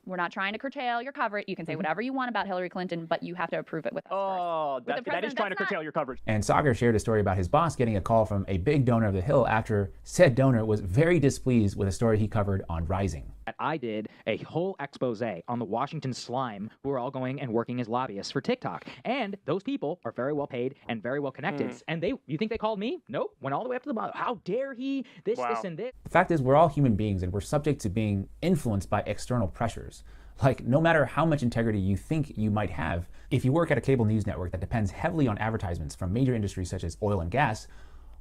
we're not trying to curtail your coverage. You can say whatever you want about Hillary Clinton, but you have to approve it with us first. That is trying to curtail your coverage. And Sagar shared a story about his boss getting a call from a big donor of The Hill after said donor was very displeased with a story he covered on Rising. I did a whole expose on the Washington slime who are all going and working as lobbyists for TikTok. And those people are very well paid and very well connected. And you think they called me? Nope. Went all the way up to the bottom. How dare he? This, and this. The fact is, we're all human beings and we're subject to being influenced by external pressures. Like, no matter how much integrity you think you might have, if you work at a cable news network that depends heavily on advertisements from major industries such as oil and gas,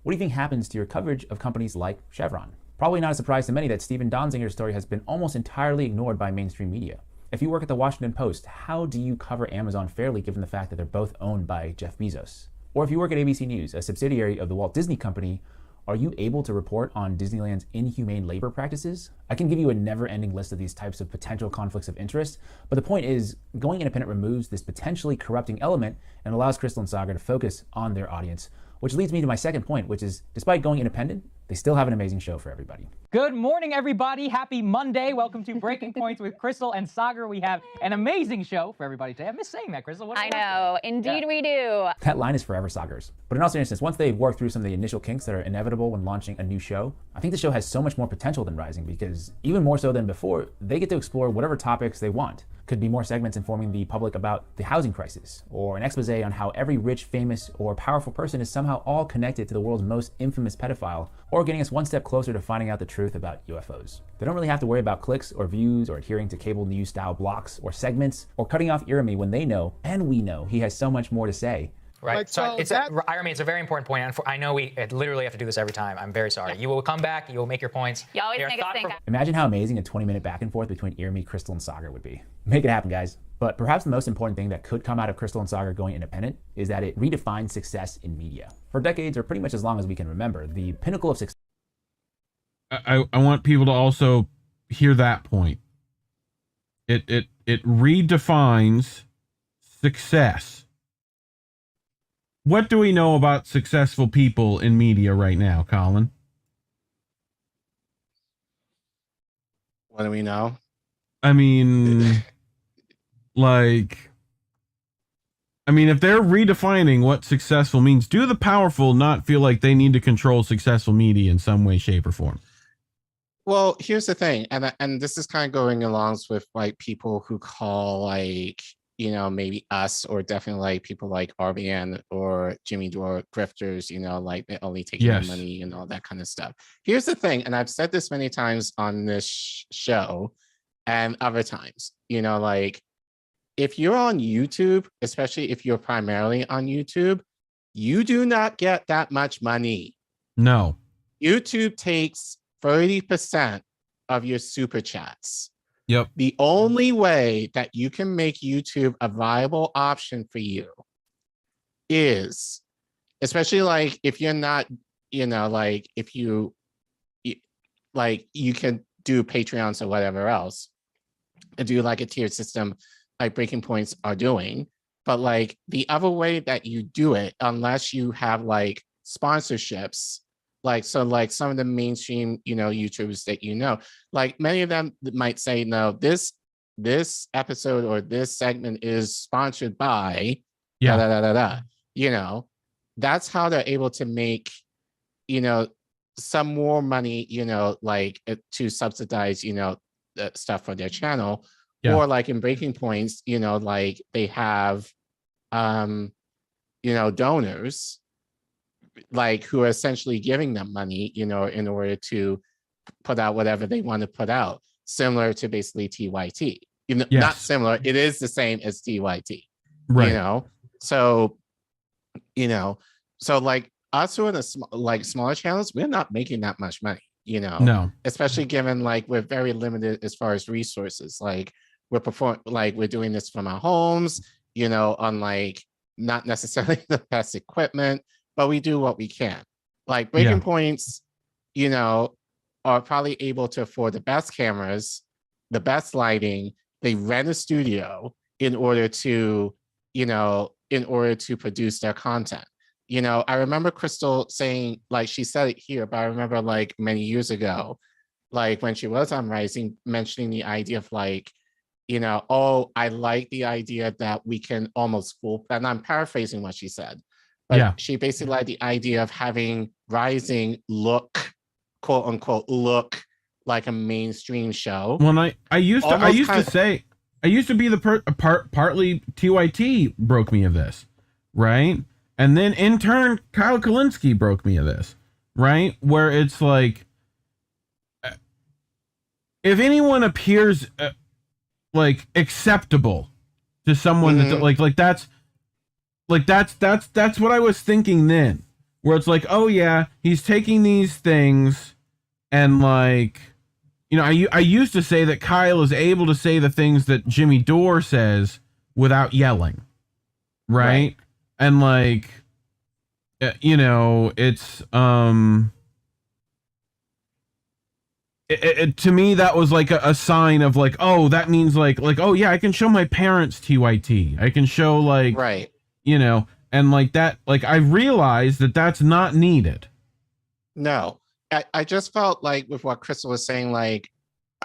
what do you think happens to your coverage of companies like Chevron? Probably not a surprise to many that Stephen Donzinger's story has been almost entirely ignored by mainstream media. If you work at the Washington Post, how do you cover Amazon fairly given the fact that they're both owned by Jeff Bezos? Or if you work at ABC News, a subsidiary of the Walt Disney Company, are you able to report on Disneyland's inhumane labor practices? I can give you a never-ending list of these types of potential conflicts of interest, but the point is, going independent removes this potentially corrupting element and allows Crystal and Saga to focus on their audience. Which leads me to my second point, which is, despite going independent, they still have an amazing show for everybody. Good morning, everybody. Happy Monday. Welcome to Breaking Points with Crystal and Sagar. We have an amazing show for everybody today. I miss saying that, Crystal. I know. Indeed we do. That line is forever Sagar's. But in all seriousness, once they've worked through some of the initial kinks that are inevitable when launching a new show, I think the show has so much more potential than Rising because, even more so than before, they get to explore whatever topics they want. Could be more segments informing the public about the housing crisis, or an expose on how every rich, famous, or powerful person is somehow all connected to the world's most infamous pedophile, or getting us one step closer to finding out the truth about UFOs. They don't really have to worry about clicks or views or adhering to cable news style blocks or segments or cutting off Irami when they know, and we know, he has so much more to say. Right. Like, so so it's Irene, it's a very important point. And I know we literally have to do this every time. I'm very sorry. You will come back. You will make your points. You always make us think. Imagine how amazing a 20-minute back and forth between Irmi, Crystal, and Sagar would be. Make it happen, guys. But perhaps the most important thing that could come out of Crystal and Sagar going independent is that it redefines success in media. For decades, or pretty much as long as we can remember, the pinnacle of success. I want people to also hear that point. It redefines success. What do we know about successful people in media right now, Collin? What do we know? I mean, if they're redefining what successful means, do the powerful not feel like they need to control successful media in some way, shape, or form? Well, here's the thing, and this is kind of going along with like people who call like, you know, maybe us or definitely like people like RBN or Jimmy Dore grifters, you know, like they only take your money and all that kind of stuff. Here's the thing, and I've said this many times on this show and other times, you know, like if you're on YouTube, especially if you're primarily on YouTube, you do not get that much money. No. YouTube takes 30% of your super chats. Yep. The only way that you can make YouTube a viable option for you is, especially like if you're not, you know, like if you like you can do Patreons or whatever else and do like a tiered system like Breaking Points are doing. But like the other way that you do it, unless you have like sponsorships, like, so like some of the mainstream, you know, YouTubers that, you know, like many of them might say, no, this episode or this segment is sponsored by, you know, that's how they're able to make, you know, some more money, you know, like to subsidize, you know, the stuff for their channel. Or like in Breaking Points, you know, like they have, you know, donors, like who are essentially giving them money, you know, in order to put out whatever they want to put out, similar to basically TYT. You know, not similar, it is the same as TYT. Right. You know, so, you know, so like us who are the like smaller channels, we're not making that much money, you know. No. Especially given like we're very limited as far as resources. Like we're doing this from our homes, you know, on like not necessarily the best equipment, but we do what we can. Like Breaking Points, you know, are probably able to afford the best cameras, the best lighting. They rent a studio in order to, you know, in order to produce their content. You know, I remember Crystal saying, like she said it here, but I remember like many years ago, like when she was on Rising, mentioning the idea of like, you know, oh, I like the idea that we can almost fool, and I'm paraphrasing what she said. But she basically liked the idea of having Rising look, quote unquote, look like a mainstream show. Well, I used to be the partly TYT broke me of this, right? And then in turn, Kyle Kalinske broke me of this, right? Where it's like, if anyone appears like acceptable to someone that that's what I was thinking then, where it's like, oh yeah, he's taking these things and like, you know, I used to say that Kyle is able to say the things that Jimmy Dore says without yelling, right? And like, you know, it's to me that was like a sign of like, oh, that means like oh yeah, I can show my parents TYT, I can show like, you know, and like that, like I realized that that's not needed. No, I just felt like with what Crystal was saying, like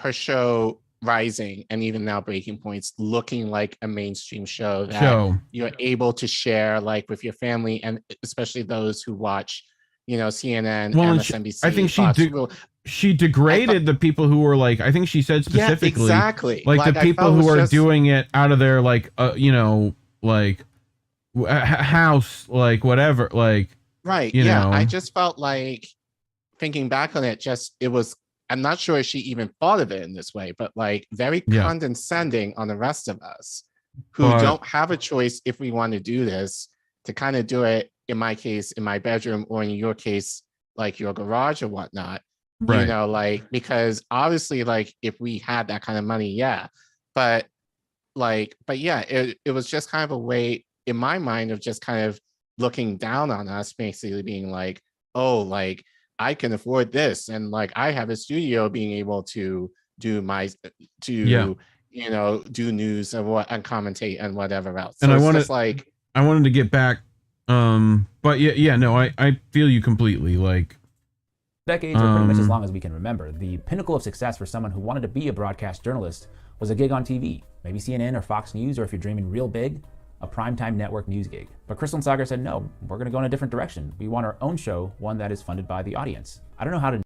her show Rising and even now Breaking Points looking like a mainstream show that you're able to share like with your family, and especially those who watch, you know, CNN, MSNBC. I think she degraded the people who were like, I think she said specifically, like the people who are doing it out of their like, you know, like house, like whatever, like, you know. I just felt like thinking back on it, it was, I'm not sure if she even thought of it in this way, but like very condescending on the rest of us who don't have a choice if we want to do this, to kind of do it, in my case, in my bedroom, or in your case, like your garage or whatnot, Right. you know, like, because obviously, like, if we had that kind of money, yeah, but yeah, it was just kind of a way in my mind of just kind of looking down on us, basically being like, oh, like, I can afford this, and like I have a studio, being able to do you know, do news and commentate and whatever else. So And it's just like, I wanted to get back, but no, I feel you completely. Like, decades are pretty much as long as we can remember. The pinnacle of success for someone who wanted to be a broadcast journalist was a gig on TV, maybe CNN or Fox News, or if you're dreaming real big, a primetime network news gig. But Crystal and Sagar said, no, we're going to go in a different direction. We want our own show, one that is funded by the audience. I don't know how to...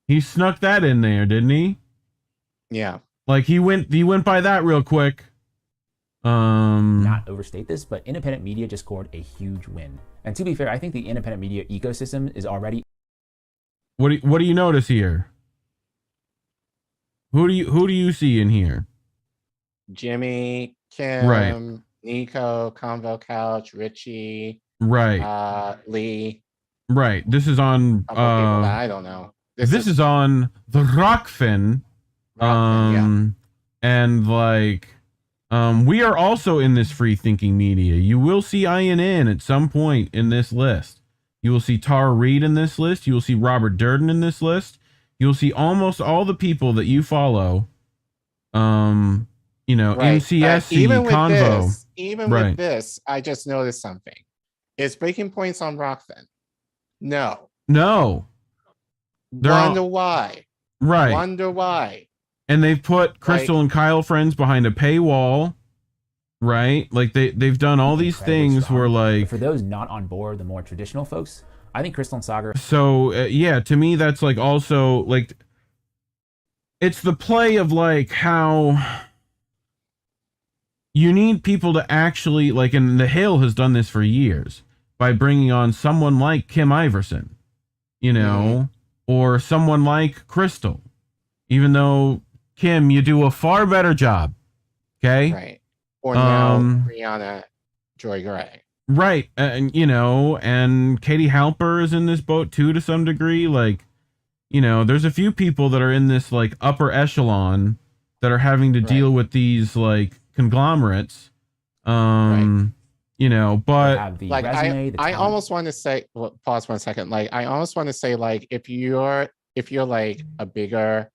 He snuck that in there, didn't he? Yeah. Like, he went by that real quick. Not overstate this, but independent media just scored a huge win. And to be fair, I think the independent media ecosystem is already... What do you notice here? Who do you see in here? Jimmy, Kim, Right. Nico, Convo Couch, Richie, Right. Lee. Right. This is on Couple people that I don't know. This is on the Rockfin. And like, we are also in this free thinking media. You will see INN at some point in this list. You will see Tara Reid in this list. You will see Robert Durden in this list. You'll see almost all the people that you follow. You know, Right. MCSC, Even with Convo. this, with this, I just noticed something. Is Breaking Points on Rockfin? No. They're Wonder all- why. Right. Wonder why. And they've put Crystal and Kyle Friends behind a paywall, right? Like they've done all these things where like... But for those not on board, the more traditional folks, I think Crystal and Sagar... So, yeah, to me, that's like also like... It's the play of like how... You need people to actually, like, and The Hill has done this for years by bringing on someone like Kim Iverson, you know, or someone like Crystal, even though Kim, you do a far better job. Okay. Right. Or now Brianna Joy Gray. Right. And, you know, and Katie Halper is in this boat too, to some degree. Like, you know, there's a few people that are in this like upper echelon that are having to deal with these like conglomerates, you know, but like I almost want to say, well, pause 1 second. Like I almost want to say, like, if you're like a bigger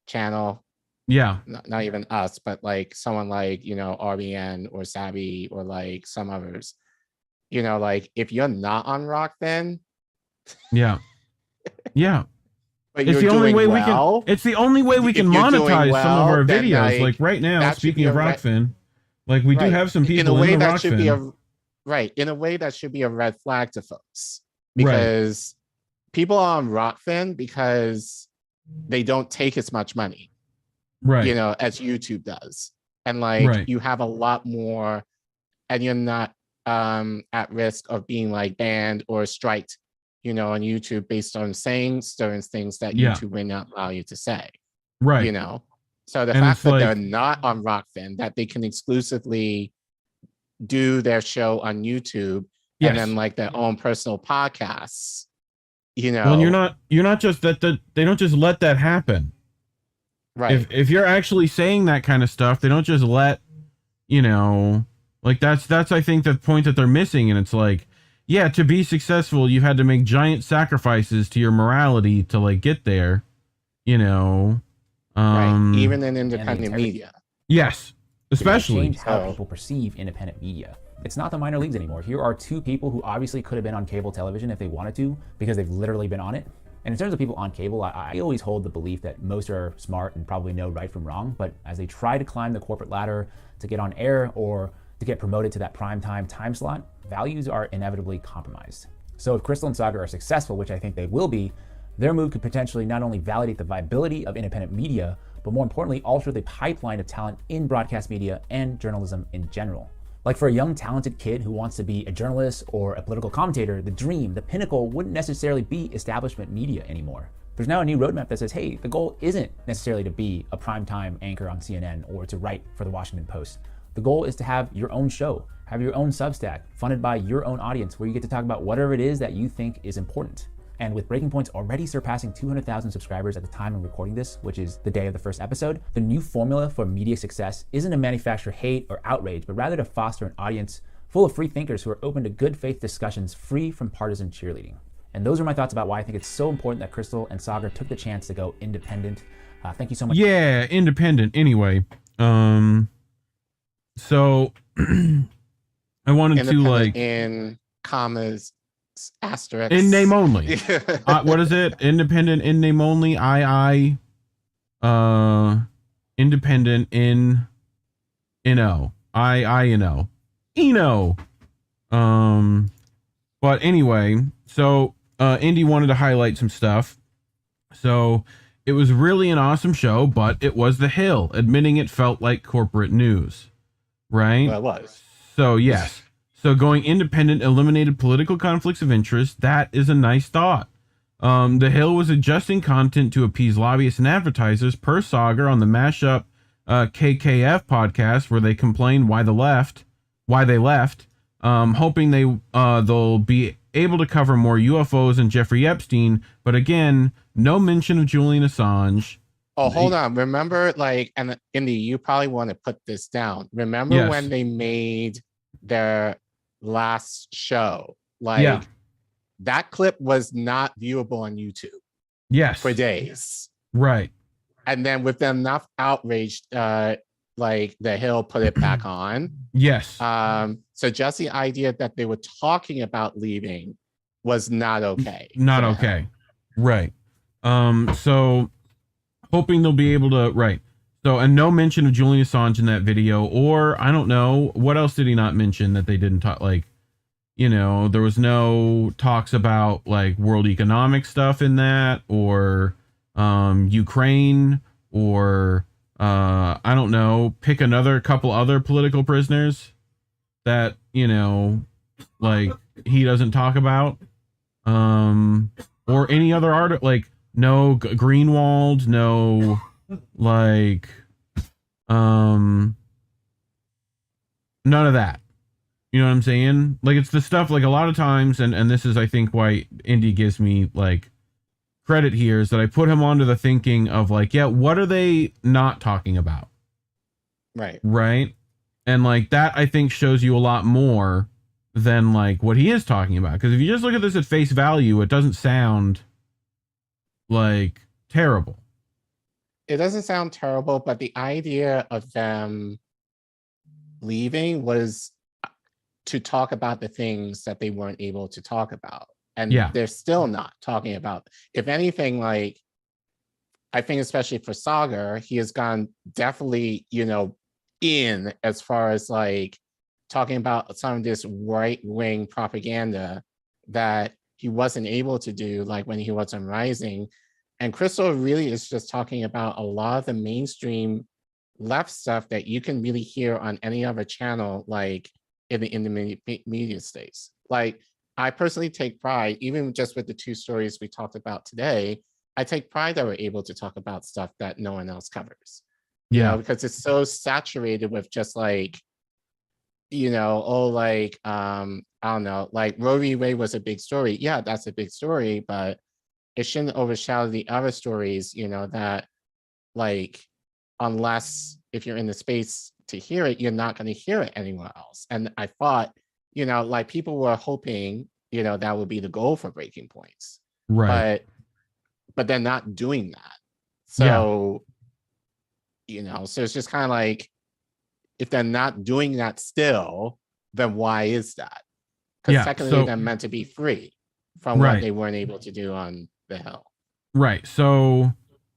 channel, not even us, but like someone like, you know, RBN or Savvy or like some others, you know, like if you're not on Rockfin, but it's the only way we can. It's the only way we can monetize some of our videos. Like right now, speaking of Rockfin, like we do have some people in the Rockfin. In a way that should be a red flag to folks, because people are on Rockfin because they don't take as much money, you know, as YouTube does, and like you have a lot more, and you're not at risk of being like banned or striked, you know, on YouTube based on saying certain things that YouTube may not allow you to say. You know, so the fact that they're not on Rockfin, that they can exclusively do their show on YouTube and then like their own personal podcasts, you know. Well, and you're not just that they don't just let that happen. If you're actually saying that kind of stuff, they don't just let, you know, like that's I think the point that they're missing. And it's like, yeah, to be successful, you had to make giant sacrifices to your morality to like get there, you know. Even in independent media. Yes, especially change how people perceive independent media. It's not the minor leagues anymore. Here are two people who obviously could have been on cable television if they wanted to, because they've literally been on it. And in terms of people on cable, I always hold the belief that most are smart and probably know right from wrong, but as they try to climb the corporate ladder to get on air or to get promoted to that primetime time slot, values are inevitably compromised. So if Crystal and Sagar are successful, which I think they will be, their move could potentially not only validate the viability of independent media, but more importantly, alter the pipeline of talent in broadcast media and journalism in general. Like for a young, talented kid who wants to be a journalist or a political commentator, the dream, the pinnacle wouldn't necessarily be establishment media anymore. There's now a new roadmap that says, hey, the goal isn't necessarily to be a primetime anchor on CNN or to write for the Washington Post. The goal is to have your own show, have your own Substack, funded by your own audience, where you get to talk about whatever it is that you think is important. And with Breaking Point's already surpassing 200,000 subscribers at the time of recording this, which is the day of the first episode, the new formula for media success isn't to manufacture hate or outrage, but rather to foster an audience full of free thinkers who are open to good faith discussions free from partisan cheerleading. And those are my thoughts about why I think it's so important that Crystal and Sagar took the chance to go independent. Thank you so much. Yeah, independent. Anyway, so I wanted to like in commas asterisk in name only. What is it? Independent in name only. Independent in Eno. Eno. But anyway, so Indy wanted to highlight some stuff. So it was really an awesome show, but it was The Hill, admitting it felt like corporate news, right? Well, it was. So yes. So going independent eliminated political conflicts of interest. That is a nice thought. The Hill was adjusting content to appease lobbyists and advertisers per Sagar on the Mashup KKF podcast, where they complained why they left, hoping they'll be able to cover more UFOs and Jeffrey Epstein. But again, no mention of Julian Assange. Oh, hold on. Remember, like, and Indy, you probably want to put this down. Remember when they made their last show? Like, that clip was not viewable on YouTube. Yes. For days. Right. And then with enough outrage, like The Hill put it back on. Yes. So just the idea that they were talking about leaving was not okay. Not okay. Right. So hoping they'll be able to, right. So, and no mention of Julian Assange in that video, or I don't know, what else did he not mention that they didn't talk, like, you know, there was no talks about like world economic stuff in that, or Ukraine, or I don't know, pick another couple other political prisoners that, you know, like he doesn't talk about, or any other art, like no Greenwald, no like none of that. You know what I'm saying? Like, it's the stuff, like, a lot of times, and this is, I think, why Indy gives me, like, credit here, is that I put him onto the thinking of, like, yeah, what are they not talking about? Right. Right? And, like, that, I think, shows you a lot more than, like, what he is talking about. Because if you just look at this at face value, it doesn't sound, like, terrible. It doesn't sound terrible, but the idea of them leaving was to talk about the things that they weren't able to talk about. And they're still not talking about. If anything, like, I think especially for Sagar, he has gone definitely, you know, in as far as like talking about some of this right-wing propaganda that he wasn't able to do, like when he was on Rising. And Crystal really is just talking about a lot of the mainstream left stuff that you can really hear on any other channel, like in the media space. Like, I personally take pride, even just with the two stories we talked about today, I take pride that we're able to talk about stuff that no one else covers. You know, because it's so saturated with just like, you know, like, I don't know, like Roe v. Wade was a big story. Yeah, that's a big story, but it shouldn't overshadow the other stories, you know, that like, unless if you're in the space to hear it, you're not going to hear it anywhere else. And I thought, you know, like people were hoping, you know, that would be the goal for Breaking Points. Right. But they're not doing that. So, you know, so it's just kind of like, if they're not doing that still, then why is that? Because technically they're meant to be free from what they weren't able to do on The Hill. Right. So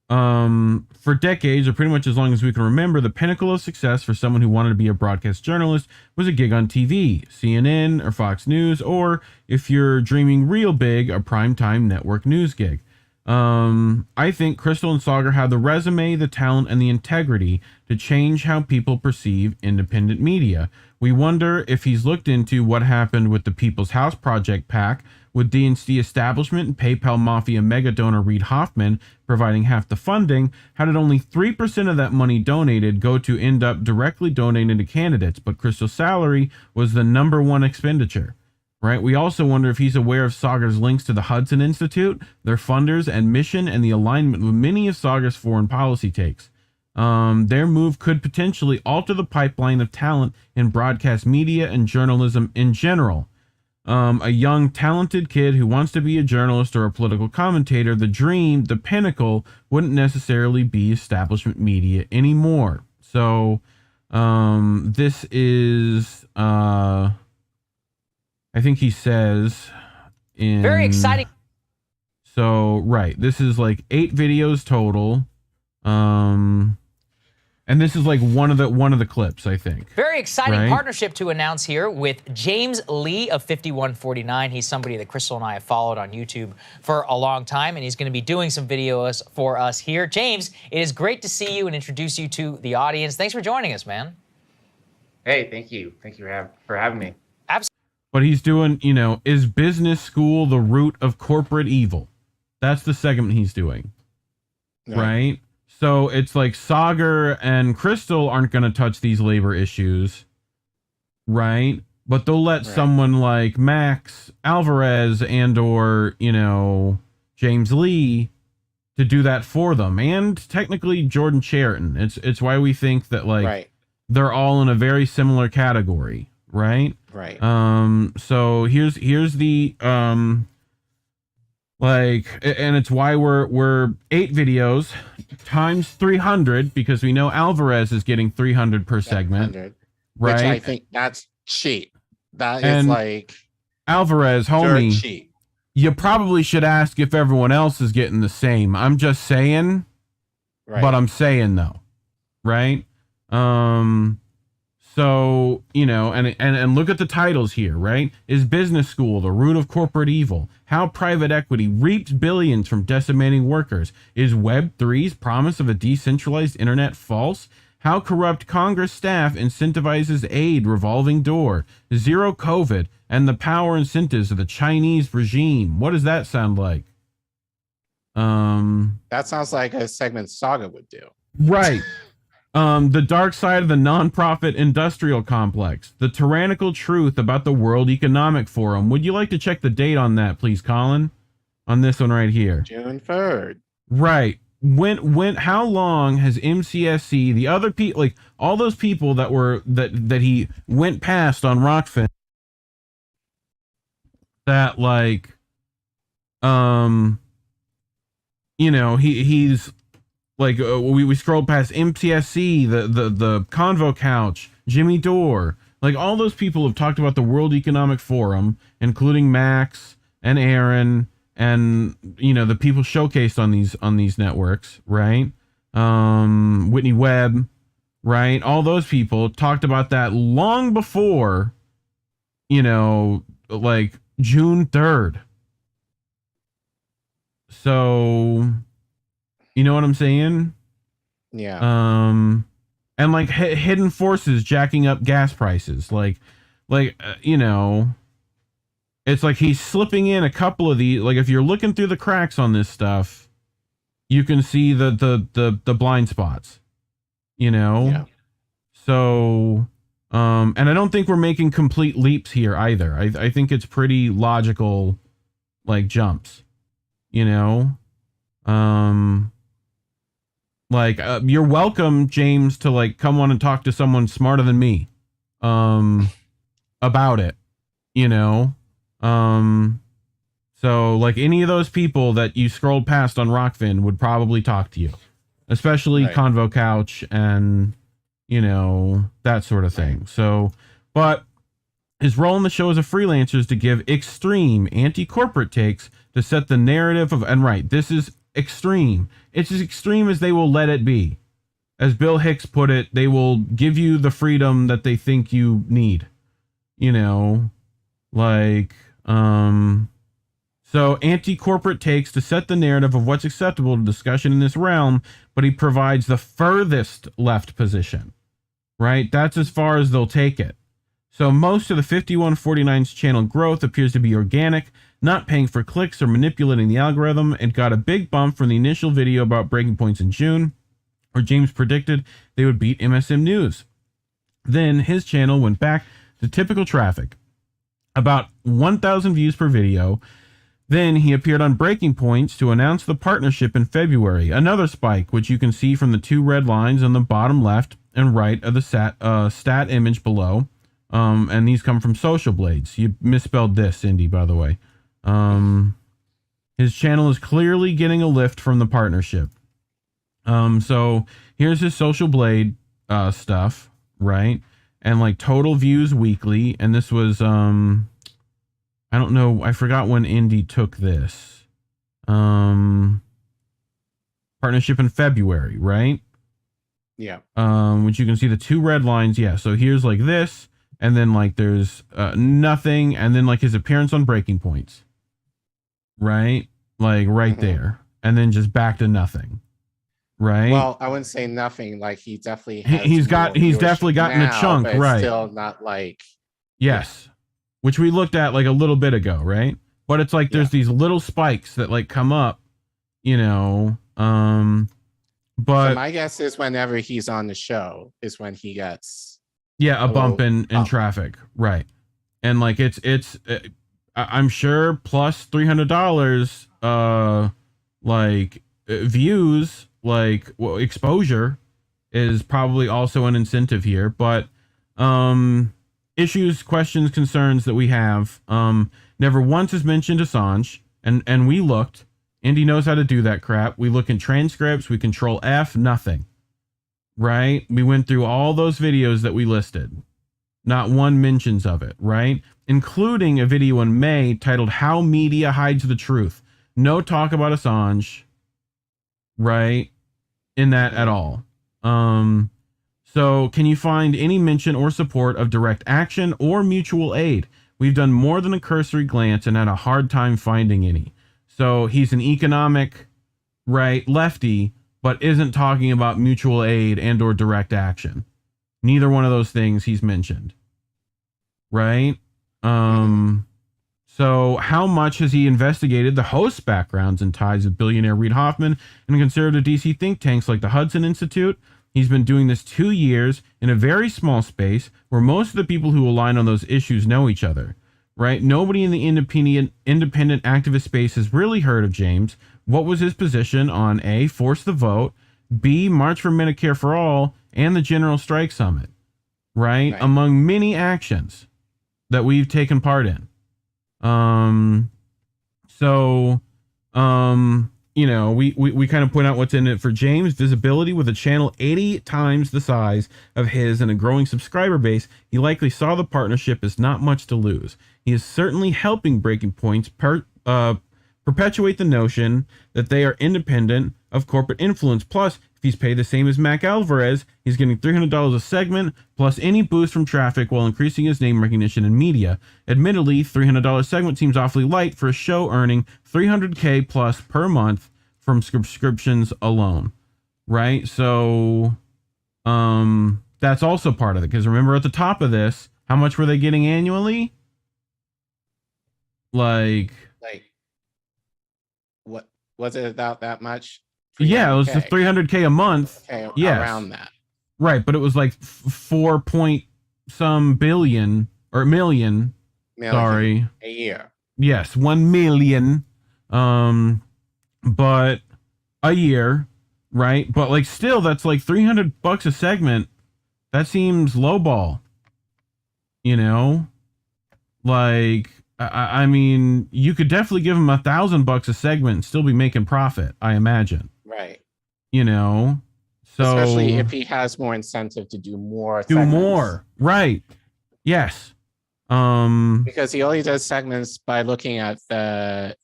for decades, or pretty much as long as we can remember, the pinnacle of success for someone who wanted to be a broadcast journalist was a gig on TV, CNN or Fox News, or if you're dreaming real big, a primetime network news gig. I think Crystal and Sagar have the resume, the talent, and the integrity to change how people perceive independent media, We wonder if he's looked into what happened with the People's House Project PAC, with DNC establishment and PayPal mafia mega donor Reid Hoffman providing half the funding. How did only 3% of that money donated go to end up directly donating to candidates, but Crystal's salary was the #1 expenditure? Right. We also wonder if he's aware of Saga's links to the Hudson Institute, their funders and mission, and the alignment with many of Saga's foreign policy takes. Their move could potentially alter the pipeline of talent in broadcast media and journalism in general. A young, talented kid who wants to be a journalist or a political commentator, the dream, the pinnacle, wouldn't necessarily be establishment media anymore. So, this is, I think he says in very exciting. So, right. This is like 8 videos total. And this is like one of the clips, I think. Very exciting right? partnership to announce here with James Lee of 5149. He's somebody that Crystal and I have followed on YouTube for a long time, and he's going to be doing some videos for us here. James, it is great to see you and introduce you to the audience. Thanks for joining us, man. Hey, thank you. Thank you for having me. Absolutely. But he's doing, is business school the root of corporate evil? That's the segment he's doing. Right? So it's like Sagar and Crystal aren't going to touch these labor issues, right? But they'll let someone like Max Alvarez and or, James Lee to do that for them. And technically Jordan Chariton. It's why we think that they're all in a very similar category, right? Right. So here's the and it's why we're 8 videos times 300, because we know Alvarez is getting 300 per segment, right? Which I think that's cheap. That and is like Alvarez, homie. Cheap. You probably should ask if everyone else is getting the same. I'm just saying, but I'm saying though, right? So, and look at the titles here, right? Is business school the root of corporate evil? How private equity reaps billions from decimating workers? Is Web3's promise of a decentralized internet false? How corrupt Congress staff incentivizes aid revolving door? Zero COVID and the power incentives of the Chinese regime. What does that sound like? That sounds like a segment Saga would do. Right. The dark side of the nonprofit industrial complex, the tyrannical truth about the World Economic Forum. Would you like to check the date on that, please, Collin? On this one right here. June 3rd. Right. How long has MCSC, the other people, like all those people that were, that he went past on Rockfin, that he's, like we scrolled past MTSC, the Convo Couch, Jimmy Dore, like all those people have talked about the World Economic Forum, including Max and Aaron and the people showcased on these networks, right? Whitney Webb, right? All those people talked about that long before, like June 3rd. So. You know what I'm saying? Yeah. And like hidden forces jacking up gas prices. It's like he's slipping in a couple of these. Like if you're looking through the cracks on this stuff, you can see the blind spots. Yeah. So, and I don't think we're making complete leaps here either. I think it's pretty logical, like jumps. You're welcome, James, to come on and talk to someone smarter than me, about it, so any of those people that you scrolled past on Rockfin would probably talk to you, especially Convo Couch and, that sort of thing. So, but his role in the show as a freelancer is to give extreme anti-corporate takes to set the narrative of, this is extreme. It's as extreme as they will let it be. As Bill Hicks put it, they will give you the freedom that they think you need. So anti-corporate takes to set the narrative of what's acceptable to discussion in this realm, but he provides the furthest left position, right? That's as far as they'll take it. So most of the 5149's channel growth appears to be organic, not paying for clicks or manipulating the algorithm. It got a big bump from the initial video about breaking points in June, where James predicted they would beat MSM News. Then his channel went back to typical traffic, about 1,000 views per video. Then he appeared on Breaking Points to announce the partnership in February, another spike, which you can see from the two red lines on the bottom left and right of the stat image below. And these come from Social Blades. You misspelled this, Indy, by the way. His channel is clearly getting a lift from the partnership. So here's his Social Blade stuff, right? And like total views weekly. And this was I don't know, I forgot when Indy took this. Partnership in February, right? Yeah. Which you can see the two red lines. Yeah, so here's like this, and then like there's nothing, and then like his appearance on Breaking Points. Right? Like right there. And then just back to nothing. Right? Well, I wouldn't say nothing. Like he definitely he's definitely gotten now, a chunk, but it's right? Still not like yes. Which we looked at like a little bit ago, right? But it's like there's these little spikes that like come up, you know. But so my guess is whenever he's on the show is when he gets a bump in traffic, right? And like it's I'm sure plus $300 like views, like exposure is probably also an incentive here, but issues, questions, concerns that we have. Never once is mentioned Assange, and we looked. Indy knows how to do that crap. We look in transcripts, we control F, nothing. Right? We went through all those videos that we listed. Not one mentions of it, right? Including a video in May titled How Media Hides the Truth. No talk about Assange, right? In that at all. So can you find any mention or support of direct action or mutual aid? We've done more than a cursory glance and had a hard time finding any. So he's an economic, right, lefty, but isn't talking about mutual aid and or direct action. Neither one of those things he's mentioned. Right? So how much has he investigated the host's backgrounds and ties of billionaire Reid Hoffman and conservative DC think tanks like the Hudson Institute? He's been doing this 2 years in a very small space where most of the people who align on those issues know each other, right? Nobody in the independent activist space has really heard of James. What was his position on A, force the vote, B, March for Medicare for All, and the General Strike Summit, right? Among many actions that we've taken part in. You know, we kind of point out what's in it for James. Visibility with a channel 80 times the size of his and a growing subscriber base. He likely saw the partnership as not much to lose. He is certainly helping Breaking Points perpetuate the notion that they are independent of corporate influence. Plus, if he's paid the same as Mac Alvarez, he's getting $300 a segment, plus any boost from traffic while increasing his name recognition in media. Admittedly, $300 segment seems awfully light for a show earning $300K plus per month from subscriptions alone, right? So, that's also part of it, because remember at the top of this, how much were they getting annually? Like what was it about that much? Yeah, it was just $300K a month. Okay, yes. Around that. Right, but it was like 4 point some billion or million. Sorry. A year. Yes, 1 million. But a year, right? But like still that's like $300 a segment. That seems lowball. You know? Like I mean, you could definitely give him $1,000 a segment and still be making profit, I imagine. Right. You know, so especially if he has more incentive to do more. Do segments. More, right? Yes. Because he only does segments by looking at the,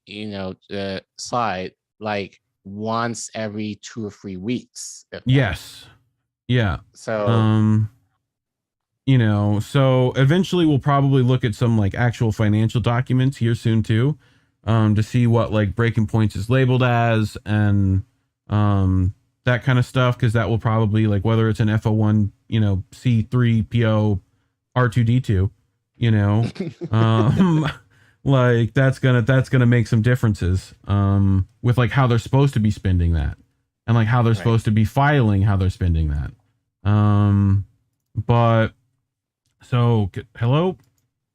the slide like once every 2 or 3 weeks. Yes. Yeah. So. So eventually we'll probably look at some like actual financial documents here soon too, to see what like Breaking Points is labeled as and that kind of stuff, because that will probably like whether it's an FO1, C3 PO R2D2, you know, like that's gonna make some differences with like how they're supposed to be spending that, and like how they're supposed to be filing how they're spending that. But so hello,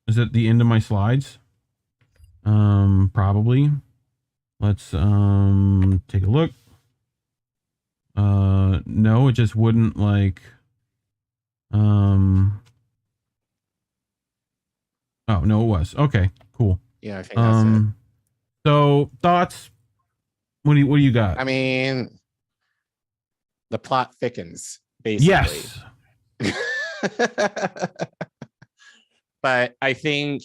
is it the end of my slides? Probably. Let's take a look. No, it just wouldn't like oh no, it was. Okay, cool. Yeah, I think that's it. So thoughts? What do you got? I mean, the plot thickens, basically. Yes. But I think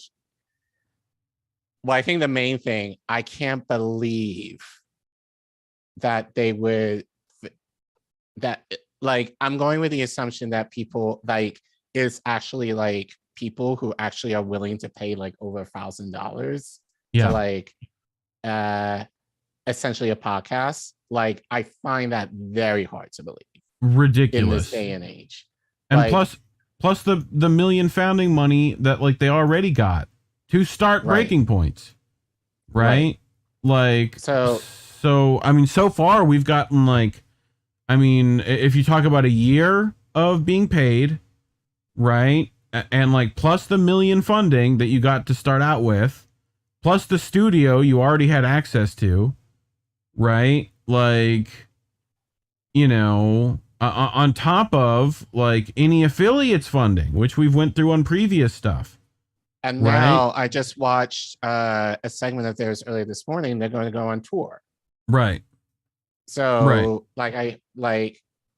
the main thing, I can't believe that they would, that like, I'm going with the assumption that people like is actually like people who actually are willing to pay like over $1,000 to like essentially a podcast. Like, I find that very hard to believe. Ridiculous. In this day and age. And like, plus the million founding money that like they already got to start breaking points. Right? Like so I mean, so far we've gotten like, I mean, if you talk about a year of being paid, right? And like plus the million funding that you got to start out with, plus the studio you already had access to, right? Like, you know, on top of like any affiliates funding, which we've went through on previous stuff. And now I just watched a segment of theirs earlier this morning. They're going to go on tour. Right. So like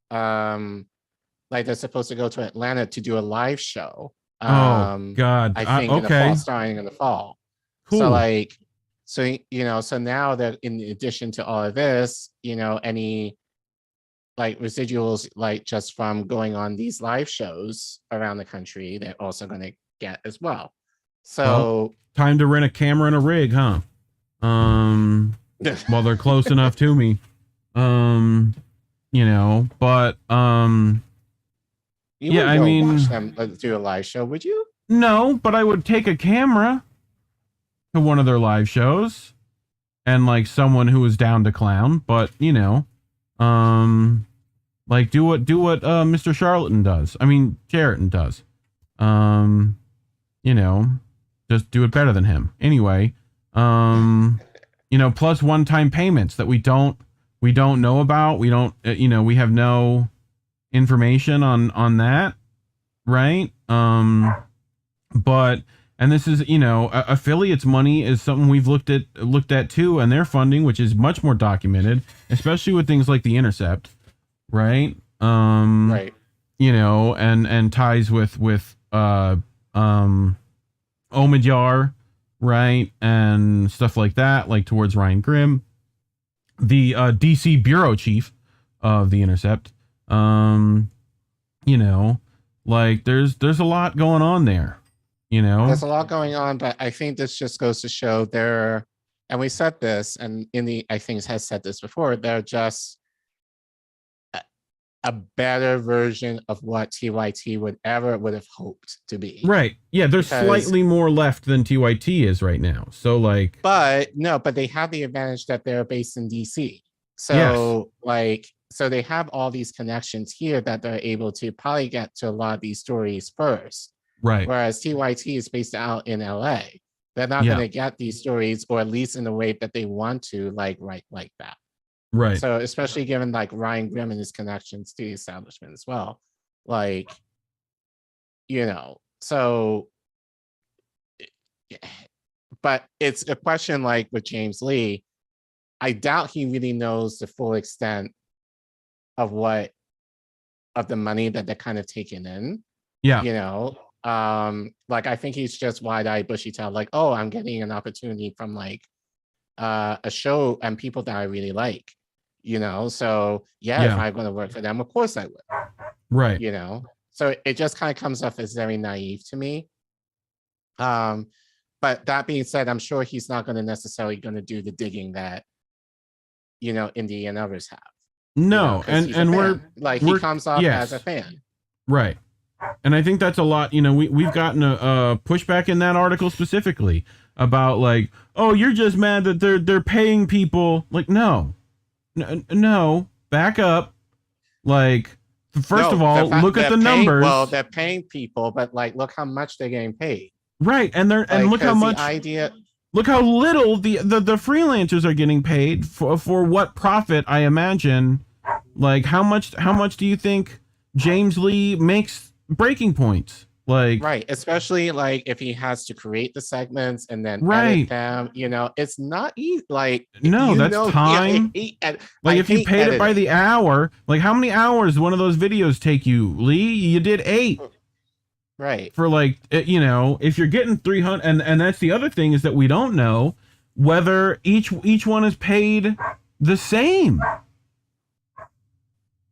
they're supposed to go to Atlanta to do a live show. Oh God. I think in the fall, starting in the fall. Cool. So like, so you know, so now that in addition to all of this, you know, any like residuals like just from going on these live shows around the country, they're also going to get as well. So time to rent a camera and a rig, huh? Well, they're close enough to me. You know, but you I mean, watch them do a live show, would you? No, but I would take a camera to one of their live shows and like someone who was down to clown, but you know, like do what Mr. Charlatan does. I mean, Sheraton does. You know, just do it better than him. Anyway, you know, plus one-time payments that we don't know about. We don't, you know, we have no information on that, right? But and this is, you know, affiliates money is something we've looked at too, and their funding, which is much more documented, especially with things like The Intercept, right? Right. You know, and ties with Omidyar, right, and stuff like that, like towards Ryan Grimm, the DC bureau chief of The Intercept. You know, like there's a lot going on there. You know, there's a lot going on, but I think this just goes to show they're, and we said this, and I think has said this before, they're just a better version of what TYT would have hoped to be. Right. Yeah, there's slightly more left than TYT is right now. So like, but they have the advantage that they're based in DC. So so they have all these connections here that they're able to probably get to a lot of these stories first. Right. Whereas TYT is based out in LA. They're not going to get these stories, or at least in the way that they want to, like that. Right. So especially given like Ryan Grimm and his connections to the establishment as well. Like, you know, so, but it's a question like with James Lee, I doubt he really knows the full extent of the money that they're kind of taking in. Yeah. You know, like I think he's just wide-eyed, bushy-tailed, like, oh, I'm getting an opportunity from like a show and people that I really like, you know. So if I'm going to work for them, of course I would. Right. You know, so it just kind of comes off as very naive to me. But that being said, I'm sure he's not going to necessarily going to do the digging that, you know, Indy and others have. No, you know, and we're like he comes off as a fan. Right. And I think that's a lot. You know, we've gotten a pushback in that article specifically about like, oh, you're just mad that they're paying people. Like, no, back up. Like, first of all, look at the numbers. Well, they're paying people, but like, look how much they're getting paid. Right, and look how much. Look how little the freelancers are getting paid for what profit, I imagine. Like, how much do you think James Lee makes breaking points? Like, right, especially like if he has to create the segments and then right. edit them, you know, it's not easy. Like, no, that's time. Like, if you paid it by the hour, like how many hours one of those videos take you, Lee? You did 8. Right. For like, you know, if you're getting 300, and that's the other thing is that we don't know whether each one is paid the same.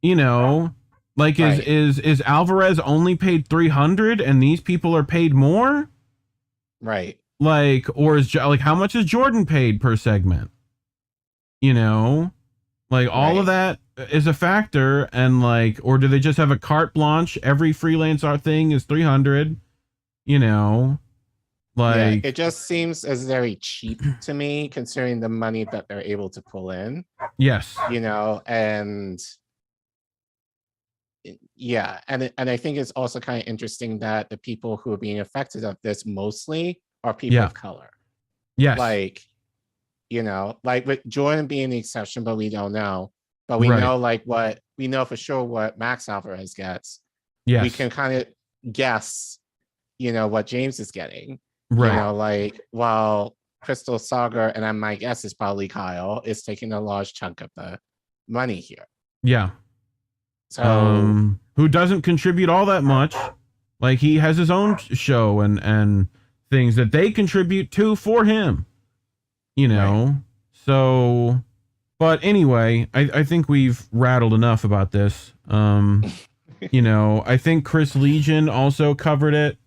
You know, like right. is Alvarez only paid 300 and these people are paid more? Right. Like, or is like how much is Jordan paid per segment? You know, like all of that is a factor, and like, or do they just have a carte blanche? Every freelance art thing is 300. You know, like it just seems as very cheap to me, considering the money that they're able to pull in. Yes. You know, and yeah, and I think it's also kind of interesting that the people who are being affected of this mostly are people of color. Yes. Like, you know, like with Jordan being the exception, but we don't know. But we know like what we know for sure what Max Alvarez gets. Yes. We can kind of guess, you know, what James is getting. Right. You know, like while Crystal Sagar, and my guess is probably Kyle, is taking a large chunk of the money here. Yeah. So who doesn't contribute all that much? Like he has his own show and things that they contribute to for him. You know. Right. So, but anyway, I think we've rattled enough about this. You know, I think Chris Legion also covered it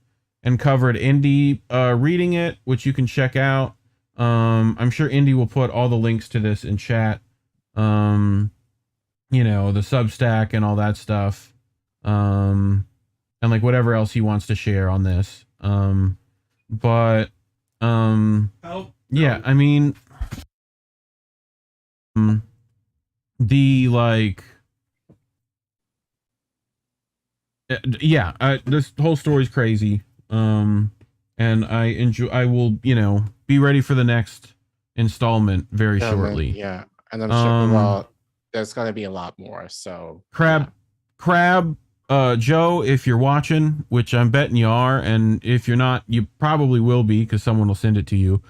and covered Indy reading it, which you can check out. I'm sure Indy will put all the links to this in chat. You know, the Substack and all that stuff. And like whatever else he wants to share on this. But yeah, I mean, the like, yeah, this whole story's crazy. And I will, you know, be ready for the next installment very shortly. Yeah, and I'm sure well, there's gonna be a lot more. So Crab, Joe, if you're watching, which I'm betting you are, and if you're not, you probably will be because someone will send it to you.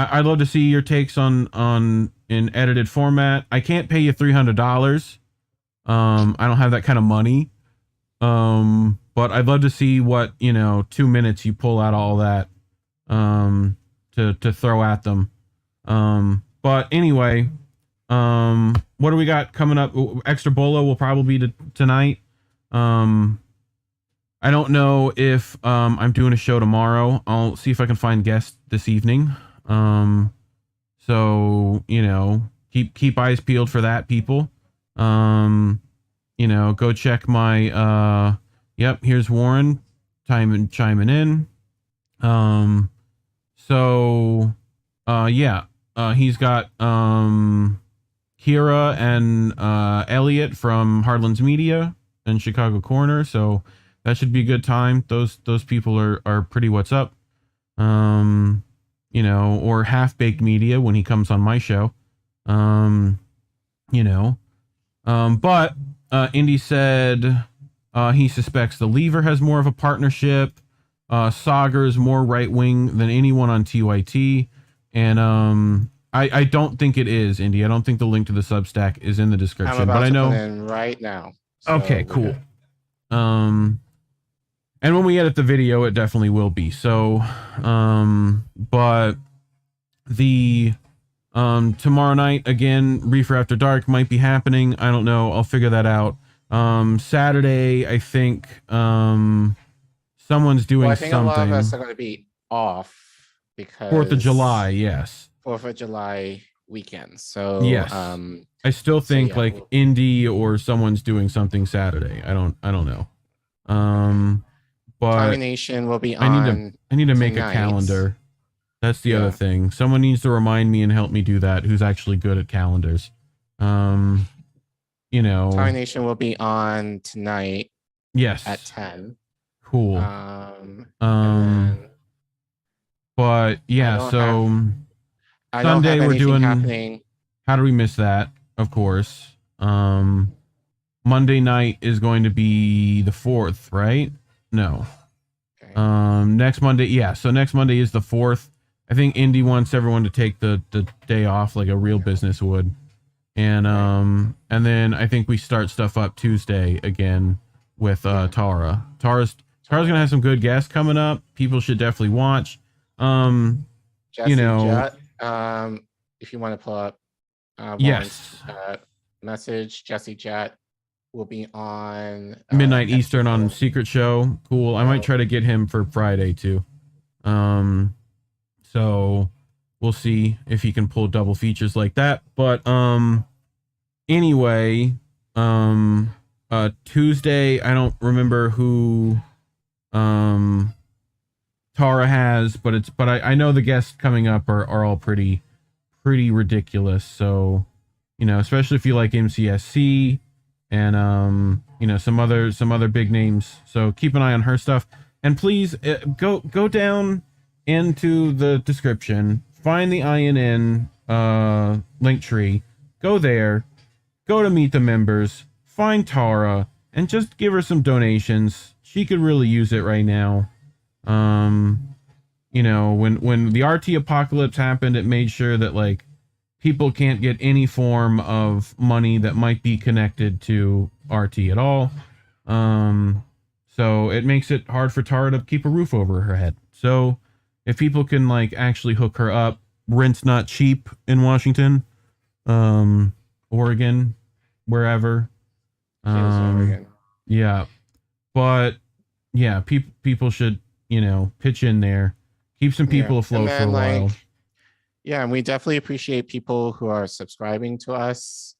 I'd love to see your takes on in edited format. I can't pay you $300. I don't have that kind of money. But I'd love to see what, you know, 2 minutes you pull out all that to throw at them. But anyway, what do we got coming up? Extra Bolo will probably be tonight. I don't know if I'm doing a show tomorrow. I'll see if I can find guests this evening. So, you know, keep eyes peeled for that, people. You know, go check my yep, here's Warren chiming in. So yeah, he's got Kira and Elliot from Hardlands Media and Chicago Corner, so that should be a good time. Those people are pretty what's up. You know, or Half Baked Media when he comes on my show. You know. But Indy said he suspects the Lever has more of a partnership. Sagar's more right wing than anyone on TYT. And I don't think it is, Indy. I don't think the link to the Substack is in the description. I'm about but I know to put in right now. So okay, cool. And when we edit the video, it definitely will be. So but the tomorrow night again, Reefer After Dark might be happening. I don't know. I'll figure that out. Saturday, I think someone's doing well, I think something. a lot of us are going to be off because 4th of July, yes. 4th of July weekend. So yes, I still think yeah, like Indy or someone's doing something Saturday. I don't know. But Combination will be I on. need to make tonight. a calendar. That's the other thing. Someone needs to remind me and help me do that. Who's actually good at calendars? You know. Combination will be on tonight. Yes. At 10. Cool. But yeah, so Sunday we're doing. Happening. How do we miss that? Of course. Monday night is going to be the 4th, right? No. Okay. Next Monday, yeah. So next Monday is the 4th. I think Indy wants everyone to take the day off like a real business would. And then I think we start stuff up Tuesday again with Tara. Tara's gonna have some good guests coming up. People should definitely watch. Jesse you know, Jett, if you want to pull up yes, message, Jesse Jett will be on midnight Eastern on Secret Show. Cool. I might try to get him for Friday too. So we'll see if he can pull double features like that. But anyway, Tuesday, I don't remember who Tara has, but I know the guests coming up are all pretty ridiculous. So, you know, especially if you like MCSC and you know, some other big names. So keep an eye on her stuff, and please go down into the description, find the INN link tree, go there, go to meet the members, find Tara, and just give her some donations. She could really use it right now. You know, when the RT apocalypse happened, it made sure that like people can't get any form of money that might be connected to RT at all. So it makes it hard for Tara to keep a roof over her head. So if people can like actually hook her up, rent's not cheap in Washington, Oregon, wherever. Oregon. Yeah, but yeah, people should, you know, pitch in there, keep some people afloat for a while. Yeah, and we definitely appreciate people who are subscribing to us.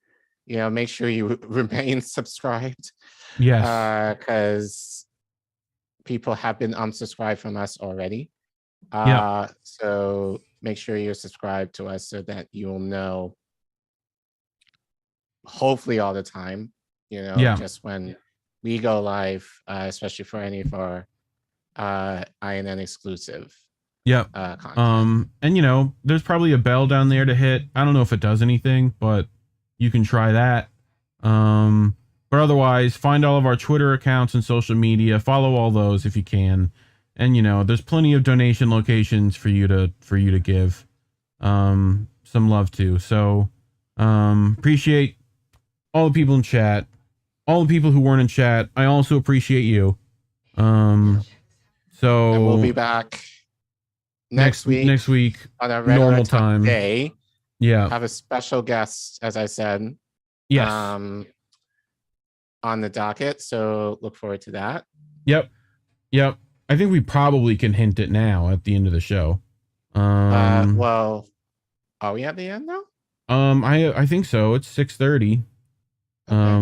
You know, make sure you remain subscribed. Yes, because people have been unsubscribed from us already. So make sure you're subscribed to us so that you'll know, hopefully all the time, you know, just when we go live, especially for any of our INN exclusive. Content. And you know, there's probably a bell down there to hit. I don't know if it does anything, but you can try that. But otherwise, find all of our Twitter accounts and social media, follow all those if you can. And you know, there's plenty of donation locations for you to give some love to. So appreciate all the people in chat, all the people who weren't in chat. I also appreciate you. So and we'll be back next week on a regular normal time day. Yeah, have a special guest, as I said. Yes. On the docket, so look forward to that. Yep. I think we probably can hint it now at the end of the show. Well, are we at the end now? I think so. It's 6:30.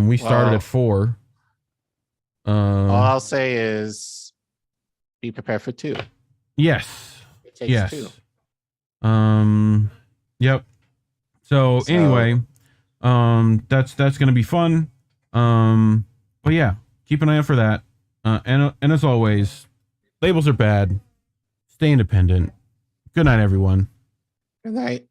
We started at 4. All I'll say is be prepared for 2. Yes. It takes 2. Yep. So anyway, that's gonna be fun. But yeah, keep an eye out for that. And as always, labels are bad. Stay independent. Good night, everyone. Good night.